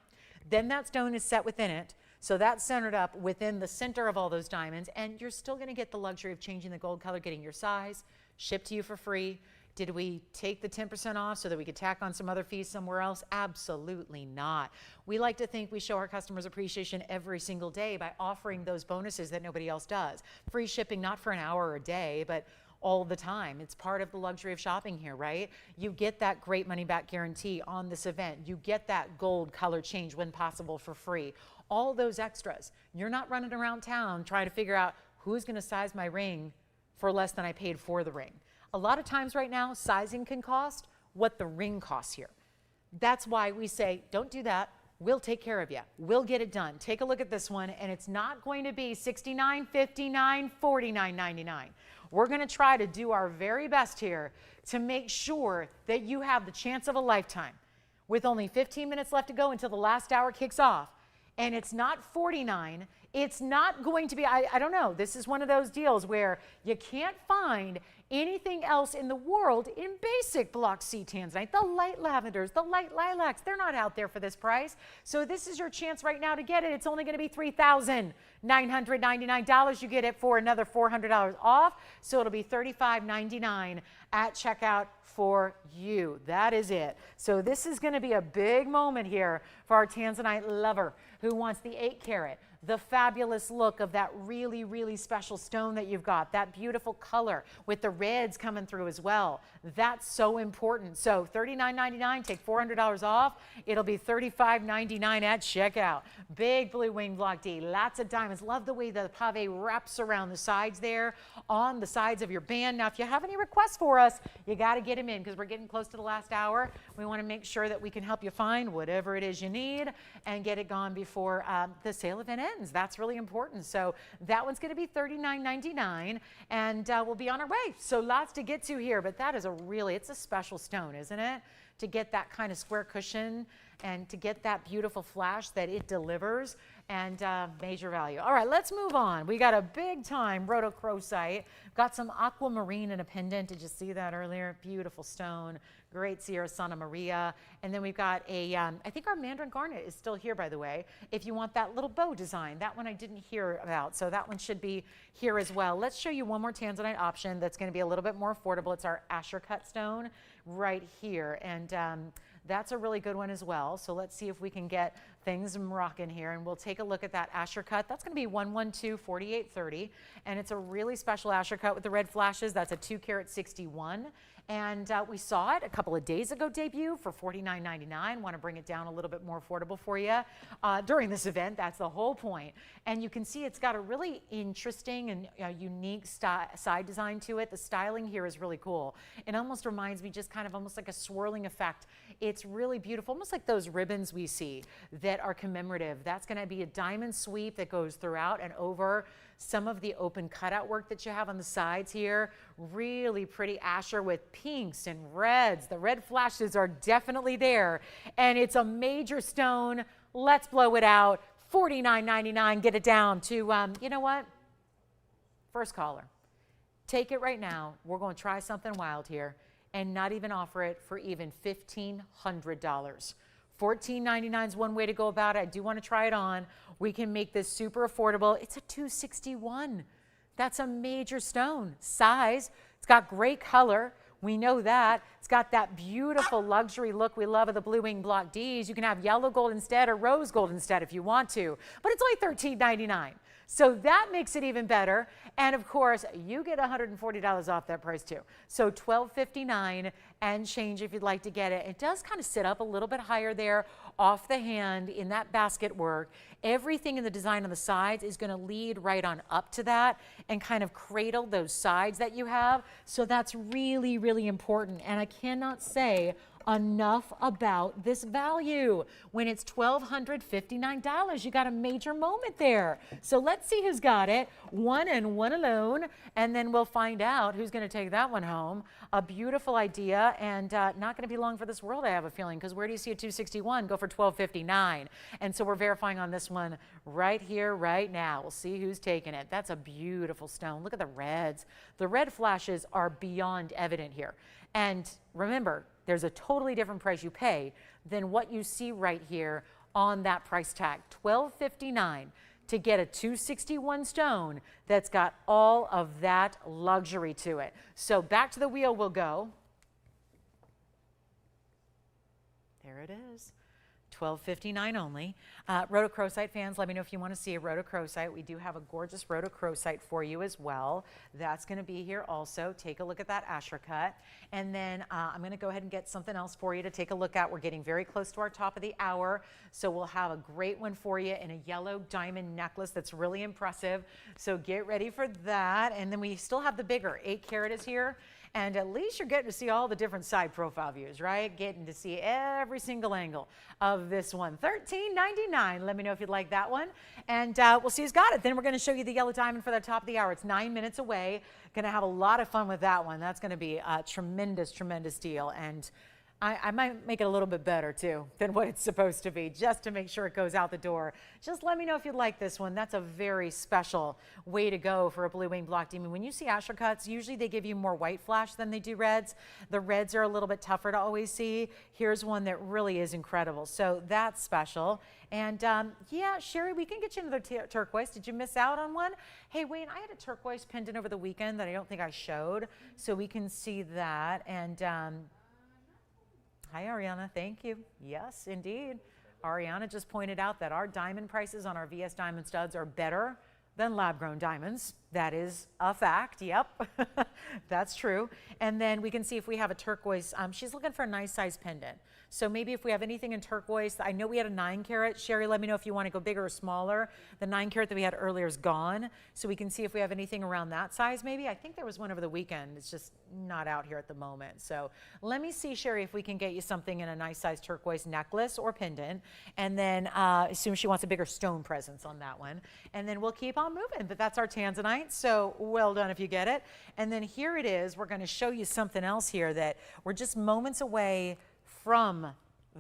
Then that stone is set within it. So that's centered up within the center of all those diamonds, and you're still going to get the luxury of changing the gold color, getting your size, shipped to you for free. Did we take the 10% off so that we could tack on some other fees somewhere else? Absolutely not. We like to think we show our customers appreciation every single day by offering those bonuses that nobody else does. Free shipping, not for an hour or a day, but all the time. It's part of the luxury of shopping here, right? You get that great money back guarantee on this event. You get that gold color change when possible for free. All those extras. You're not running around town trying to figure out who's going to size my ring for less than I paid for the ring. A lot of times right now, sizing can cost what the ring costs here. That's why we say, don't do that. We'll take care of you. We'll get it done. Take a look at this one, and it's not going to be $69, $59, $49.99. We're going to try to do our very best here to make sure that you have the chance of a lifetime. With only 15 minutes left to go until the last hour kicks off, and it's not $49, it's not going to be, I don't know, this is one of those deals where you can't find anything else in the world in basic Block C Tanzanite. The light lavenders, the light lilacs, they're not out there for this price. So this is your chance right now to get it. It's only going to be $3,999. You get it for another $400 off. So it'll be $35.99 at checkout for you. That is it. So this is going to be a big moment here for our Tanzanite lover who wants the 8 carat. The fabulous look of that really, really special stone that you've got, that beautiful color with the reds coming through as well. That's so important. So $39.99, take $400 off. It'll be $35.99 at checkout. Big Blue Wing Block D, lots of diamonds. Love the way the pave wraps around the sides there, on the sides of your band. Now, if you have any requests for us, you got to get them in because we're getting close to the last hour. We want to make sure that we can help you find whatever it is you need and get it gone before the sale event ends. lens. That's really important. So that one's going to be $39.99, and we'll be on our way. So lots to get to here, but that is it's a special stone, isn't it? To get that kind of square cushion and to get that beautiful flash that it delivers, and major value. All right, let's move on. We got a big time rhodochrosite. Got some aquamarine in a pendant. Did you see that earlier? Beautiful stone. Great Sierra Santa Maria. And then we've got a, I think our Mandarin Garnet is still here, by the way. If you want that little bow design, that one I didn't hear about. So that one should be here as well. Let's show you one more Tanzanite option that's going to be a little bit more affordable. It's our Asher cut stone right here. And that's a really good one as well. So let's see if we can get things rocking here, and we'll take a look at that Asher cut. That's going to be 112-4830, and it's a really special Asher cut with the red flashes. That's a 2-carat 61. And we saw it a couple of days ago debut for $49.99. Want to bring it down a little bit more affordable for you during this event. That's the whole point. And you can see it's got a really interesting and unique side design to it. The styling here is really cool. It almost reminds me just kind of almost like a swirling effect. It's really beautiful, almost like those ribbons we see that are commemorative. That's going to be a diamond sweep that goes throughout and over some of the open cutout work that you have on the sides here. Really pretty Asher with pinks and reds. The red flashes are definitely there, and it's a major stone. Let's blow it out. $49.99. Get it down to, you know what? First caller. Take it right now. We're going to try something wild here and not even offer it for even $1,500. $14.99 is one way to go about it. I do want to try it on. We can make this super affordable. It's a 261. That's a major stone. Size. It's got great color. We know that. It's got that beautiful luxury look we love of the Blue Wing Block Ds. You can have yellow gold instead or rose gold instead if you want to. But it's only $13.99. So that makes it even better. And of course, you get $140 off that price too. So $12.59 and change if you'd like to get it. It does kind of sit up a little bit higher there off the hand in that basket work. Everything in the design on the sides is going to lead right on up to that and kind of cradle those sides that you have. So that's really, really important. And I cannot say enough about this value. When it's $1,259, you got a major moment there. So let's see who's got it. One and one alone, and then we'll find out who's going to take that one home. A beautiful idea, and not going to be long for this world, I have a feeling, because where do you see a 261 go for $1,259? And so we're verifying on this one right here, right now. We'll see who's taking it. That's a beautiful stone. Look at the reds. The red flashes are beyond evident here. And remember, there's a totally different price you pay than what you see right here on that price tag. $12.59 to get a 261 stone that's got all of that luxury to it. So back to the wheel we'll go. There it is. $12.59 only. Rhodochrosite fans, let me know if you want to see a rhodochrosite. We do have a gorgeous rhodochrosite for you as well. That's going to be here also. Take a look at that Asher cut. And then I'm going to go ahead and get something else for you to take a look at. We're getting very close to our top of the hour, so we'll have a great one for you in a yellow diamond necklace that's really impressive. So get ready for that. And then we still have the bigger 8-carat is here. And at least you're getting to see all the different side profile views, right? Getting to see every single angle of this one. $13.99. Let me know if you'd like that one. And we'll see who's got it. Then we're going to show you the yellow diamond for the top of the hour. It's 9 minutes away. Going to have a lot of fun with that one. That's going to be a tremendous, tremendous deal. And I might make it a little bit better too than what it's supposed to be, just to make sure it goes out the door. Just let me know if you'd like this one. That's a very special way to go for a Blue Wing Block Demon. When you see Asher cuts, usually they give you more white flash than they do reds. The reds are a little bit tougher to always see. Here's one that really is incredible. So that's special. And yeah, Sherry, we can get you another turquoise. Did you miss out on one? Hey, Wayne, I had a turquoise pendant over the weekend that I don't think I showed, so we can see that. And hi, Ariana. Thank you. Yes, indeed. Ariana just pointed out that our diamond prices on our VS Diamond studs are better than lab-grown diamonds. That is a fact. Yep, that's true. And then we can see if we have a turquoise. She's looking for a nice size pendant. So maybe if we have anything in turquoise, I know we had a 9 carat. Sherry, let me know if you want to go bigger or smaller. The 9 carat that we had earlier is gone. So we can see if we have anything around that size maybe. I think there was one over the weekend. It's just not out here at the moment. So let me see, Sherry, if we can get you something in a nice size turquoise necklace or pendant. And then assume she wants a bigger stone presence on that one. And then we'll keep on moving. But that's our Tanzanite. So well done if you get it. And then here it is. We're going to show you something else here that we're just moments away from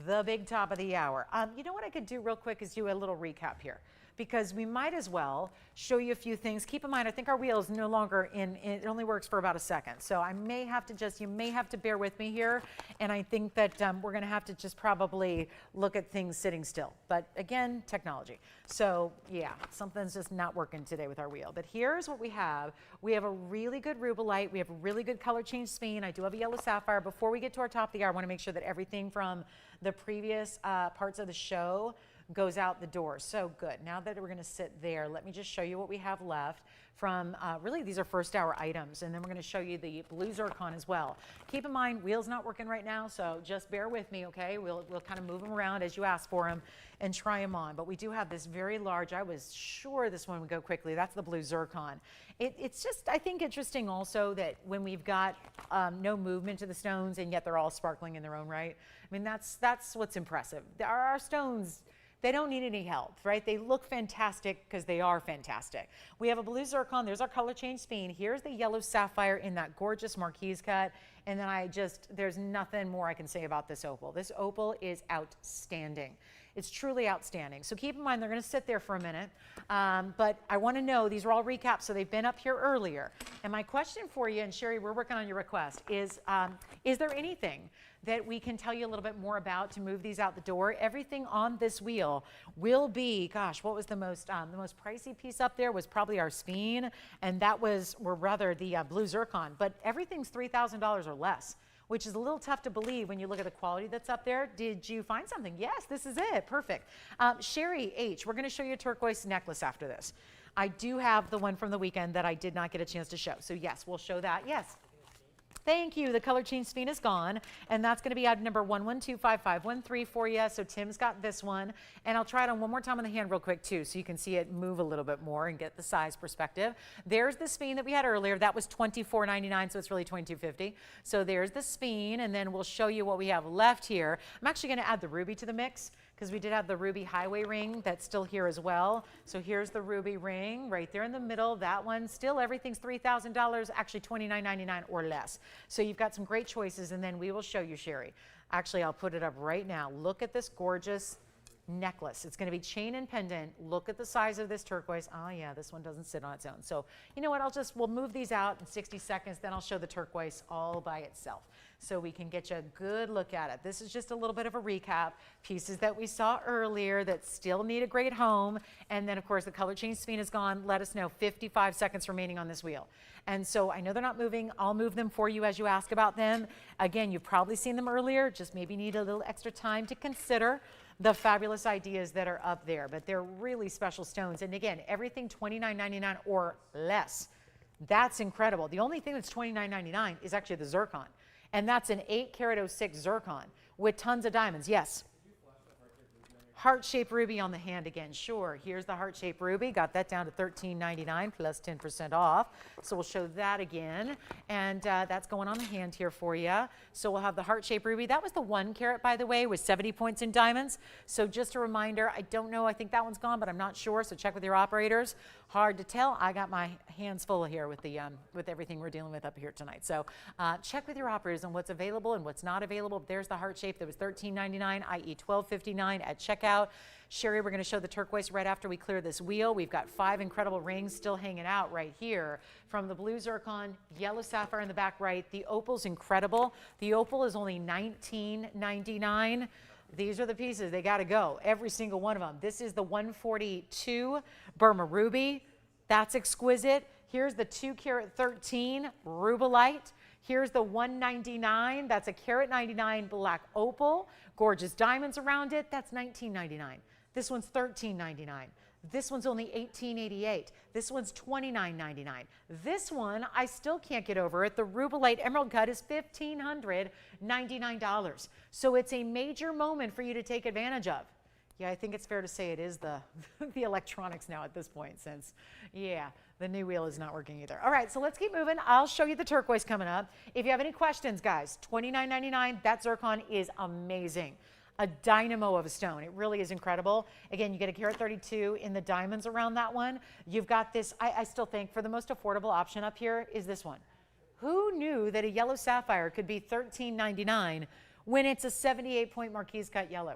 the big top of the hour. You know what I could do real quick is do a little recap here, because we might as well show you a few things. Keep in mind, I think our wheel is no longer it only works for about a second. So I may have to you may have to bear with me here. And I think that we're gonna have to just probably look at things sitting still. But again, technology. So yeah, something's just not working today with our wheel. But here's what we have. We have a really good Rubellite. We have a really good color change sphene. I do have a yellow sapphire. Before we get to our top of the hour, I wanna make sure that everything from the previous parts of the show goes out the door. So good. Now that we're going to sit there, let me just show you what we have left from really these are first hour items, and then we're going to show you the blue zircon as well. Keep in mind, wheel's not working right now, so just bear with me, okay? We'll kind of move them around as you ask for them and try them on. But we do have this very large, I was sure this one would go quickly. That's the blue zircon. It's just, I think, interesting also that when we've got no movement to the stones and yet they're all sparkling in their own right. I mean, that's what's impressive. Our stones, they don't need any help, right? They look fantastic because they are fantastic. We have a blue zircon. There's our color change sphene. Here's the yellow sapphire in that gorgeous marquise cut. And then there's nothing more I can say about this opal. This opal is outstanding. It's truly outstanding. So keep in mind, they're going to sit there for a minute. But I want to know, these are all recaps, so they've been up here earlier. And my question for you, and Sherry, we're working on your request, is there anything that we can tell you a little bit more about to move these out the door? Everything on this wheel will be, gosh, what was the most pricey piece up there was probably our sphene, and that was, or rather the blue zircon. But everything's $3,000 or less, which is a little tough to believe when you look at the quality that's up there. Did you find something? Yes, this is it. Perfect. Sherry H., we're going to show you a turquoise necklace after this. I do have the one from the weekend that I did not get a chance to show. So yes, we'll show that. Yes. Thank you. The color change sphene is gone, and that's going to be item number 1125513 for you. So Tim's got this one, and I'll try it on one more time on the hand real quick too, so you can see it move a little bit more and get the size perspective. There's the sphene that we had earlier. That was $24.99, so it's really $22.50. So there's the sphene, and then we'll show you what we have left here. I'm actually going to add the ruby to the mix, because we did have the ruby highway ring that's still here as well. So here's the ruby ring right there in the middle. That one, still everything's $3,000, actually $29.99 or less. So you've got some great choices, and then we will show you, Sherry. Actually, I'll put it up right now. Look at this gorgeous necklace. It's going to be chain and pendant. Look at the size of this turquoise. Oh yeah, this one doesn't sit on its own. So you know what, we'll move these out in 60 seconds, then I'll show the turquoise all by itself, so we can get you a good look at it. This is just a little bit of a recap. Pieces that we saw earlier that still need a great home. And then of course the color change sphene is gone. Let us know, 55 seconds remaining on this wheel. And so I know they're not moving. I'll move them for you as you ask about them. Again, you've probably seen them earlier, just maybe need a little extra time to consider the fabulous ideas that are up there, but they're really special stones. And again, everything $29.99 or less. That's incredible. The only thing that's $29.99 is actually the zircon, and that's an 8 karat 06 zircon with tons of diamonds. Yes. Heart-shaped ruby on the hand again. Sure. Here's the heart-shaped ruby. Got that down to $13.99 plus 10% off. So we'll show that again. And that's going on the hand here for you. So we'll have the heart-shaped ruby. That was the 1 carat, by the way, with 70 points in diamonds. So just a reminder, I don't know. I think that one's gone, but I'm not sure. So check with your operators. Hard to tell. I got my hands full here with the with everything we're dealing with up here tonight. So check with your operators on what's available and what's not available. There's the heart shape that was $13.99, i.e. $12.59 at checkout. Sherry, we're going to show the turquoise right after we clear this wheel. We've got 5 incredible rings still hanging out right here from the blue zircon, yellow sapphire in the back right. The opal's incredible. The opal is only $19.99. These are the pieces. They got to go. Every single one of them. This is the 142 Burma ruby. That's exquisite. Here's the 2 karat 13 Rubellite. Here's the 199. That's a carat 99 black opal. Gorgeous diamonds around it. That's $19.99. This one's $13.99. This one's only $18.88. This one's $29.99. This one, I still can't get over it. The Rubellite Emerald Cut is $1,599. So it's a major moment for you to take advantage of. Yeah, I think it's fair to say it is the electronics now at this point, since, yeah, the new wheel is not working either. All right, so let's keep moving. I'll show you the turquoise coming up. If you have any questions, guys, $29.99. That zircon is amazing. A dynamo of a stone. It really is incredible. Again, you get a carat 32 in the diamonds around that one. You've got this, I still think, for the most affordable option up here is this one. Who knew that a yellow sapphire could be $13.99 when it's a 78-point marquise cut yellow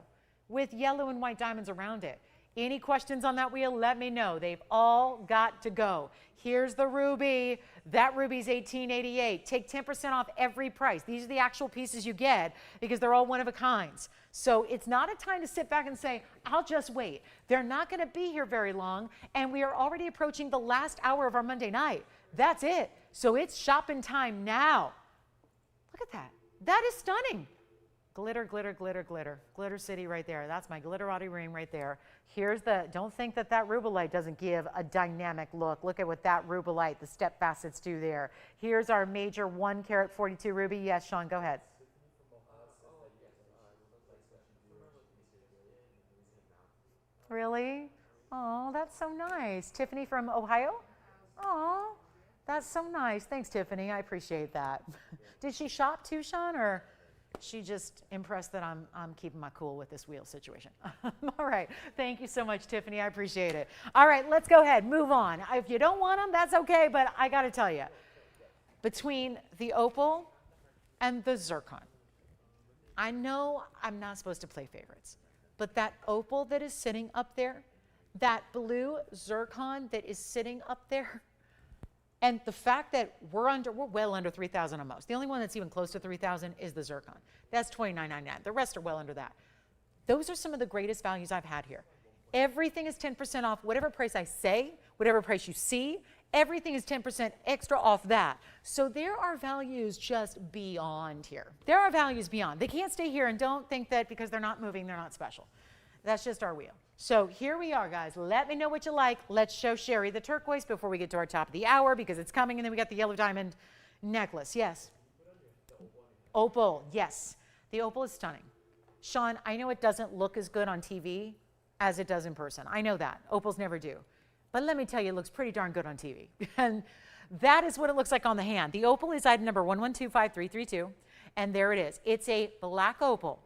with yellow and white diamonds around it? Any questions on that wheel? Let me know. They've all got to go. Here's the ruby. That ruby's $18.88. Take 10% off every price. These are the actual pieces you get because they're all one of a kinds. So it's not a time to sit back and say, I'll just wait. They're not going to be here very long, and we are already approaching the last hour of our Monday night. That's it. So it's shopping time now. Look at that. That is stunning. Glitter, glitter, glitter, glitter. Glitter City right there. That's my glitterati ring right there. Here's the, don't think that that Rubellite doesn't give a dynamic look. Look at what that Rubellite, the step facets do there. Here's our major 1 carat 42 ruby. Yes, Sean, go ahead. Really? Oh, that's so nice. Tiffany from Ohio? Oh, that's so nice. Thanks, Tiffany. I appreciate that. Did she shop too, Sean, or she just impressed that I'm keeping my cool with this wheel situation? All right. Thank you so much, Tiffany. I appreciate it. All right, let's go ahead. Move on. If you don't want them, that's okay, but I got to tell you, between the opal and the zircon, I know I'm not supposed to play favorites, but that opal that is sitting up there, that blue zircon that is sitting up there, and the fact that we're well under 3,000 on most. The only one that's even close to 3,000 is the zircon. That's $29.99. The rest are well under that. Those are some of the greatest values I've had here. Everything is 10% off. Whatever price I say, whatever price you see, everything is 10% extra off that. So there are values just beyond here. There are values beyond. They can't stay here, and don't think that because they're not moving, they're not special. That's just our wheel. So here we are, guys. Let me know what you like. Let's show Sherry the turquoise before we get to our top of the hour because it's coming, and then we got the yellow diamond necklace. Yes. Opal. Yes. The opal is stunning. Sean, I know it doesn't look as good on TV as it does in person. I know that. Opals never do. But let me tell you, it looks pretty darn good on TV. And that is what it looks like on the hand. The opal is item number 112532, and there it is. It's a black opal.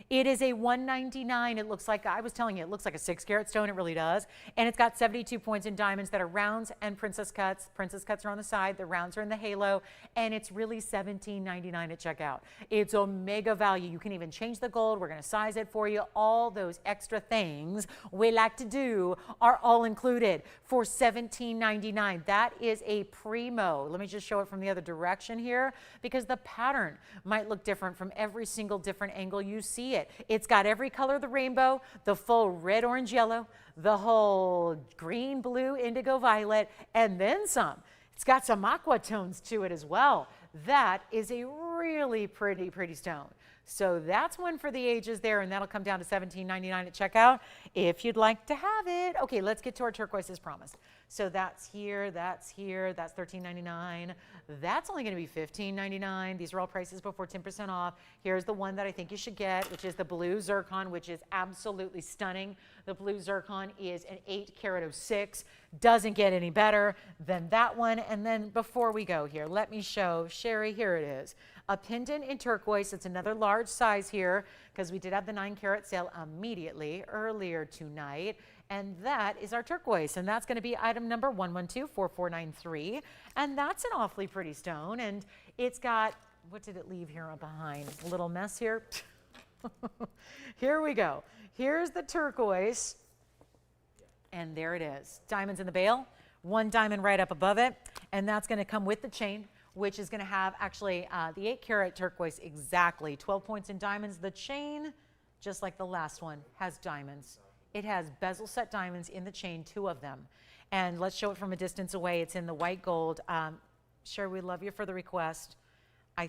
It is a $199. It looks like, I was telling you, it looks like a 6 carat stone. It really does. And it's got 72 points in diamonds that are rounds and princess cuts. Princess cuts are on the side. The rounds are in the halo. And it's really $17.99 at checkout. It's a mega value. You can even change the gold. We're going to size it for you. All those extra things we like to do are all included for $17.99. That is a primo. Let me just show it from the other direction here because the pattern might look different from every single different angle you see it. It's got every color of the rainbow, the full red, orange, yellow, the whole green, blue, indigo, violet, and then some. It's got some aqua tones to it as well. That is a really pretty stone. So that's one for the ages there, and that'll come down to $17.99 at checkout if you'd like to have it. Okay, let's get to our turquoise as promised. So that's here, that's $13.99. That's only going to be $15.99. These are all prices before 10% off. Here's the one that I think you should get, which is the blue zircon, which is absolutely stunning. The blue zircon is an 8 carat 06. Doesn't get any better than that one. And then before we go here, let me show Sherry. Here it is. A pendant in turquoise. It's another large size here because we did have the 9 carat sale immediately earlier tonight. And that is our turquoise. And that's going to be item number 1124493. And that's an awfully pretty stone. And it's got, what did it leave here behind? A little mess here. Here we go. Here's the turquoise. And there it is. Diamonds in the bail. 1 diamond right up above it. And that's going to come with the chain, which is going to have actually the 8 carat turquoise exactly. 12 points in diamonds. The chain, just like the last one, has diamonds. It has bezel set diamonds in the chain, 2 of them. And let's show it from a distance away. It's in the white gold. Sure, we love you for the request. I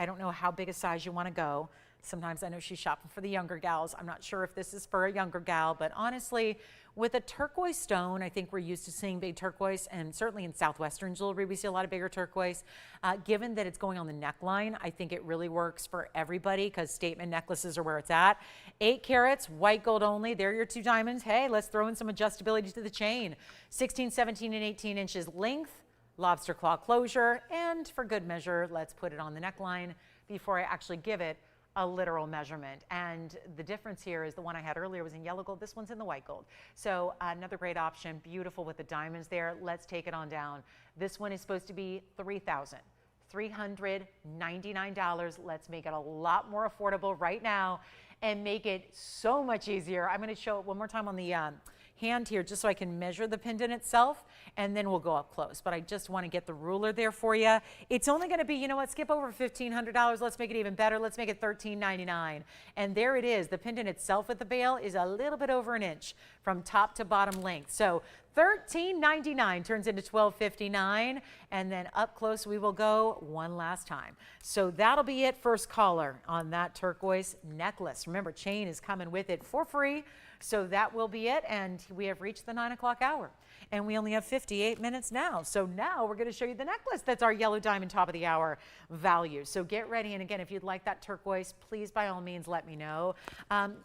don't know how big a size you want to go. Sometimes I know she's shopping for the younger gals. I'm not sure if this is for a younger gal, but honestly, with a turquoise stone, I think we're used to seeing big turquoise, and certainly in Southwestern jewelry, we see a lot of bigger turquoise. Given that it's going on the neckline, I think it really works for everybody because statement necklaces are where it's at. 8 carats, white gold only. There are your 2 diamonds. Hey, let's throw in some adjustability to the chain. 16, 17, and 18 inches length, lobster claw closure, and for good measure, let's put it on the neckline before I actually give it a literal measurement. And the difference here is the one I had earlier was in yellow gold. This one's in the white gold. So another great option, beautiful with the diamonds there. Let's take it on down. This one is supposed to be $3,399. Let's make it a lot more affordable right now and make it so much easier. I'm going to show it one more time on the hand here just so I can measure the pendant itself, and then we'll go up close. But I just want to get the ruler there for you. It's only going to be, you know what, skip over $1,500. Let's make it even better. Let's make it $1,399. And there it is. The pendant itself with the bail is a little bit over an inch from top to bottom length. So $1,399 turns into $1,259, and then up close we will go one last time. So that'll be it. First caller on that turquoise necklace. Remember, chain is coming with it for free. So that will be it, and we have reached the 9 o'clock hour, and we only have 58 minutes now. So now we're going to show you the necklace. That's our yellow diamond top of the hour value. So get ready, and again, if you'd like that turquoise, please by all means let me know.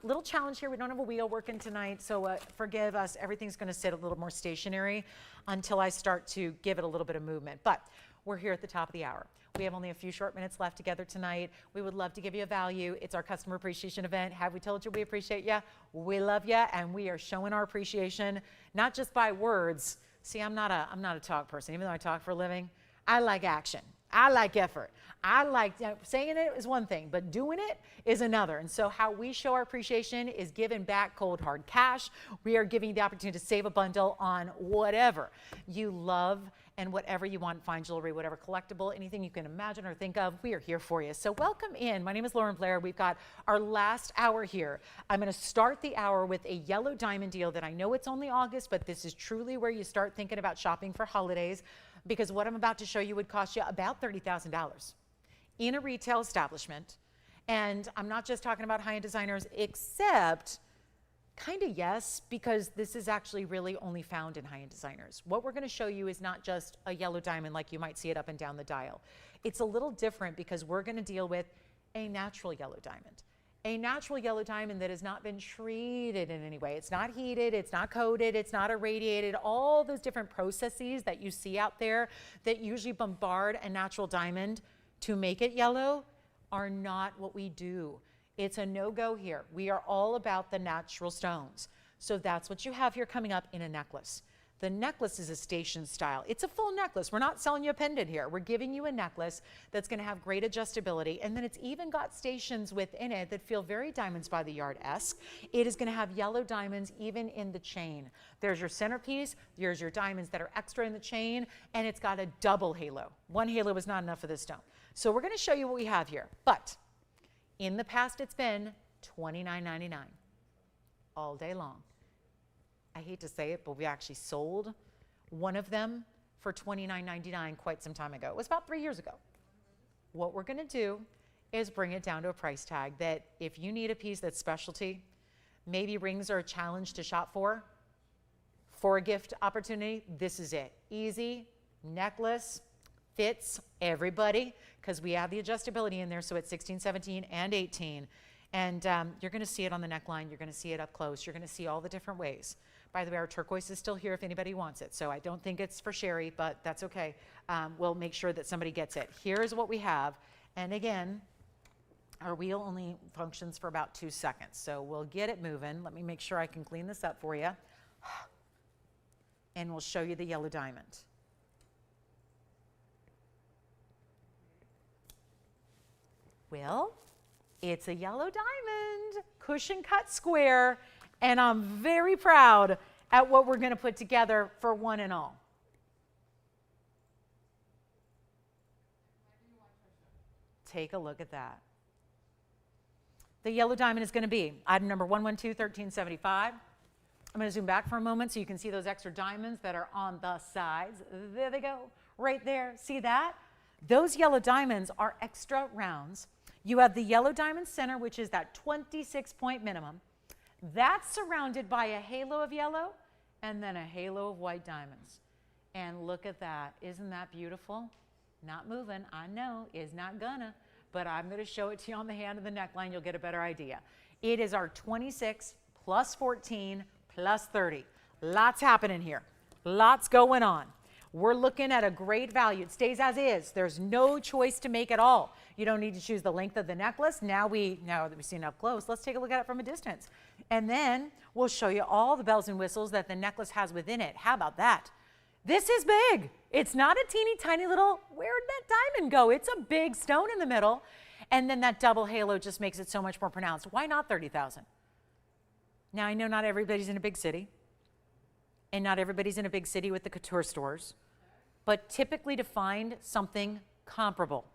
Little challenge here. We don't have a wheel working tonight, so forgive us. Everything's going to sit a little more stationary until I start to give it a little bit of movement. But we're here at the top of the hour. We have only a few short minutes left together tonight. We would love to give you a value. It's our customer appreciation event. Have we told you we appreciate you? We love you, and we are showing our appreciation, not just by words. See, I'm not a talk person. Even though I talk for a living, I like action. I like effort. I like saying it is one thing, but doing it is another. And so how we show our appreciation is giving back cold hard cash. We are giving you the opportunity to save a bundle on whatever you love and whatever you want, fine jewelry, whatever collectible, anything you can imagine or think of, we are here for you. So welcome in. My name is Lauren Blair. We've got our last hour here. I'm going to start the hour with a yellow diamond deal that I know it's only August, but this is truly where you start thinking about shopping for holidays, because what I'm about to show you would cost you about $30,000 in a retail establishment. And I'm not just talking about high-end designers, except kind of yes, because this is actually really only found in high-end designers. What we're going to show you is not just a yellow diamond like you might see it up and down the dial. It's a little different because we're going to deal with a natural yellow diamond. A natural yellow diamond that has not been treated in any way. It's not heated, it's not coated, it's not irradiated. All those different processes that you see out there that usually bombard a natural diamond to make it yellow are not what we do. It's a no-go here. We are all about the natural stones. So that's what you have here coming up in a necklace. The necklace is a station style. It's a full necklace. We're not selling you a pendant here. We're giving you a necklace that's going to have great adjustability. And then it's even got stations within it that feel very Diamonds by the Yard-esque. It is going to have yellow diamonds even in the chain. There's your centerpiece. There's your diamonds that are extra in the chain. And it's got a double halo. One halo is not enough for this stone. So we're going to show you what we have here. But in the past, it's been $29.99 all day long. I hate to say it, but we actually sold one of them for $29.99 quite some time ago. It was about 3 years ago. What we're going to do is bring it down to a price tag that if you need a piece that's specialty, maybe rings are a challenge to shop for a gift opportunity, this is it. Easy, necklace, fits everybody because we have the adjustability in there, so it's 16, 17, and 18. And you're going to see it on the neckline. You're going to see it up close. You're going to see all the different ways. By the way, our turquoise is still here if anybody wants it. So I don't think it's for Sherry, but that's okay. We'll make sure that somebody gets it. Here's what we have. And again, our wheel only functions for about 2 seconds. So we'll get it moving. Let me make sure I can clean this up for you. And we'll show you the yellow diamond. Well, it's a yellow diamond, cushion cut square, and I'm very proud at what we're going to put together for one and all. Take a look at that. The yellow diamond is going to be item number 112-1375. I'm going to zoom back for a moment so you can see those extra diamonds that are on the sides. There they go, right there. See that? Those yellow diamonds are extra rounds. You have the yellow diamond center, which is that 26-point minimum. That's surrounded by a halo of yellow and then a halo of white diamonds. And look at that. Isn't that beautiful? Not moving, I know, is not gonna, but I'm gonna show it to you on the hand of the neckline. You'll get a better idea. It is our 26 plus 14 plus 30. Lots happening here. Lots going on. We're looking at a great value. It stays as is. There's no choice to make at all. You don't need to choose the length of the necklace. Now that we've seen it up close, let's take a look at it from a distance. And then we'll show you all the bells and whistles that the necklace has within it. How about that? This is big. It's not a teeny tiny little, where'd that diamond go? It's a big stone in the middle. And then that double halo just makes it so much more pronounced. Why not 30,000? Now I know not everybody's in a big city. And not everybody's in a big city with the couture stores. But typically to find something comparable,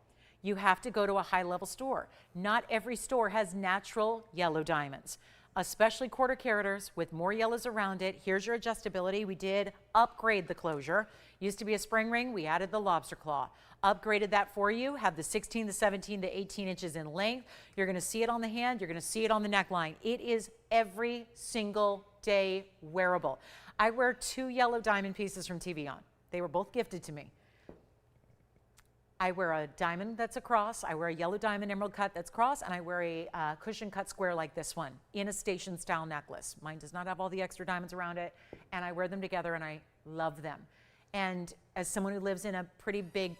you have to go to a high-level store. Not every store has natural yellow diamonds, especially quarter caraters with more yellows around it. Here's your adjustability. We did upgrade the closure. Used to be a spring ring. We added the lobster claw. Upgraded that for you. Have the 16, the 17, the 18 inches in length. You're going to see it on the hand. You're going to see it on the neckline. It is every single day wearable. I wear 2 yellow diamond pieces from TVON. They were both gifted to me. I wear a diamond that's a cross, I wear a yellow diamond emerald cut that's cross, and I wear a cushion cut square like this one in a station style necklace. Mine does not have all the extra diamonds around it, and I wear them together and I love them. And as someone who lives in a pretty big,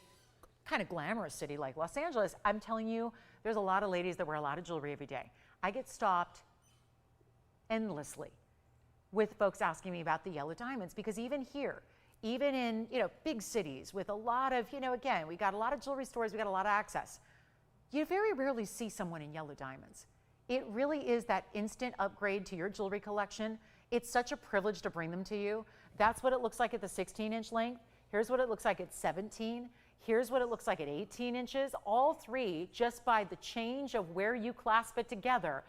kind of glamorous city like Los Angeles, I'm telling you, there's a lot of ladies that wear a lot of jewelry every day. I get stopped endlessly with folks asking me about the yellow diamonds, because even here, even in big cities with a lot of, again, we got a lot of jewelry stores, we got a lot of access. You very rarely see someone in yellow diamonds. It really is that instant upgrade to your jewelry collection. It's such a privilege to bring them to you. That's what it looks like at the 16-inch length. Here's what it looks like at 17. Here's what it looks like at 18 inches. All three, just by the change of where you clasp it together,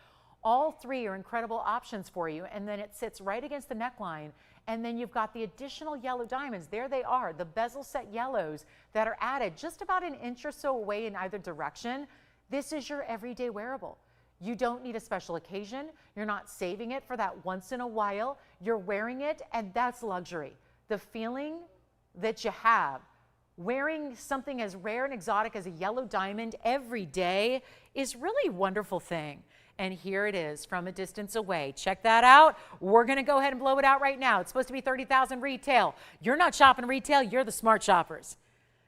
all three are incredible options for you. And then it sits right against the neckline. And then you've got the additional yellow diamonds. There they are, the bezel set yellows that are added just about an inch or so away in either direction. This is your everyday wearable. You don't need a special occasion. You're not saving it for that once in a while. You're wearing it, and that's luxury. The feeling that you have wearing something as rare and exotic as a yellow diamond every day is really a wonderful thing. And here it is from a distance away. Check that out. We're going to go ahead and blow it out right now. It's supposed to be $30,000 retail. You're not shopping retail. You're the smart shoppers.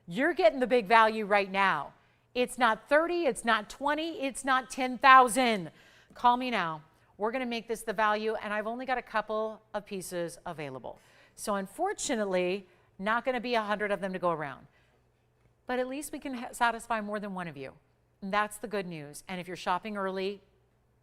You're getting the big value right now. It's not 30. It's not 20. It's not 10,000. Call me now. We're going to make this the value, and I've only got a couple of pieces available. So unfortunately, not going to be 100 of them to go around. But at least we can satisfy more than one of you. And that's the good news. And if you're shopping early,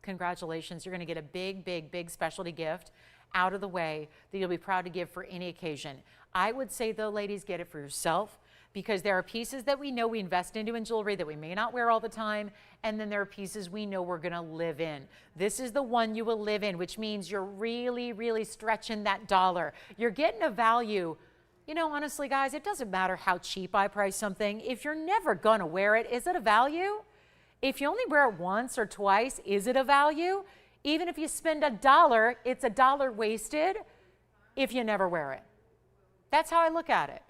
congratulations, you're going to get a big, big, big specialty gift out of the way that you'll be proud to give for any occasion. I would say, though, ladies, get it for yourself, because there are pieces that we know we invest into in jewelry that we may not wear all the time, and then there are pieces we know we're going to live in. This is the one you will live in, which means you're really, really stretching that dollar. You're getting a value. Honestly, guys, it doesn't matter how cheap I price something. If you're never going to wear it, is it a value? If you only wear it once or twice, is it a value? Even if you spend $1, it's $1 wasted if you never wear it. That's how I look at it.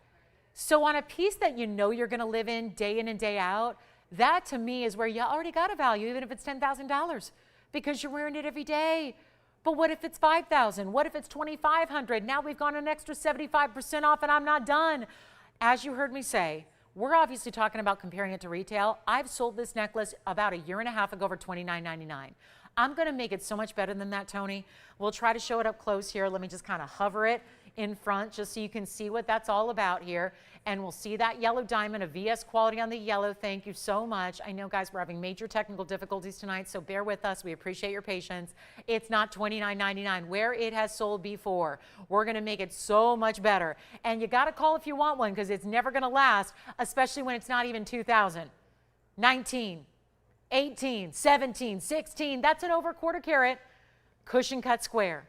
So on a piece that you know you're going to live in and day out, that to me is where you already got a value, even if it's $10,000, because you're wearing it every day. But what if it's $5,000? What if it's $2,500? Now we've gone an extra 75% off, and I'm not done. As you heard me say, we're obviously talking about comparing it to retail. I've sold this necklace about a year and a half ago for $29.99. I'm going to make it so much better than that, Tony. We'll try to show it up close here. Let me just kind of hover it in front just so you can see what that's all about here. And we'll see that yellow diamond, a VS quality on the yellow. Thank you so much. I know, guys, we're having major technical difficulties tonight, so bear with us. We appreciate your patience. It's not $29.99 where it has sold before. We're going to make it so much better. And you got to call if you want one, because it's never going to last, especially when it's not even 2,000. 19, 18, 17, 16. That's an over quarter carat cushion cut square.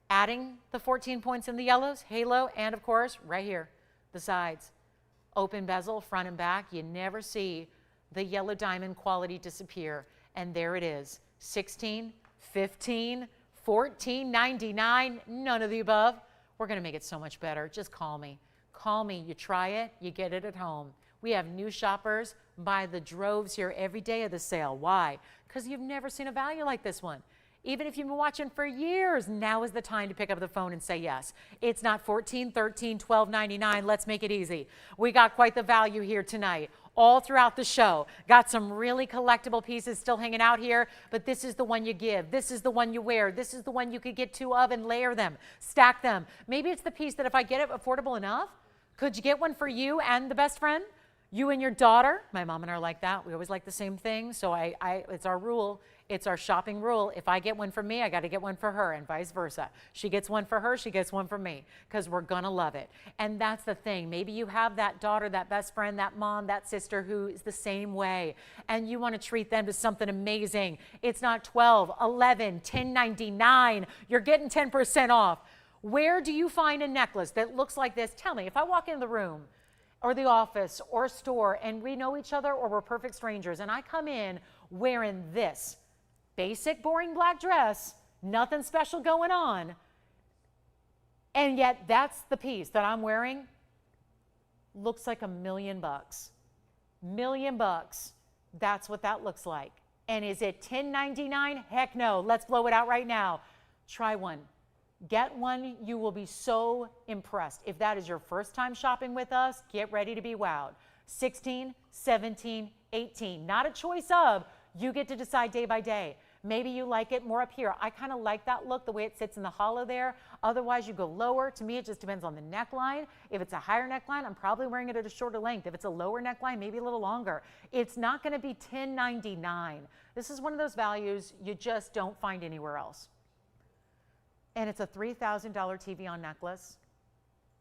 Adding the 14 points in the yellows, halo, and of course, right here, the sides. Open bezel, front and back. You never see the yellow diamond quality disappear. And there it is, $16, $15, $14.99, none of the above. We're going to make it so much better. Just call me. Call me. You try it, you get it at home. We have new shoppers by the droves here every day of the sale. Why? Because you've never seen a value like this one. Even if you've been watching for years, now is the time to pick up the phone and say yes. It's not $14, $13, $12.99. Let's make it easy. We got quite the value here tonight. All throughout the show. Got some really collectible pieces still hanging out here, but this is the one you give. This is the one you wear. This is the one you could get two of and layer them, stack them. Maybe it's the piece that if I get it affordable enough, could you get one for you and the best friend? You and your daughter? My mom and I are like that. We always like the same thing, so it's our rule. It's our shopping rule. If I get one for me, I got to get one for her and vice versa. She gets one for her, she gets one for me because we're going to love it. And that's the thing. Maybe you have that daughter, that best friend, that mom, that sister who is the same way and you want to treat them to something amazing. It's not $12, $11, $10.99. You're getting 10% off. Where do you find a necklace that looks like this? Tell me, if I walk in the room or the office or store and we know each other or we're perfect strangers and I come in wearing this, basic, boring black dress, nothing special going on, and yet that's the piece that I'm wearing, looks like $1 million. $1 million. That's what that looks like. And is it $10.99? Heck no. Let's blow it out right now. Try one. Get one. You will be so impressed. If that is your first time shopping with us, get ready to be wowed. 16, 17, 18. Not a choice of. You get to decide day by day. Maybe you like it more up here. I kind of like that look, the way it sits in the hollow there. Otherwise, you go lower. To me, it just depends on the neckline. If it's a higher neckline, I'm probably wearing it at a shorter length. If it's a lower neckline, maybe a little longer. It's not going to be $10.99. This is one of those values you just don't find anywhere else. And it's a $3,000 TVON necklace.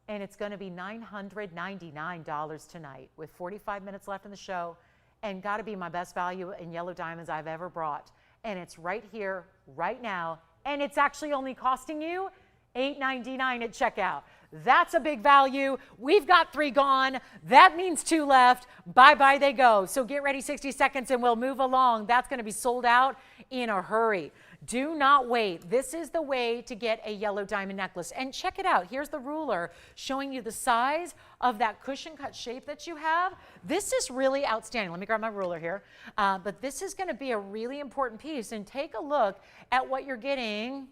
And it's going to be $999 tonight with 45 minutes left in the show. And got to be my best value in yellow diamonds I've ever brought. And it's right here, right now. And it's actually only costing you $8.99 at checkout. That's a big value. We've got 3 gone. That means 2 left. Bye-bye they go. So get ready 60 seconds and we'll move along. That's going to be sold out in a hurry. Do not wait. This is the way to get a yellow diamond necklace. And check it out. Here's the ruler showing you the size of that cushion cut shape that you have. This is really outstanding. Let me grab my ruler here. But this is going to be a really important piece. And take a look at what you're getting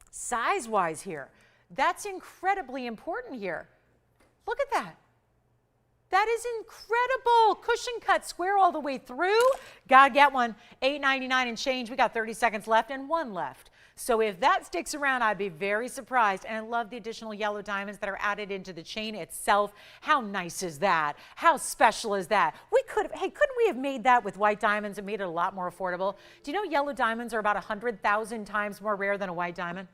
size-wise here. That's incredibly important here. Look at that. That is incredible. Cushion cut square all the way through. Gotta get one. $8.99 and change. We got 30 seconds left and 1 left. So if that sticks around, I'd be very surprised. And I love the additional yellow diamonds that are added into the chain itself. How nice is that? How special is that? We could have, hey, couldn't we have made that with white diamonds and made it a lot more affordable? Do you know yellow diamonds are about 100,000 times more rare than a white diamond?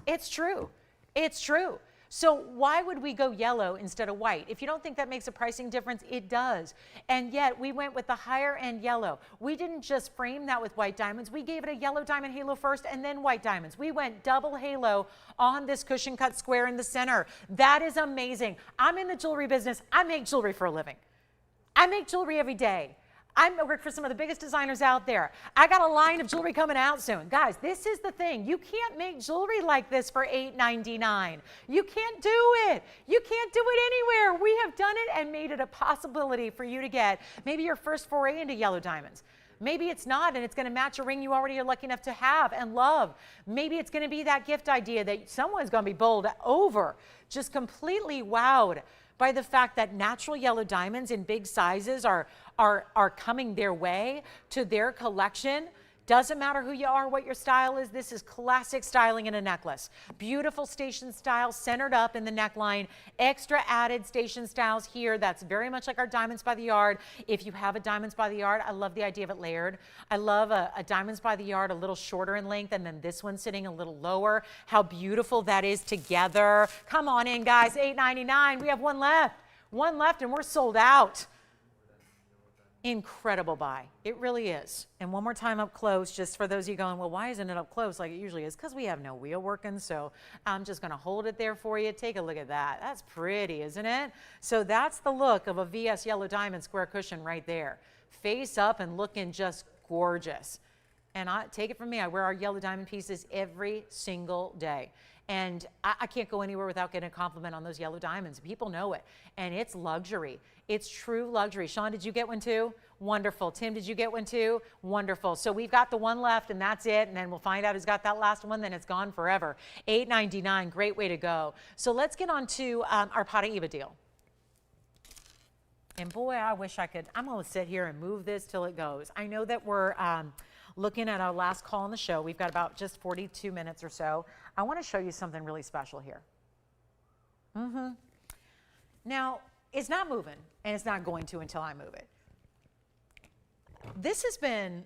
It's true. It's true. So why would we go yellow instead of white? If you don't think that makes a pricing difference, it does. And yet we went with the higher end yellow. We didn't just frame that with white diamonds. We gave it a yellow diamond halo first and then white diamonds. We went double halo on this cushion cut square in the center. That is amazing. I'm in the jewelry business. I make jewelry for a living. I make jewelry every day. I work for some of the biggest designers out there. I got a line of jewelry coming out soon. Guys, this is the thing. You can't make jewelry like this for $8.99. You can't do it. You can't do it anywhere. We have done it and made it a possibility for you to get maybe your first foray into yellow diamonds. Maybe it's not, and it's going to match a ring you already are lucky enough to have and love. Maybe it's going to be that gift idea that someone's going to be bowled over, just completely wowed by the fact that natural yellow diamonds in big sizes are coming their way to their collection. Doesn't matter who you are, what your style is. This is classic styling in a necklace. Beautiful station style centered up in the neckline. Extra added station styles here. That's very much like our Diamonds by the Yard. If you have a Diamonds by the Yard, I love the idea of it layered. I love a Diamonds by the Yard a little shorter in length and then this one sitting a little lower. How beautiful that is together. Come on in, guys. $8.99. We have 1 left. 1 left and we're sold out. Incredible buy. It really is. And one more time up close, just for those of you going, well, why isn't it up close like it usually is? Because we have no wheel working, so I'm just going to hold it there for you. Take a look at that. That's pretty, isn't it? So that's the look of a VS yellow diamond square cushion right there. Face up and looking just gorgeous. And take it from me, I wear our yellow diamond pieces every single day. And I can't go anywhere without getting a compliment on those yellow diamonds. People know it. And it's luxury. It's true luxury. Sean, did you get one too? Wonderful. Tim, did you get one too? Wonderful. So we've got the one left, and that's it. And then we'll find out who's got that last one. Then it's gone forever. $8.99. Great way to go. So let's get on to our Paraiba deal. And boy, I wish I could. I'm going to sit here and move this till it goes. I know that we're looking at our last call on the show. We've got about just 42 minutes or so. I want to show you something really special here. Now, it's not moving, and it's not going to until I move it. This has been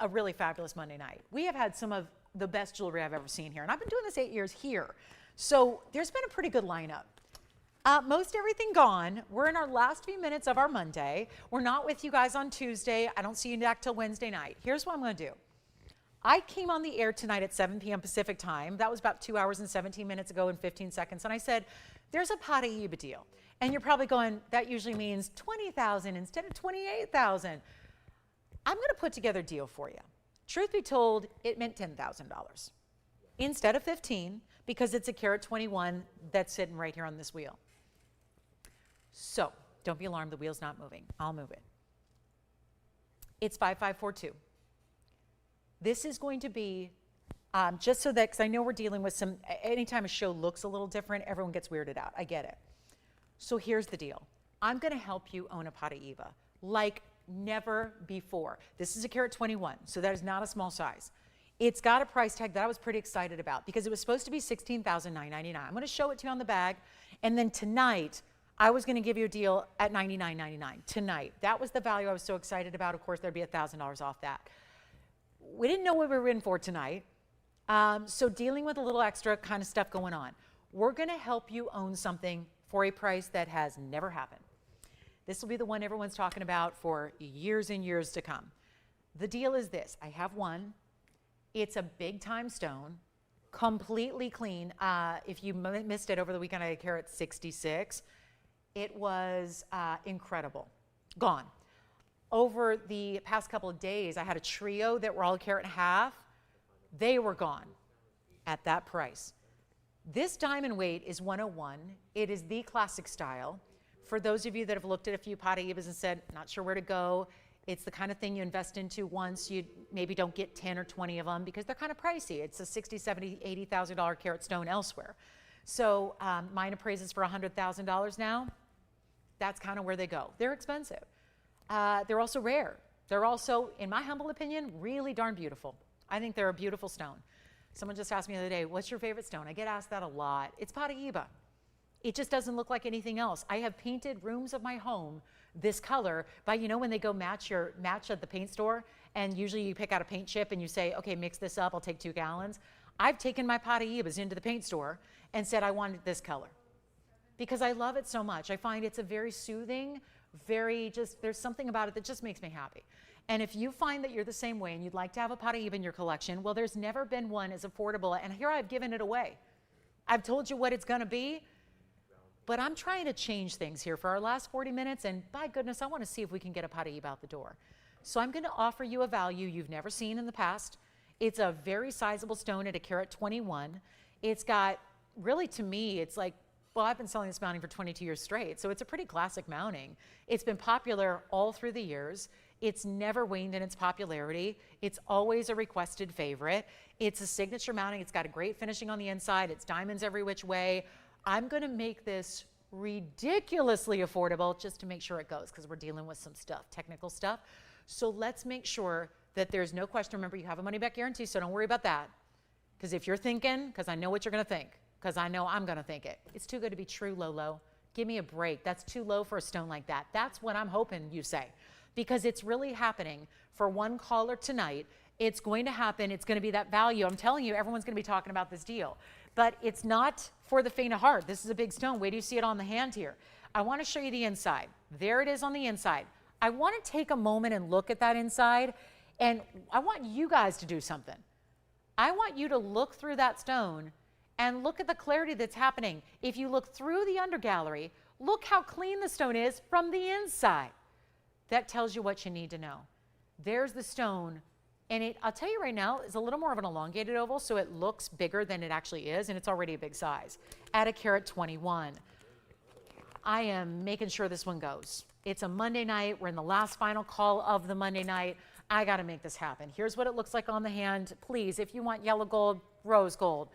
a really fabulous Monday night. We have had some of the best jewelry I've ever seen here, and I've been doing this 8 years here. So there's been a pretty good lineup. Most everything gone. We're in our last few minutes of our Monday. We're not with you guys on Tuesday. I don't see you back till Wednesday night. Here's what I'm going to do. I came on the air tonight at 7 p.m. Pacific time. That was about 2 hours and 17 minutes ago and 15 seconds. And I said, there's a Paraiba deal. And you're probably going, that usually means 20,000 instead of 28,000. I'm going to put together a deal for you. Truth be told, it meant $10,000 instead of 15 because it's a carat 21 that's sitting right here on this wheel. So don't be alarmed, the wheel's not moving. I'll move it. It's 5542. This is going to be, just so that, because I know we're dealing with some, anytime a show looks a little different, everyone gets weirded out. I get it. So here's the deal. I'm going to help you own a Paraiba like never before. This is a carat 21, so that is not a small size. It's got a price tag that I was pretty excited about because it was supposed to be $16,999. I'm going to show it to you on the bag, and then tonight, I was going to give you a deal at $99.99 tonight. That was the value I was so excited about. Of course, there'd be $1,000 off that. We didn't know what we were in for tonight, so dealing with a little extra kind of stuff going on. We're going to help you own something for a price that has never happened. This will be the one everyone's talking about for years and years to come. The deal is this. I have one. It's a big-time stone, completely clean. If you missed it over the weekend, I had a carat 66. It was incredible. Gone. Over the past couple of days, I had a trio that were all a carat and a half. They were gone at that price. This diamond weight is 101. It is the classic style. For those of you that have looked at a few Paraibas and said, not sure where to go, it's the kind of thing you invest into once. You maybe don't get 10 or 20 of them because they're kind of pricey. It's a $60,000, $70,000, $80,000 carat stone elsewhere. So mine appraises for $100,000 now. That's kind of where they go. They're expensive. They're also rare. They're also, in my humble opinion, really darn beautiful. I think they're a beautiful stone. Someone just asked me the other day, what's your favorite stone? I get asked that a lot. It's Paraiba. It just doesn't look like anything else. I have painted rooms of my home this color by, you know, when they go match at the paint store, and usually you pick out a paint chip and you say, okay, mix this up, I'll take 2 gallons. I've taken my Paraibas into the paint store and said I wanted this color because I love it so much. I find it's a very soothing, there's something about it that just makes me happy. And if you find that you're the same way and you'd like to have a Paraiba in your collection, well, there's never been one as affordable, and here I've given it away. I've told you what it's gonna be, but I'm trying to change things here for our last 40 minutes, and by goodness, I wanna see if we can get a Paraiba out the door. So I'm gonna offer you a value you've never seen in the past. It's a very sizable stone at a carat 21. It's got, really to me, it's like, well, I've been selling this mounting for 22 years straight, so it's a pretty classic mounting. It's been popular all through the years. It's never waned in its popularity. It's always a requested favorite. It's a signature mounting. It's got a great finishing on the inside. It's diamonds every which way. I'm gonna make this ridiculously affordable just to make sure it goes, because we're dealing with some stuff, technical stuff. So let's make sure that there's no question. Remember, you have a money back guarantee, so don't worry about that. Because if you're thinking, because I know what you're gonna think, because I know I'm gonna think it, it's too good to be true, Lolo. Give me a break. That's too low for a stone like that. That's what I'm hoping you say, because it's really happening for one caller tonight. It's going to happen. It's going to be that value. I'm telling you, everyone's going to be talking about this deal, but it's not for the faint of heart. This is a big stone. Wait till you see it on the hand here. I want to show you the inside. There it is on the inside. I want to take a moment and look at that inside, and I want you guys to do something. I want you to look through that stone and look at the clarity that's happening. If you look through the undergallery, look how clean the stone is from the inside. That tells you what you need to know. There's the stone, and I'll tell you right now, it's a little more of an elongated oval, so it looks bigger than it actually is, and it's already a big size. At a carat 21. I am making sure this one goes. It's a Monday night. We're in the last final call of the Monday night. I got to make this happen. Here's what it looks like on the hand. Please, if you want yellow gold, rose gold,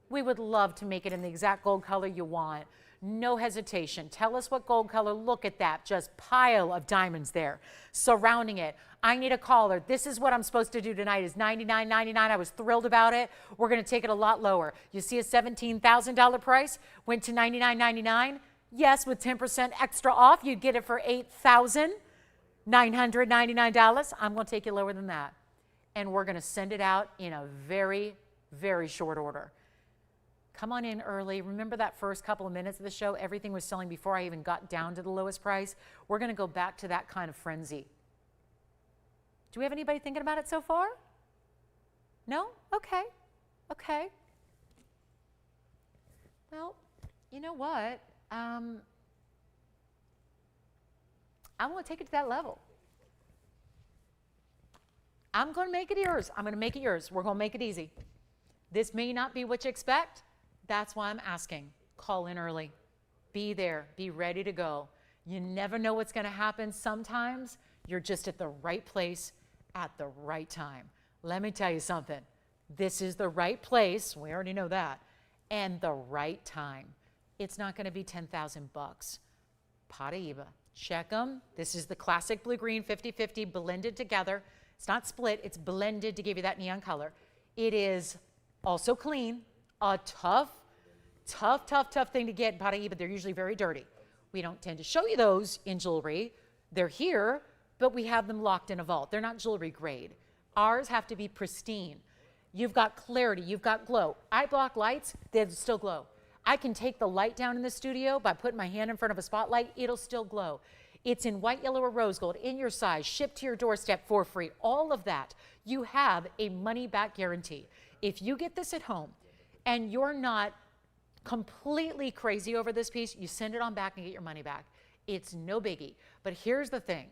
we would love to make it in the exact gold color you want. No hesitation. Tell us what gold color. Look at that. Just pile of diamonds there surrounding it. I need a caller. This is what I'm supposed to do tonight is $99.99. I was thrilled about it. We're going to take it a lot lower. You see a $17,000 price went to $99.99. Yes, with 10% extra off, you'd get it for $8,999. I'm going to take you lower than that. And we're going to send it out in a very, very short order. Come on in early. Remember that first couple of minutes of the show? Everything was selling before I even got down to the lowest price. We're going to go back to that kind of frenzy. Do we have anybody thinking about it so far? No? Okay. Okay. Well, you know what? I want to take it to that level. I'm going to make it yours. I'm going to make it yours. We're going to make it easy. This may not be what you expect. That's why I'm asking. Call in early. Be there. Be ready to go. You never know what's going to happen. Sometimes you're just at the right place at the right time. Let me tell you something. This is the right place. We already know that. And the right time. It's not going to be 10,000 bucks. Paraiba. Check them. This is the classic blue-green 50-50 blended together. It's not split. It's blended to give you that neon color. It is also clean. A tough thing to get in Paraiba. They're usually very dirty. We don't tend to show you those in jewelry. They're here, but we have them locked in a vault. They're not jewelry grade. Ours have to be pristine. You've got clarity. You've got glow. I block lights. They still glow. I can take the light down in the studio by putting my hand in front of a spotlight. It'll still glow. It's in white, yellow, or rose gold, in your size, shipped to your doorstep for free. All of that. You have a money-back guarantee. If you get this at home and you're not completely crazy over this piece, you send it on back and get your money back. It's no biggie. But here's the thing.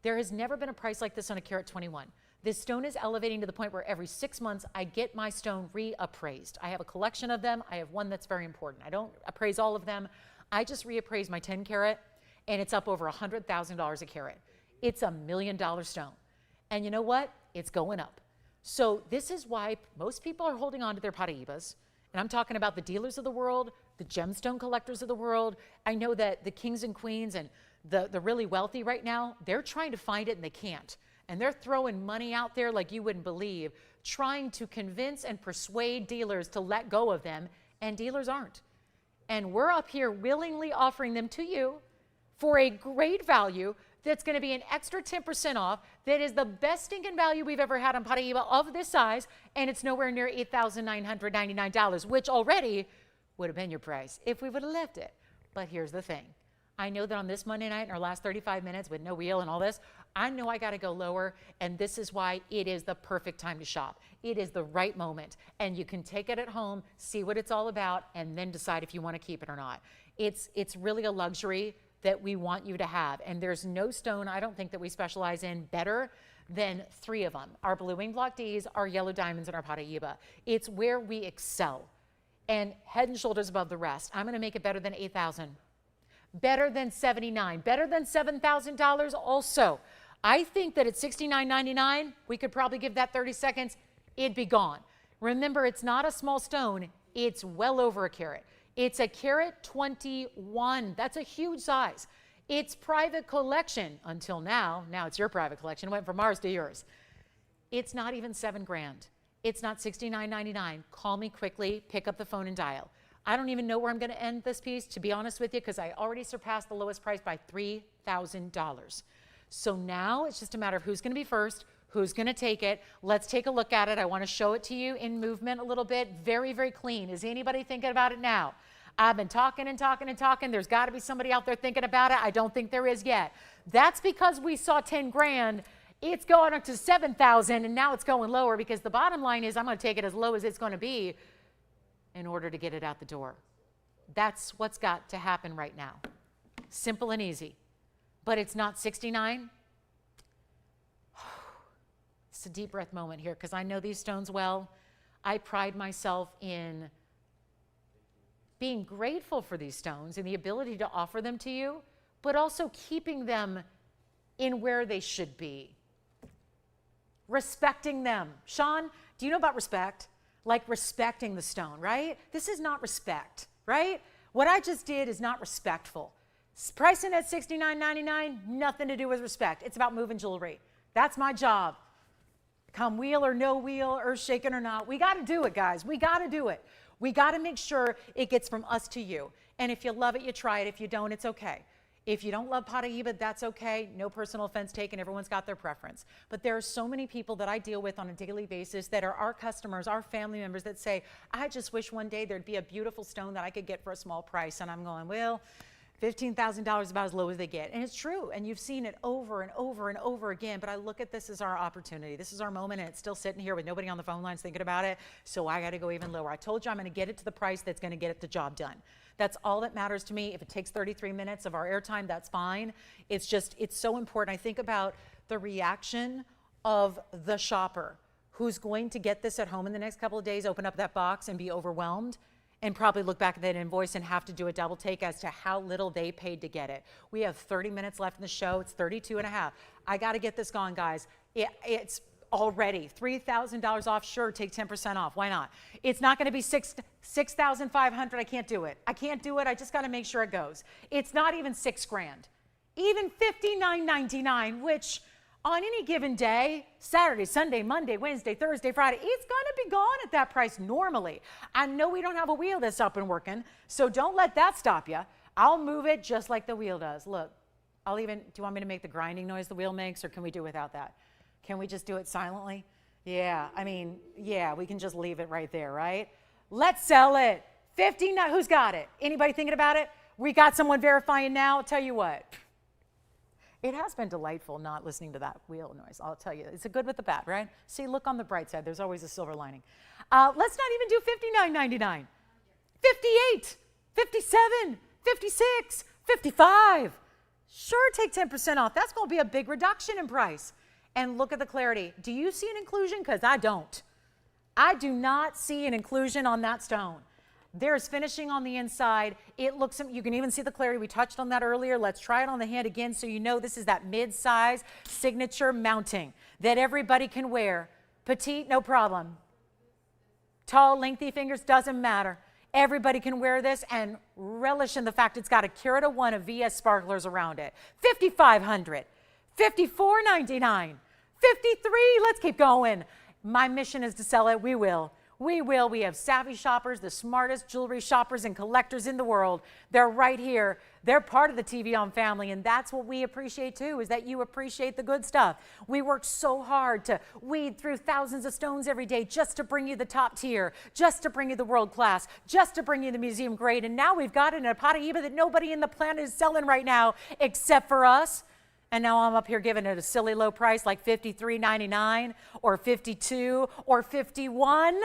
There has never been a price like this on a carat 21. This stone is elevating to the point where every 6 months I get my stone reappraised. I have a collection of them. I have one that's very important. I don't appraise all of them. I just reappraise my 10 carat, and it's up over $100,000 a carat. It's $1 million stone. And you know what? It's going up. So this is why most people are holding on to their Paraibas. And I'm talking about the dealers of the world, the gemstone collectors of the world. I know that the kings and queens and the really wealthy right now, they're trying to find it and they can't. And they're throwing money out there like you wouldn't believe, trying to convince and persuade dealers to let go of them, and dealers aren't. And we're up here willingly offering them to you for a great value that's going to be an extra 10% off. That is the best stinking value we've ever had on Paraiba of this size, and it's nowhere near $8,999, which already would have been your price if we would have left it. But here's the thing. I know that on this Monday night, in our last 35 minutes with no wheel and all this, I know I got to go lower, and this is why it is the perfect time to shop. It is the right moment, and you can take it at home, see what it's all about, and then decide if you want to keep it or not. It's really a luxury that we want you to have, and there's no stone I don't think that we specialize in better than 3 of them. Our blue wing block Ds, our yellow diamonds, and our Paraiba. It's where we excel, and head and shoulders above the rest. I'm going to make it better than $8,000. Better than $79, better than $7,000 also. I think that at $69.99, we could probably give that 30 seconds, it'd be gone. Remember, it's not a small stone, it's well over a carat. It's a carat 21, that's a huge size. It's private collection until now it's your private collection, it went from ours to yours. It's not even $7,000. It's not $69.99. Call me quickly, pick up the phone and dial. I don't even know where I'm going to end this piece, to be honest with you, because I already surpassed the lowest price by $3,000. So now it's just a matter of who's going to be first, who's going to take it. Let's take a look at it. I want to show it to you in movement a little bit. Very, very clean. Is anybody thinking about it now? I've been talking and talking and talking. There's got to be somebody out there thinking about it. I don't think there is yet. That's because we saw 10 grand. It's going up to 7,000 and now it's going lower because the bottom line is I'm going to take it as low as it's going to be in order to get it out the door. That's what's got to happen right now. Simple and easy. But it's not 69. It's a deep breath moment here because I know these stones well. I pride myself in being grateful for these stones and the ability to offer them to you, but also keeping them in where they should be. Respecting them. Sean, do you know about respect? Like respecting the stone, right? This is not respect, right? What I just did is not respectful. Pricing at $69.99, nothing to do with respect. It's about moving jewelry. That's my job. Come wheel or no wheel, earth shaking or not, we got to do it, guys. We got to do it. We got to make sure it gets from us to you. And if you love it, you try it. If you don't, it's okay. If you don't love Paraiba, that's okay. No personal offense taken. Everyone's got their preference. But there are so many people that I deal with on a daily basis that are our customers, our family members that say, I just wish one day there'd be a beautiful stone that I could get for a small price. And I'm going, well, $15,000 is about as low as they get. And it's true. And you've seen it over and over and over again. But I look at this as our opportunity. This is our moment. And it's still sitting here with nobody on the phone lines thinking about it. So I got to go even lower. I told you I'm going to get it to the price that's going to get it the job done. That's all that matters to me. If it takes 33 minutes of our airtime, that's fine. It's just, it's so important. I think about the reaction of the shopper who's going to get this at home in the next couple of days, open up that box and be overwhelmed and probably look back at that invoice and have to do a double take as to how little they paid to get it. We have 30 minutes left in the show. It's 32 and a half. I got to get this gone, guys. It's already $3,000 off. Sure, take 10% off. Why not? It's not going to be $6,500. I can't do it. I can't do it. I just got to make sure it goes. It's not even $6 grand. Even $59.99, which on any given day, Saturday, Sunday, Monday, Wednesday, Thursday, Friday, it's going to be gone at that price normally. I know we don't have a wheel that's up and working, so don't let that stop you. I'll move it just like the wheel does. Look, do you want me to make the grinding noise the wheel makes, or can we do without that? Can we just do it silently? Yeah, I mean, yeah, we can just leave it right there, right? Let's sell it. 59, who's got it? Anybody thinking about it? We got someone verifying now. I'll tell you what. It has been delightful not listening to that wheel noise. I'll tell you. It's a good with the bad, right? See, look on the bright side. There's always a silver lining. Let's not even do $59.99. 58, 57, 56, 55. Sure, take 10% off. That's going to be a big reduction in price. And look at the clarity. Do you see an inclusion? Because I don't. I do not see an inclusion on that stone. There's finishing on the inside. It looks, you can even see the clarity. We touched on that earlier. Let's try it on the hand again so you know this is that mid-size signature mounting that everybody can wear. Petite, no problem. Tall, lengthy fingers, doesn't matter. Everybody can wear this and relish in the fact it's got a carat of 1 of VS sparklers around it. $5,500. $54.99, $53, let's keep going. My mission is to sell it. We will. We will. We have savvy shoppers, the smartest jewelry shoppers and collectors in the world. They're right here. They're part of the TVON family, and that's what we appreciate too, is that you appreciate the good stuff. We work so hard to weed through thousands of stones every day just to bring you the top tier, just to bring you the world class, just to bring you the museum grade, and now we've got it in a Paraiba that nobody in the planet is selling right now except for us. And now I'm up here giving it a silly low price like $53.99 or $52 or $51.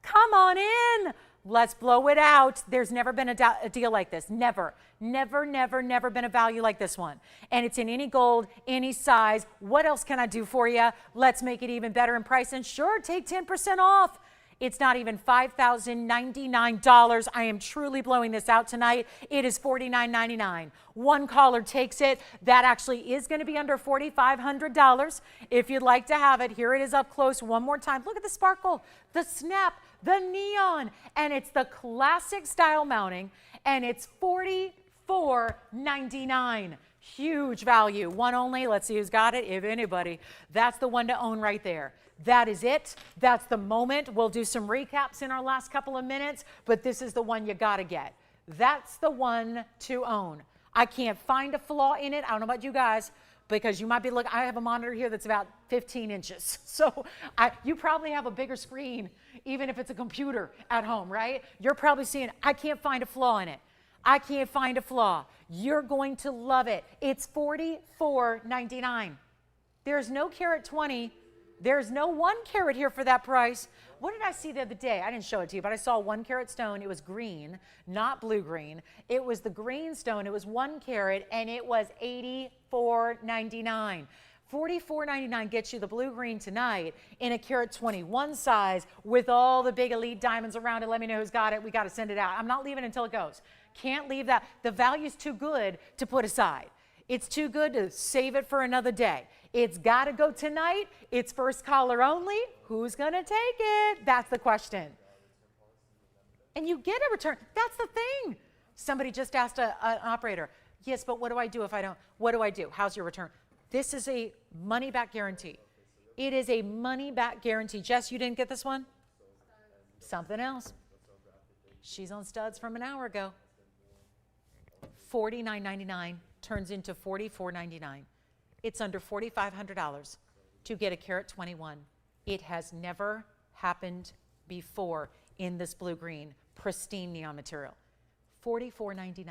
Come on in. Let's blow it out. There's never been a deal like this. Never, never, never, never been a value like this one. And it's in any gold, any size. What else can I do for you? Let's make it even better in price. And sure, take 10% off. It's not even $5,099. I am truly blowing this out tonight. It is $49.99. One caller takes it. That actually is going to be under $4,500. If you'd like to have it, here it is up close one more time. Look at the sparkle, the snap, the neon, and it's the classic style mounting, and it's $44.99. Huge value. One only. Let's see who's got it, if anybody. That's the one to own right there. That is it. That's the moment. We'll do some recaps in our last couple of minutes, but this is the one you got to get. That's the one to own. I can't find a flaw in it. I don't know about you guys, because you might be looking, I have a monitor here that's about 15 inches. So you probably have a bigger screen, even if it's a computer at home, right? You're probably seeing, I can't find a flaw in it. I can't find a flaw. You're going to love it. It's $44.99. There's no carat 20. There's no 1 carat here for that price. What did I see the other day? I didn't show it to you, but I saw 1 carat stone. It was green, not blue green. It was the green stone. It was 1 carat, and it was $84.99. $44.99 gets you the blue green tonight in a carat 21 size with all the big elite diamonds around it. Let me know who's got it. We got to send it out. I'm not leaving until it goes. Can't leave that. The value's too good to put aside. It's too good to save it for another day. It's got to go tonight. It's first caller only. Who's going to take it? That's the question. And you get a return. That's the thing. Somebody just asked an operator, yes, but what do I do if I don't? What do I do? How's your return? This is a money-back guarantee. It is a money-back guarantee. Jess, you didn't get this one? Something else. She's on studs from an hour ago. $49.99 turns into $44.99. It's under $4,500 to get a carat 21. It has never happened before in this blue-green, pristine neon material. $44.99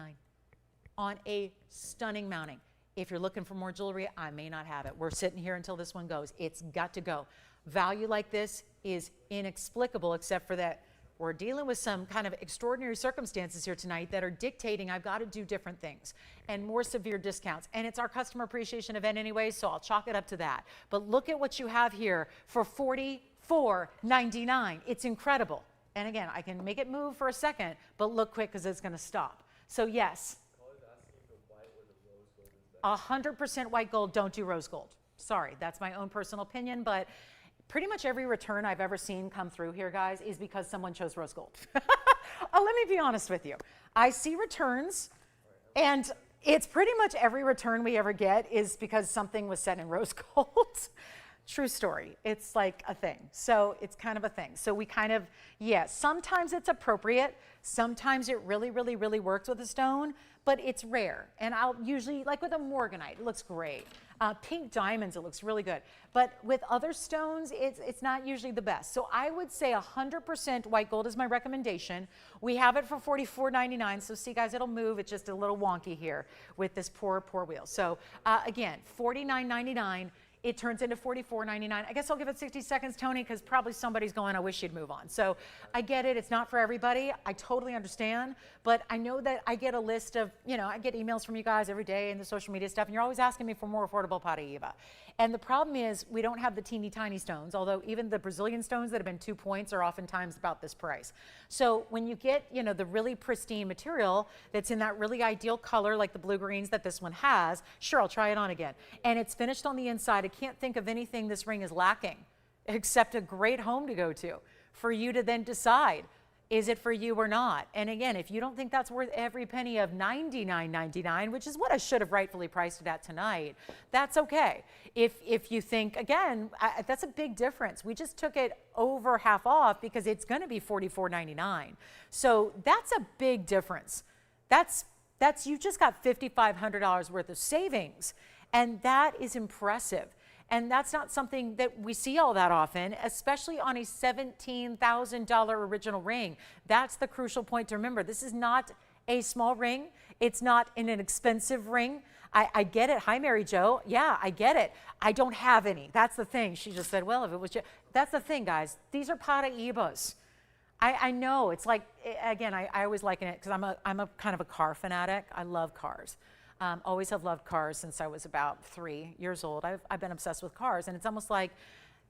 on a stunning mounting. If you're looking for more jewelry, I may not have it. We're sitting here until this one goes. It's got to go. Value like this is inexplicable, except for that we're dealing with some kind of extraordinary circumstances here tonight that are dictating I've got to do different things and more severe discounts. And it's our customer appreciation event anyway, so I'll chalk it up to that. But look at what you have here for $44.99. It's incredible. And again, I can make it move for a second, but look quick because it's going to stop. So yes, 100% white gold, don't do rose gold. Sorry, that's my own personal opinion, but pretty much every return I've ever seen come through here, guys, is because someone chose rose gold. Let me be honest with you. I see returns, and it's pretty much every return we ever get is because something was set in rose gold. True story. It's like a thing. So it's kind of a thing. So we kind of, yeah, sometimes it's appropriate. Sometimes it really, really, really works with a stone, but it's rare. And I'll usually, like with a Morganite, it looks great. Pink diamonds, it looks really good. But with other stones, it's not usually the best. So I would say 100% white gold is my recommendation. We have it for $44.99. So see, guys, it'll move. It's just a little wonky here with this poor wheel. So again, $49.99. It turns into $44.99. I guess I'll give it 60 seconds, Tony, because probably somebody's going, I wish you'd move on. So I get it. It's not for everybody. I totally understand. But I know that I get a list of, I get emails from you guys every day and the social media stuff, and you're always asking me for more affordable Paraiba. And the problem is we don't have the teeny tiny stones, although even the Brazilian stones that have been 2 points are oftentimes about this price. So when you get, the really pristine material that's in that really ideal color, like the blue greens that this one has, sure, I'll try it on again. And it's finished on the inside. I can't think of anything this ring is lacking except a great home to go to for you to then decide, is it for you or not? And again, if you don't think that's worth every penny of $99.99, which is what I should have rightfully priced it at tonight, that's okay. If you think, again, that's a big difference. We just took it over half off because it's going to be $44.99. So that's a big difference. That's you just got $5,500 worth of savings, and that is impressive. And that's not something that we see all that often, especially on a $17,000 original ring. That's the crucial point to remember. This is not a small ring. It's not an inexpensive ring. I get it. Hi, Mary Jo. Yeah, I get it. I don't have any. That's the thing. She just said, well, if it was just, that's the thing, guys. These are Paraibas. I know. It's like, again, I always liken it because I'm a kind of a car fanatic. I love cars. Always have loved cars since I was about 3 years old. I've been obsessed with cars, and it's almost like,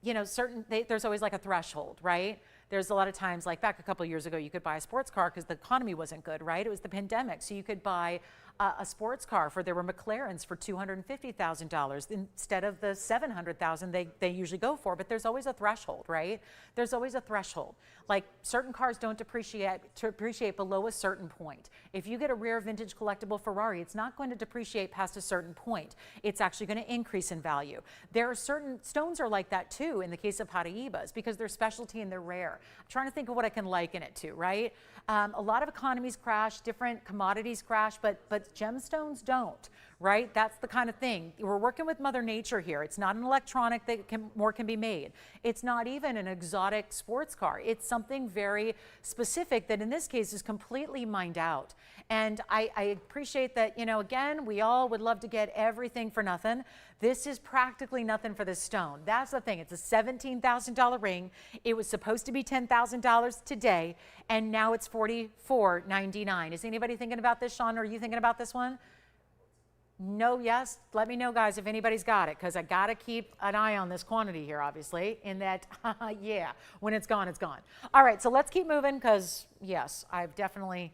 there's always like a threshold, right? There's a lot of times, like back a couple of years ago, you could buy a sports car because the economy wasn't good, right? It was the pandemic, so you could buy a sports car there were McLarens for $250,000 instead of the $700,000 they usually go for. But there's always a threshold, right? There's always a threshold. Like certain cars don't depreciate below a certain point. If you get a rare vintage collectible Ferrari, it's not going to depreciate past a certain point. It's actually going to increase in value. There are certain stones are like that too in the case of Paraibas because they're specialty and they're rare. I'm trying to think of what I can liken it to, right? A lot of economies crash, different commodities crash, but gemstones don't, right? That's the kind of thing. We're working with Mother Nature here. It's not an electronic that more can be made. It's not even an exotic sports car. It's something very specific that in this case is completely mined out. And I appreciate that, you know, again, we all would love to get everything for nothing. This is practically nothing for this stone. That's the thing. It's a $17,000 ring. It was supposed to be $10,000 today, and now it's $44.99. Is anybody thinking about this, Sean? Are you thinking about this one? No, yes? Let me know, guys, if anybody's got it, because I got to keep an eye on this quantity here, obviously, in that, yeah, when it's gone, it's gone. All right, so let's keep moving, because, yes, I've definitely,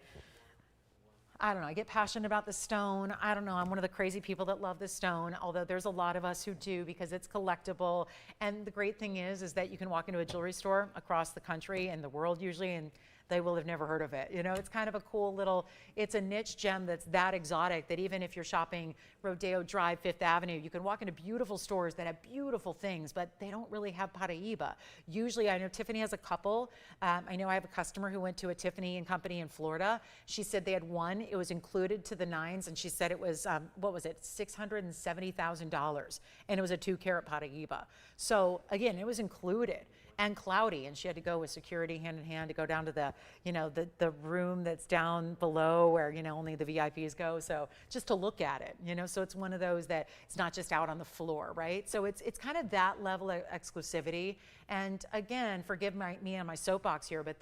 I don't know, I get passionate about the stone. I don't know, I'm one of the crazy people that love this stone, although there's a lot of us who do because it's collectible. And the great thing is that you can walk into a jewelry store across the country and the world usually, and they will have never heard of it. You know, it's kind of a cool little, it's a niche gem that's that exotic that even if you're shopping Rodeo Drive, Fifth Avenue, you can walk into beautiful stores that have beautiful things, but they don't really have Paraiba. Usually, I know Tiffany has a couple. I know I have a customer who went to a Tiffany and Company in Florida. She said they had one, it was included to the nines, and she said it was, what was it, $670,000, and it was a 2-carat Paraiba. So again, it was included. And cloudy, and she had to go with security hand in hand to go down to the, you know, the room that's down below where, you know, only the VIPs go. So just to look at it, you know, so it's one of those that it's not just out on the floor, right? So it's kind of that level of exclusivity. And again, forgive me on my soapbox here, but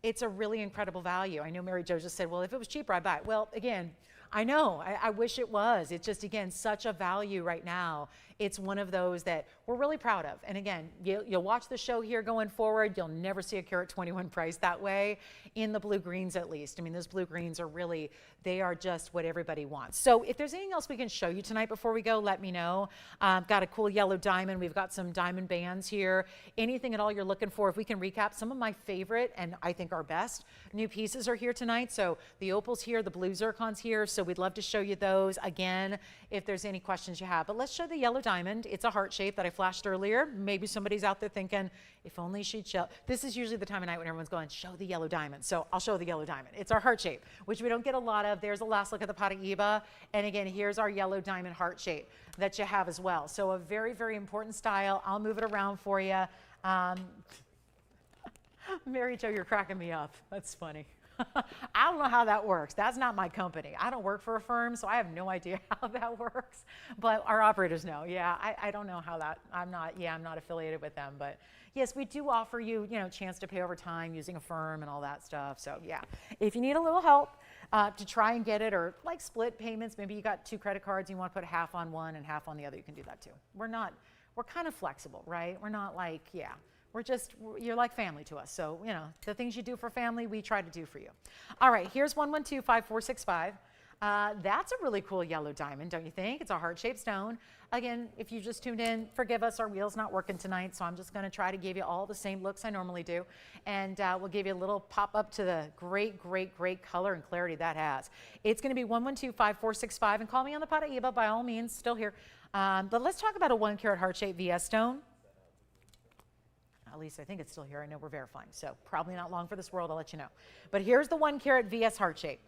it's a really incredible value. I know Mary Jo just said, well, if it was cheaper, I'd buy it. Well, again, I know, I wish it was. It's just, again, such a value right now. It's one of those that we're really proud of. And again, you'll watch the show here going forward. You'll never see a carat 21 price that way, in the blue greens at least. I mean, those blue greens are really, they are just what everybody wants. So if there's anything else we can show you tonight before we go, let me know. Got a cool yellow diamond. We've got some diamond bands here. Anything at all you're looking for, if we can recap some of my favorite and I think our best new pieces are here tonight. So the opal's here, the blue zircon's here. So we'd love to show you those again if there's any questions you have. But let's show the yellow diamond. It's a heart shape that I flashed earlier. Maybe somebody's out there thinking, if only she'd show. This is usually the time of night when everyone's going, show the yellow diamond. So I'll show the yellow diamond. It's our heart shape, which we don't get a lot of. There's a last look at the Paraiba. And again, here's our yellow diamond heart shape that you have as well. So a very, very important style. I'll move it around for you. Mary Jo, you're cracking me up. That's funny. I don't know how that works. That's not my company. I don't work for a firm, so I have no idea how that works. But our operators know. Yeah, I don't know how that, I'm not affiliated with them. But yes, we do offer you, you know, chance to pay over time using a firm and all that stuff. So yeah, if you need a little help to try and get it, or like split payments, maybe you got 2 credit cards, you want to put half on one and half on the other, you can do that too. We're kind of flexible, right? We're not like, yeah. You're like family to us. So, you know, the things you do for family, we try to do for you. All right, here's 112-5465. That's a really cool yellow diamond, don't you think? It's a heart-shaped stone. Again, if you just tuned in, forgive us, our wheel's not working tonight, so I'm just gonna try to give you all the same looks I normally do. And we'll give you a little pop up to the great, great, great color and clarity that has. It's gonna be 112-5465, and call me on the Paraiba by all means, still here. But let's talk about a 1-carat heart-shaped VS stone. At least I think it's still here. I know we're verifying, so probably not long for this world. I'll let you know. But here's the 1-carat VS heart shape.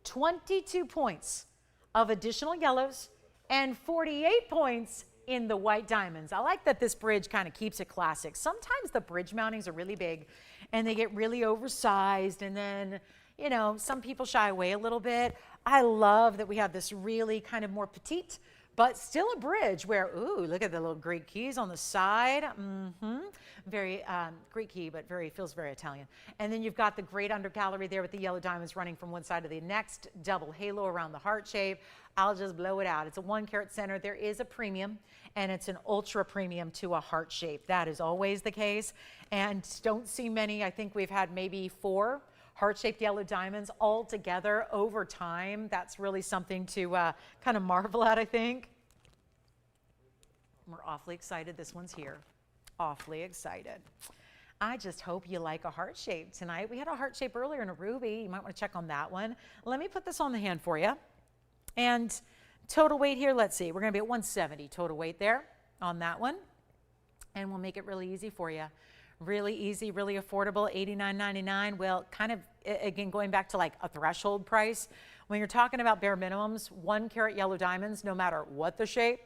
22 points of additional yellows and 48 points in the white diamonds. I like that this bridge kind of keeps it classic. Sometimes the bridge mountings are really big and they get really oversized, and then, you know, some people shy away a little bit. I love that we have this really kind of more petite, but still a bridge where, ooh, look at the little Greek keys on the side. Very Greek key, but feels very Italian. And then you've got the great undergallery there with the yellow diamonds running from one side to the next, double halo around the heart shape. I'll just blow it out. It's a 1-carat center. There is a premium, and it's an ultra premium to a heart shape. That is always the case. And don't see many. I think we've had maybe 4 heart-shaped yellow diamonds all together over time. That's really something to kind of marvel at, I think. We're awfully excited. This one's here. Awfully excited. I just hope you like a heart shape tonight. We had a heart shape earlier in a ruby. You might want to check on that one. Let me put this on the hand for you. And total weight here, let's see. We're going to be at 170 total weight there on that one. And we'll make it really easy for you. Really easy, really affordable, $89.99. Well, kind of, again, going back to like a threshold price, When you're talking about bare minimums, 1 carat yellow diamonds, no matter what the shape,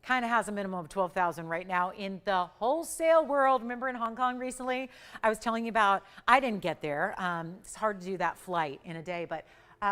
kind of has a minimum of 12,000 right now in the wholesale world. Remember in Hong Kong recently, I was telling you about, I didn't get there. It's hard to do that flight in a day, but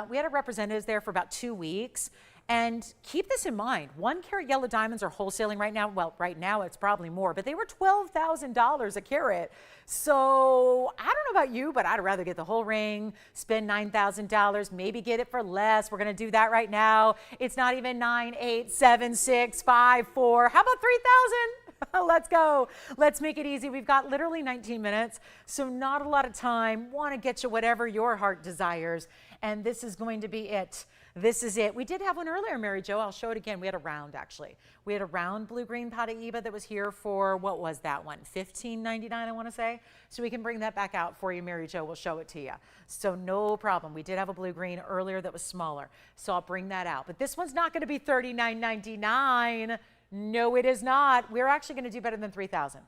we had a representative there for about 2 weeks. And keep this in mind, 1 carat yellow diamonds are wholesaling right now. Well, right now it's probably more, but they were $12,000 a carat. So I don't know about you, but I'd rather get the whole ring, spend $9,000, maybe get it for less. We're going to do that right now. It's not even 9, 8, 7, 6, 5, 4. How about 3,000? Let's go. Let's make it easy. We've got literally 19 minutes, so not a lot of time. Want to get you whatever your heart desires, and this is going to be it. This is it. We did have one earlier, Mary Jo. I'll show it again. We had a round, actually. We had a round blue-green Paraiba that was here for, what was that one? $15.99, I want to say. So we can bring that back out for you, Mary Jo. We'll show it to you. So no problem. We did have a blue-green earlier that was smaller. So I'll bring that out. But this one's not going to be $39.99. No, it is not. We're actually going to do better than $3,000.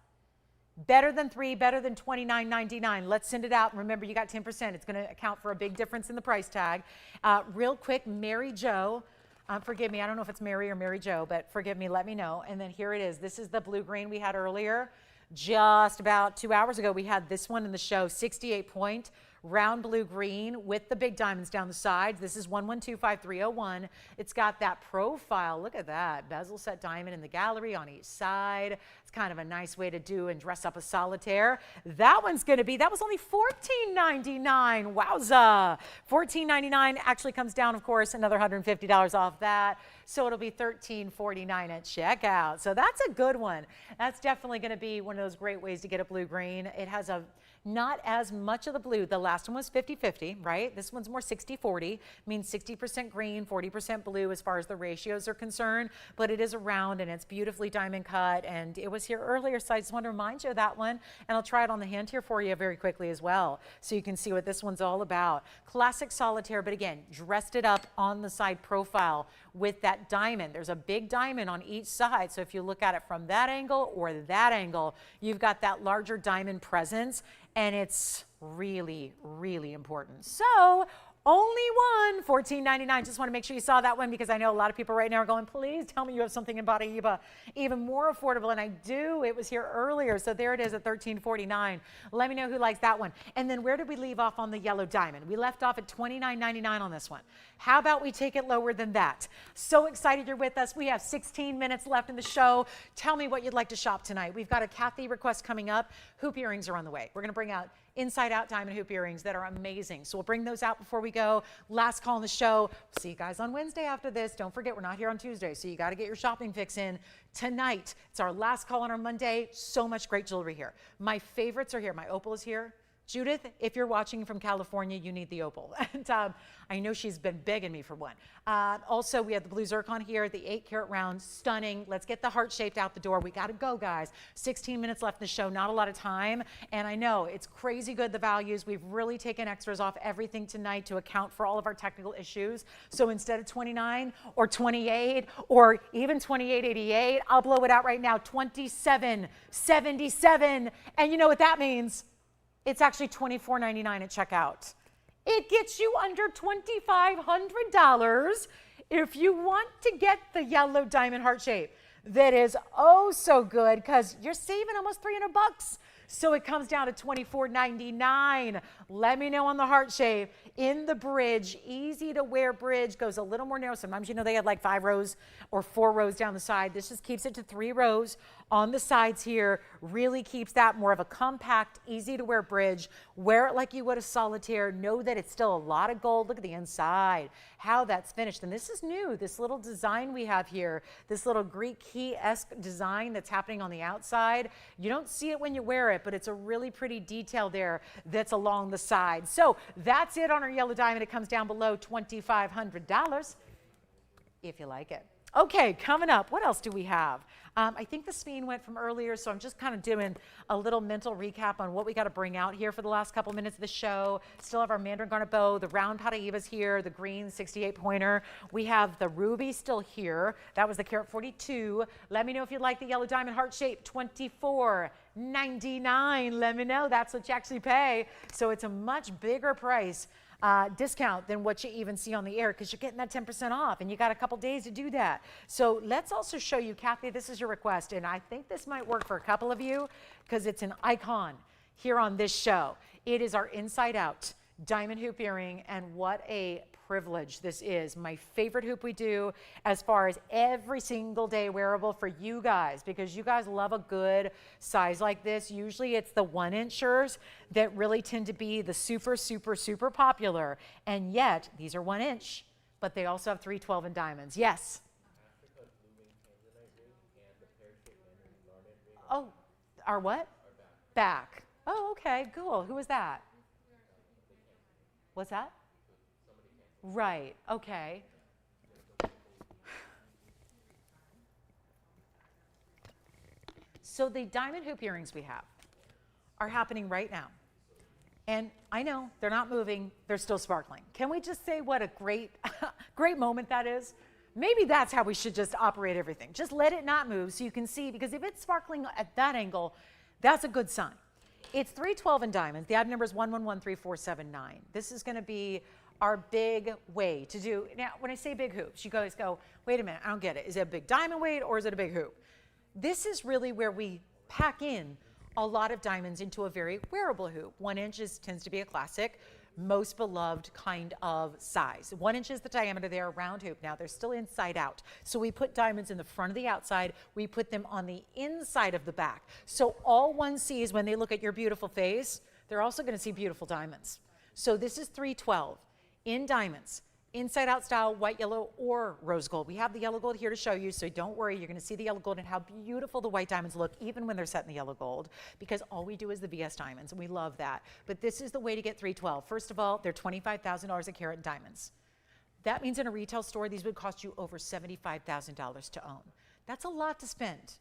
Better than 3, better than $29.99. Let's send it out. Remember, you got 10%. It's going to account for a big difference in the price tag. Real quick, Mary Jo. Forgive me. I don't know if it's Mary or Mary Jo, but forgive me. Let me know. And then here it is. This is the blue-green we had earlier. Just about 2 hours ago, we had this one in the show, 68 point. Round blue-green with the big diamonds down the sides. This is 1125-301. It's got that profile. Look at that. Bezel set diamond in the gallery on each side. It's kind of a nice way to do and dress up a solitaire. That one's going to be, that was only $14.99. Wowza. $14.99 actually comes down, of course, another $150 off that. So it'll be $13.49 at checkout. So that's a good one. That's definitely going to be one of those great ways to get a blue-green. It has a not as much of the blue. The last one was 50-50, right? This one's more 60-40, means 60% green, 40% blue as far as the ratios are concerned, but it is a round and it's beautifully diamond cut, and it was here earlier, so I just want to remind you of that one, and I'll try it on the hand here for you very quickly as well, so you can see what this one's all about. Classic solitaire, but again, dressed it up on the side profile with that diamond. There's a big diamond on each side, so if you look at it from that angle or that angle, you've got that larger diamond presence, and it's really, really important. So only one, $14.99. Just want to make sure you saw that one, because I know a lot of people right now are going, please tell me you have something in Paraiba even more affordable. And I do. It was here earlier. So there it is at $13.49. Let me know who likes that one. And then where did we leave off on the yellow diamond? We left off at $29.99 on this one. How about we take it lower than that? So excited you're with us. We have 16 minutes left in the show. Tell me what you'd like to shop tonight. We've got a Kathy request coming up. Hoop earrings are on the way. We're going to bring out inside out diamond hoop earrings that are amazing. So we'll bring those out before we go. Last call on the show. See you guys on Wednesday after this. Don't forget, we're not here on Tuesday, so you got to get your shopping fix in tonight. It's our last call on our Monday. So much great jewelry here. My favorites are here. My opal is here. Judith, if you're watching from California, you need the opal. And I know she's been begging me for one. Also, we have the blue zircon here, the 8-carat round, stunning. Let's get the heart shaped out the door. We got to go, guys. 16 minutes left in the show, not a lot of time. And I know it's crazy good, the values. We've really taken extras off everything tonight to account for all of our technical issues. So instead of 29 or 28 or even 28.88, I'll blow it out right now, 27.77. And you know what that means? It's actually $24.99 at checkout. It gets you under $2,500 if you want to get the yellow diamond heart shape. That is oh so good, because you're saving almost $300. So it comes down to $24.99. Let me know on the heart shape. In the bridge, easy to wear bridge, goes a little more narrow. Sometimes, you know, they had like 5 rows or 4 rows down the side. This just keeps it to 3 rows on the sides here. Really keeps that more of a compact, easy to wear bridge. Wear it like you would a solitaire. Know that it's still a lot of gold. Look at the inside, how that's finished. And this is new, this little design we have here, this little Greek key-esque design that's happening on the outside. You don't see it when you wear it, but it's a really pretty detail there that's along the side. So that's it on our yellow diamond. It comes down below $2,500 if you like it. Okay, coming up, what else do we have? I think the sphene went from earlier, so I'm just kind of doing a little mental recap on what we got to bring out here for the last couple minutes of the show. Still have our mandarin garnet bow, the round Paraibas here, the green 68-pointer. We have the ruby still here. That was the carat 42. Let me know if you like the yellow diamond heart shape, $24.99. Let me know. That's what you actually pay. So it's a much bigger price discount than what you even see on the air because you're getting that 10% off and you got a couple days to do that. So let's also show you, Kathy, this is your request, and I think this might work for a couple of you because it's an icon here on this show. It is our inside out diamond hoop earring, and what a privilege this is. My favorite hoop we do as far as every single day wearable for you guys, because you guys love a good size like this. Usually it's the 1-inchers that really tend to be the super, super, super popular. And yet these are 1 inch, but they also have 312 in diamonds. Yes. Oh, our what? Back. Oh, okay, cool. Who was that? What's that? Right, okay. So the diamond hoop earrings we have are happening right now. And I know they're not moving, they're still sparkling. Can we just say what a great, great moment that is? Maybe that's how we should just operate everything. Just let it not move so you can see, because if it's sparkling at that angle, that's a good sign. It's 312 in diamonds. The item number is 1113,479. This is going to be our big way to do. Now, when I say big hoops, you guys go, wait a minute, I don't get it. Is it a big diamond weight or is it a big hoop? This is really where we pack in a lot of diamonds into a very wearable hoop. 1 inch tends to be a classic, most beloved kind of size. 1 inch is the diameter. They're a round hoop. Now they're still inside out. So we put diamonds in the front of the outside. We put them on the inside of the back. So all one sees when they look at your beautiful face, they're also going to see beautiful diamonds. So this is 312 in diamonds. Inside out style, white, yellow, or rose gold. We have the yellow gold here to show you, so don't worry, you're gonna see the yellow gold and how beautiful the white diamonds look even when they're set in the yellow gold, because all we do is the VS diamonds, and we love that. But this is the way to get 312. First of all, they're $25,000 a carat in diamonds. That means in a retail store, these would cost you over $75,000 to own. That's a lot to spend.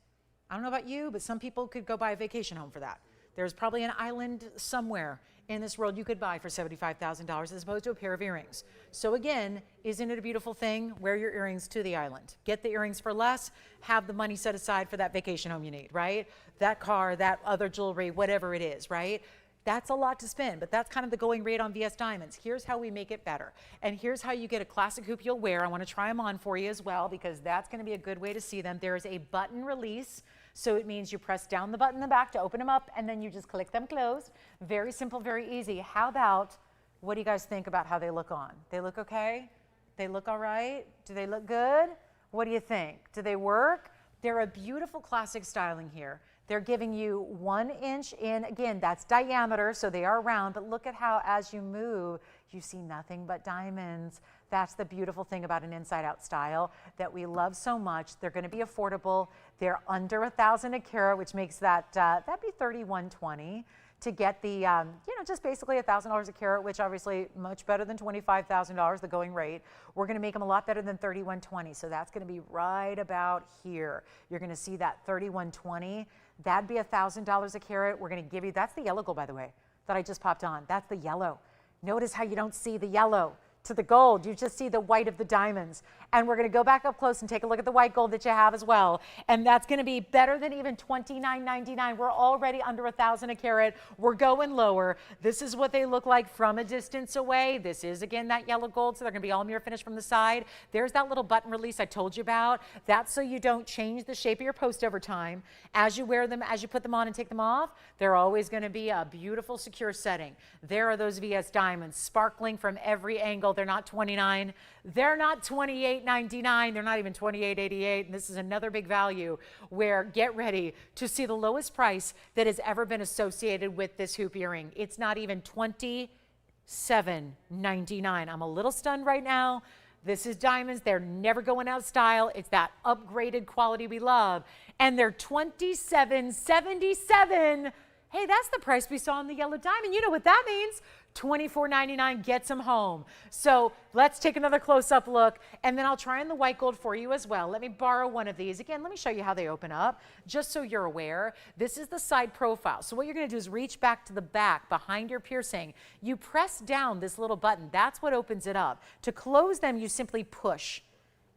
I don't know about you, but some people could go buy a vacation home for that. There's probably an island somewhere in this world you could buy for $75,000 as opposed to a pair of earrings. So again, isn't it a beautiful thing? Wear your earrings to the island. Get the earrings for less, have the money set aside for that vacation home you need, right? That car, that other jewelry, whatever it is, right? That's a lot to spend, but that's kind of the going rate on VS Diamonds. Here's how we make it better. And here's how you get a classic hoop you'll wear. I want to try them on for you as well, because that's going to be a good way to see them. There is a button release. So it means you press down the button in the back to open them up, and then you just click them closed. Very simple, very easy. How about, what do you guys think about how they look on? They look okay? They look all right? Do they look good? What do you think? Do they work? They're a beautiful classic styling here. They're giving you 1 inch in, again, that's diameter, so they are round, but look at how as you move, you see nothing but diamonds. That's the beautiful thing about an inside-out style that we love so much. They're going to be affordable. They're under $1,000 a carat, which makes that, that'd be $3,120 to get the, just basically $1,000 a carat, which obviously much better than $25,000, the going rate. We're going to make them a lot better than $3,120, so that's going to be right about here. You're going to see that $3,120. That'd be $1,000 a carat. We're going to give you, that's the yellow gold, by the way, that I just popped on. That's the yellow. Notice how you don't see the yellow to the gold. You just see the white of the diamonds. And we're going to go back up close and take a look at the white gold that you have as well. And that's going to be better than even $29.99. We're already under $1,000 a carat. We're going lower. This is what they look like from a distance away. This is, again, that yellow gold, so they're going to be all mirror finished from the side. There's that little button release I told you about. That's so you don't change the shape of your post over time. As you wear them, as you put them on and take them off, they're always going to be a beautiful, secure setting. There are those VS diamonds, sparkling from every angle. They're not 29. They're not 28.99. They're not even 28.88. And this is another big value where get ready to see the lowest price that has ever been associated with this hoop earring. It's not even $27.99. I'm a little stunned right now. This is diamonds. They're never going out of style. It's that upgraded quality we love. And they're $27.77. Hey, that's the price we saw on the yellow diamond. You know what that means. $24.99 gets them home. So let's take another close-up look, and then I'll try on the white gold for you as well. Let me borrow one of these. Again, let me show you how they open up, just so you're aware. This is the side profile. So what you're going to do is reach back to the back behind your piercing. You press down this little button. That's what opens it up. To close them, you simply push.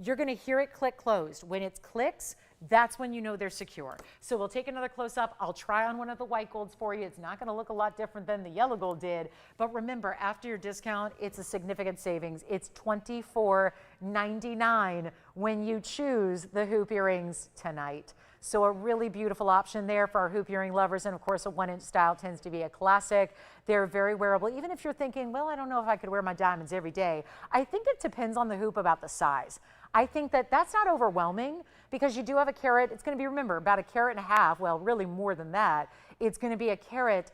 You're going to hear it click closed. When it clicks, that's when you know they're secure. So we'll take another close-up. I'll try on one of the white golds for you. It's not going to look a lot different than the yellow gold did, but remember, after your discount, it's a significant savings. It's $24.99 when you choose the hoop earrings tonight. So a really beautiful option there for our hoop earring lovers, and of course a 1-inch style tends to be a classic. They're very wearable, even if you're thinking, well, I don't know if I could wear my diamonds every day. I think it depends on the hoop about the size. I think that that's not overwhelming because you do have a carat. It's going to be, remember, about 1.5 carats, well, really more than that. It's going to be 1.56 carats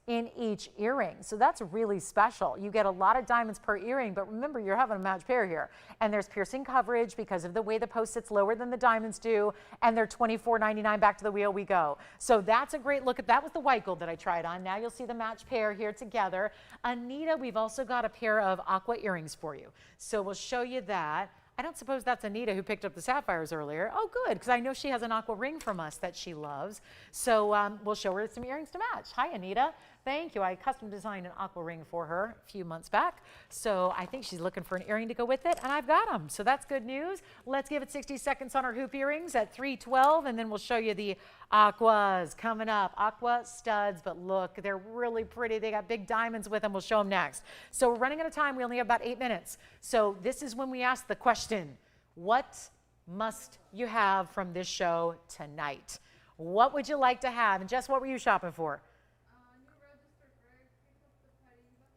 in each earring. So that's really special. You get a lot of diamonds per earring, but remember, you're having a match pair here. And there's piercing coverage because of the way the post sits lower than the diamonds do, and they're $24.99. Back to the wheel we go. So that's a great look at, that was the white gold that I tried on. Now you'll see the match pair here together. Anita, we've also got a pair of Aqua earrings for you. So we'll show you that. I don't suppose that's Anita who picked up the sapphires earlier. Oh, good, because I know she has an aqua ring from us that she loves. So we'll show her some earrings to match. Hi, Anita. Thank you. I custom designed an aqua ring for her a few months back. So I think she's looking for an earring to go with it, and I've got them. So that's good news. Let's give it 60 seconds on our hoop earrings at 3:12, and then we'll show you the aquas coming up. Aqua studs, but look, they're really pretty. They got big diamonds with them. We'll show them next. So we're running out of time. We only have about 8 minutes. So this is when we ask the question, what must you have from this show tonight? What would you like to have? And Jess, what were you shopping for?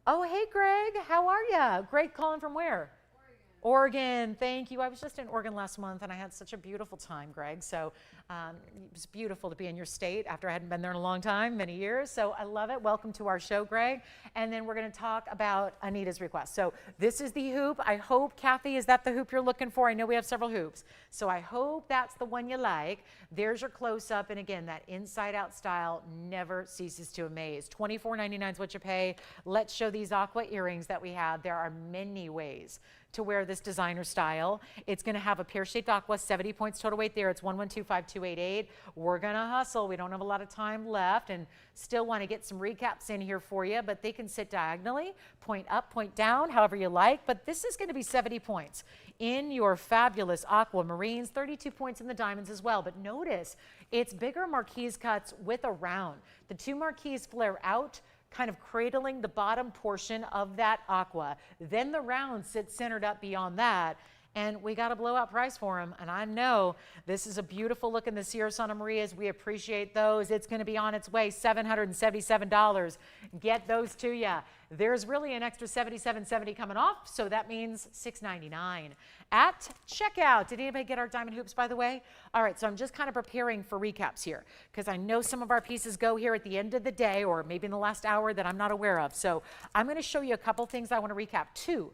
Oh, hey, Greg. How are you? Greg calling from where? Oregon. Thank you. I was just in Oregon last month, and I had such a beautiful time, Greg. So it was beautiful to be in your state after I hadn't been there in a long time, many years. So I love it. Welcome to our show, Greg. And then we're going to talk about Anita's request. So this is the hoop. I hope, Kathy, is that the hoop you're looking for? I know we have several hoops. So I hope that's the one you like. There's your close-up. And again, that inside-out style never ceases to amaze. $24.99 is what you pay. Let's show these aqua earrings that we have. There are many ways to wear this designer style. It's going to have a pear-shaped aqua, 70 points total weight there. It's 1125288. We're going to hustle. We don't have a lot of time left and still want to get some recaps in here for you, but they can sit diagonally, point up, point down, however you like. But this is going to be 70 points in your fabulous aquamarines, 32 points in the diamonds as well. But notice it's bigger marquise cuts with a round. The two marquise flare out, kind of cradling the bottom portion of that aqua. Then the round sits centered up beyond that, and we got a blowout price for them. And I know this is a beautiful look in the Sierra Santa Marias. We appreciate those. It's going to be on its way, $777. Get those to you. There's really an extra $77.70 coming off, so that means $699 at checkout. Did anybody get our diamond hoops, by the way? All right, so I'm just kind of preparing for recaps here because I know some of our pieces go here at the end of the day or maybe in the last hour that I'm not aware of. So I'm going to show you a couple things I want to recap. Two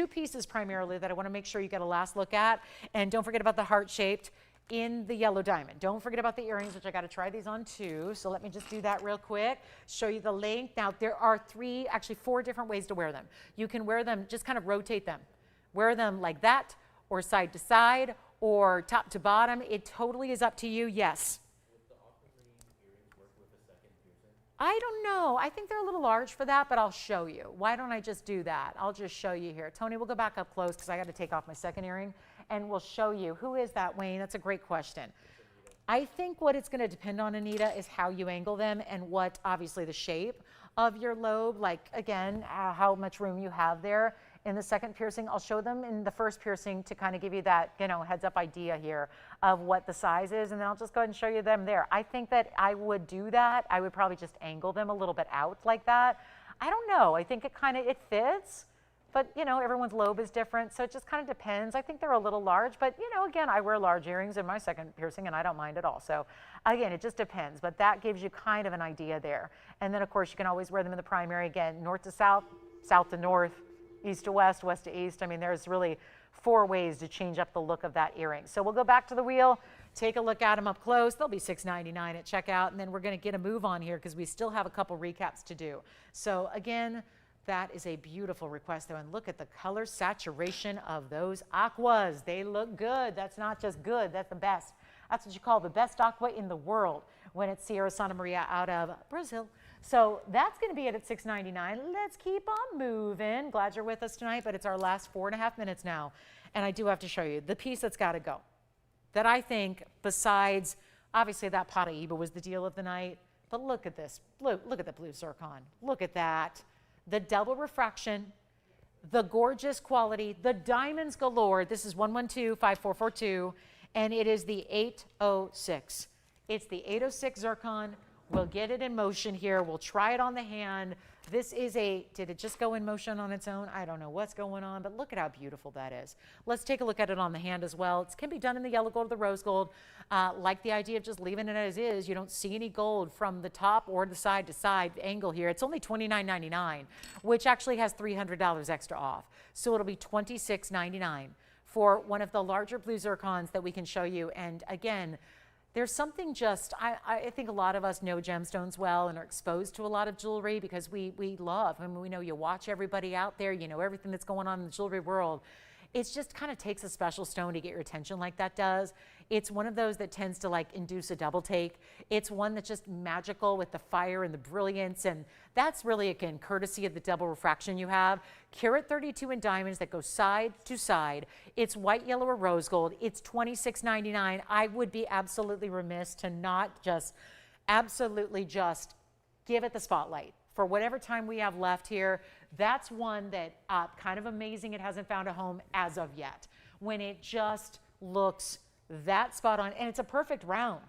pieces primarily that I want to make sure you get a last look at. And don't forget about the heart-shaped in the yellow diamond. Don't forget about the earrings, which I got to try these on too. So let me just do that real quick. Show you the length. Now there are four different ways to wear them. You can wear them, just kind of rotate them. Wear them like that, or side to side, or top to bottom. It totally is up to you. Yes. Would the aquamarine earrings work with a second piercing? I don't know. I think they're a little large for that, but I'll show you. Why don't I just do that? I'll just show you here. Tony, we'll go back up close because I got to take off my second earring. And we'll show you. Who is that, Wayne? That's a great question. I think what it's going to depend on, Anita, is how you angle them and what, obviously, the shape of your lobe, like, again, how much room you have there. In the second piercing, I'll show them in the first piercing to kind of give you that, heads up idea here of what the size is, and then I'll just go ahead and show you them there. I think that I would do that. I would probably just angle them a little bit out like that. I don't know. I think it fits. But, everyone's lobe is different, so it just kind of depends. I think they're a little large, but, again, I wear large earrings in my second piercing, and I don't mind at all. So, again, it just depends, but that gives you kind of an idea there. And then, of course, you can always wear them in the primary, again, north to south, south to north, east to west, west to east. I mean, there's really 4 ways to change up the look of that earring. So we'll go back to the wheel, take a look at them up close. They'll be $699 at checkout, and then we're going to get a move on here because we still have a couple recaps to do. So, again, that is a beautiful request, though, and look at the color saturation of those aquas. They look good. That's not just good. That's the best. That's what you call the best aqua in the world when it's Sierra Santa Maria out of Brazil. So that's going to be it at $699. Let's keep on moving. Glad you're with us tonight, but it's our last 4.5 minutes now, and I do have to show you the piece that's got to go. that I think, besides, obviously that Paraiba was the deal of the night, but look at this, look at the blue zircon. Look at that. The double refraction, the gorgeous quality, the diamonds galore. This is 112-5442, and it is the 806. It's the 806 zircon. We'll get it in motion here. We'll try it on the hand. This is did it just go in motion on its own? I don't know what's going on, but look at how beautiful that is. Let's take a look at it on the hand as well. It can be done in the yellow gold or the rose gold. Like the idea of just leaving it as is. You don't see any gold from the top or the side to side angle here. It's only $29.99, which actually has $300 extra off. So it'll be $26.99 for one of the larger blue zircons that we can show you. And again, there's something just, I think a lot of us know gemstones well and are exposed to a lot of jewelry because we love, I mean, we know you watch everybody out there, you know everything that's going on in the jewelry world. It just kind of takes a special stone to get your attention like that does. It's one of those that tends to like induce a double take. It's one that's just magical with the fire and the brilliance, and that's really, again, courtesy of the double refraction you have. Carat 32 in diamonds that go side to side. It's white, yellow, or rose gold. It's $26.99. I would be absolutely remiss to not just absolutely just give it the spotlight. For whatever time we have left here, that's one that kind of amazing it hasn't found a home as of yet. When it just looks that spot on, and it's a perfect round.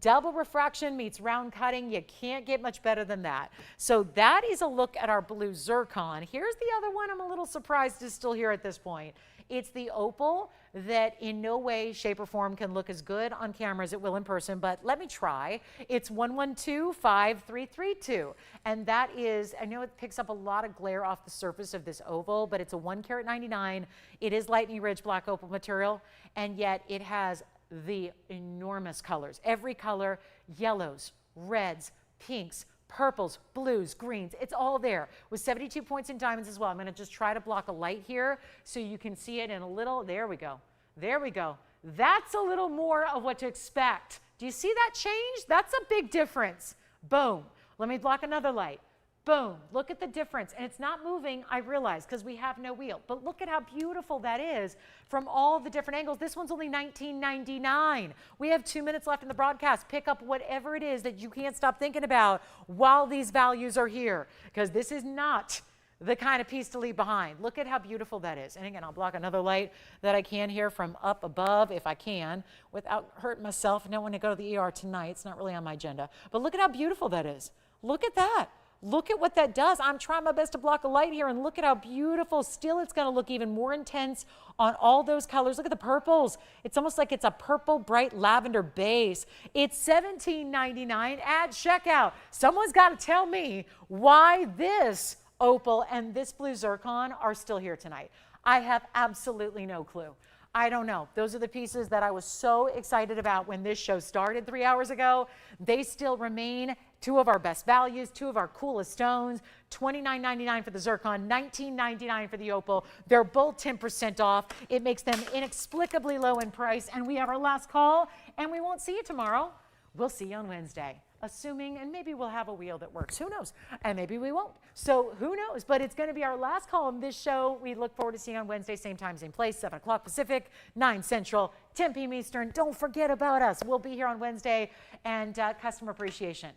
Double refraction meets round cutting. You can't get much better than that. So that is a look at our blue zircon. Here's the other one I'm a little surprised is still here at this point. It's the opal that in no way, shape, or form can look as good on camera as it will in person, but let me try. It's 112-5332, and that is, I know it picks up a lot of glare off the surface of this oval, but it's a 1 carat 99. It is lightning ridge black opal material, and yet it has the enormous colors. Every color, yellows, reds, pinks, purples, blues, greens, it's all there with 72 points in diamonds as well. I'm going to just try to block a light here so you can see it in a little, there we go. There we go. That's a little more of what to expect. Do you see that change? That's a big difference. Boom. Let me block another light. Boom. Look at the difference. And it's not moving, I realize, because we have no wheel. But look at how beautiful that is from all the different angles. This one's only $19.99. We have 2 minutes left in the broadcast. Pick up whatever it is that you can't stop thinking about while these values are here, because this is not the kind of piece to leave behind. Look at how beautiful that is. And again, I'll block another light that I can here from up above if I can without hurting myself. I don't want to go to the ER tonight. It's not really on my agenda. But look at how beautiful that is. Look at that. Look at what that does. I'm trying my best to block a light here, and look at how beautiful. Still, it's going to look even more intense on all those colors. Look at the purples. It's almost like it's a purple, bright lavender base. It's $17.99 at checkout. Someone's got to tell me why this opal and this blue zircon are still here tonight. I have absolutely no clue. I don't know. Those are the pieces that I was so excited about when this show started 3 hours ago. They still remain two of our best values, two of our coolest stones. $29.99 for the zircon, $19.99 for the opal. They're both 10% off. It makes them inexplicably low in price. And we have our last call, and we won't see you tomorrow. We'll see you on Wednesday. Assuming, and maybe we'll have a wheel that works. Who knows? And maybe we won't. So who knows? But it's going to be our last call on this show. We look forward to seeing you on Wednesday, same time, same place, 7 o'clock Pacific, 9 Central, 10 p.m. Eastern. Don't forget about us. We'll be here on Wednesday. And customer appreciation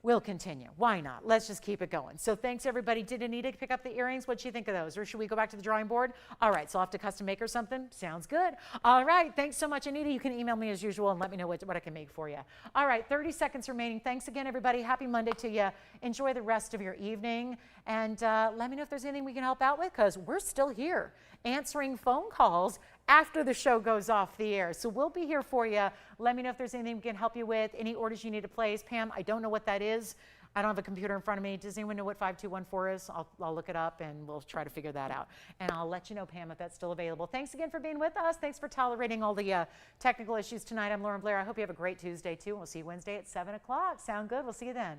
will continue. Why not? Let's just keep it going. So thanks, everybody. Did Anita pick up the earrings? What'd she think of those? Or should we go back to the drawing board? All right, so I'll have to custom make her something. Sounds good. All right, thanks so much, Anita. You can email me as usual and let me know what I can make for you. All right, 30 seconds remaining. Thanks again, everybody. Happy Monday to you. Enjoy the rest of your evening. And let me know if there's anything we can help out with, because we're still here answering phone calls after the show goes off the air. So we'll be here for you. Let me know if there's anything we can help you with, any orders you need to place. Pam, I don't know what that is. I don't have a computer in front of me. Does anyone know what 5214 is? I'll look it up and we'll try to figure that out. And I'll let you know, Pam, if that's still available. Thanks again for being with us. Thanks for tolerating all the technical issues tonight. I'm Lauren Blair. I hope you have a great Tuesday too. We'll see you Wednesday at 7 o'clock. Sound good? We'll see you then.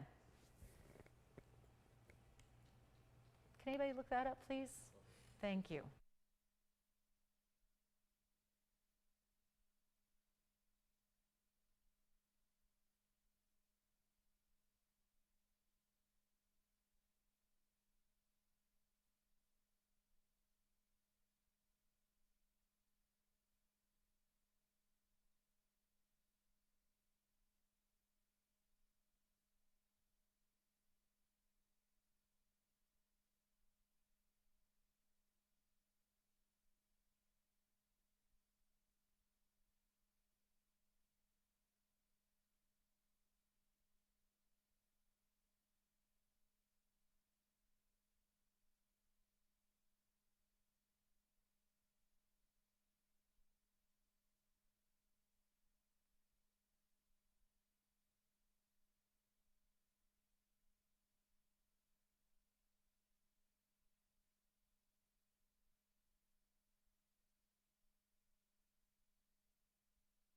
Can anybody look that up, please? Thank you.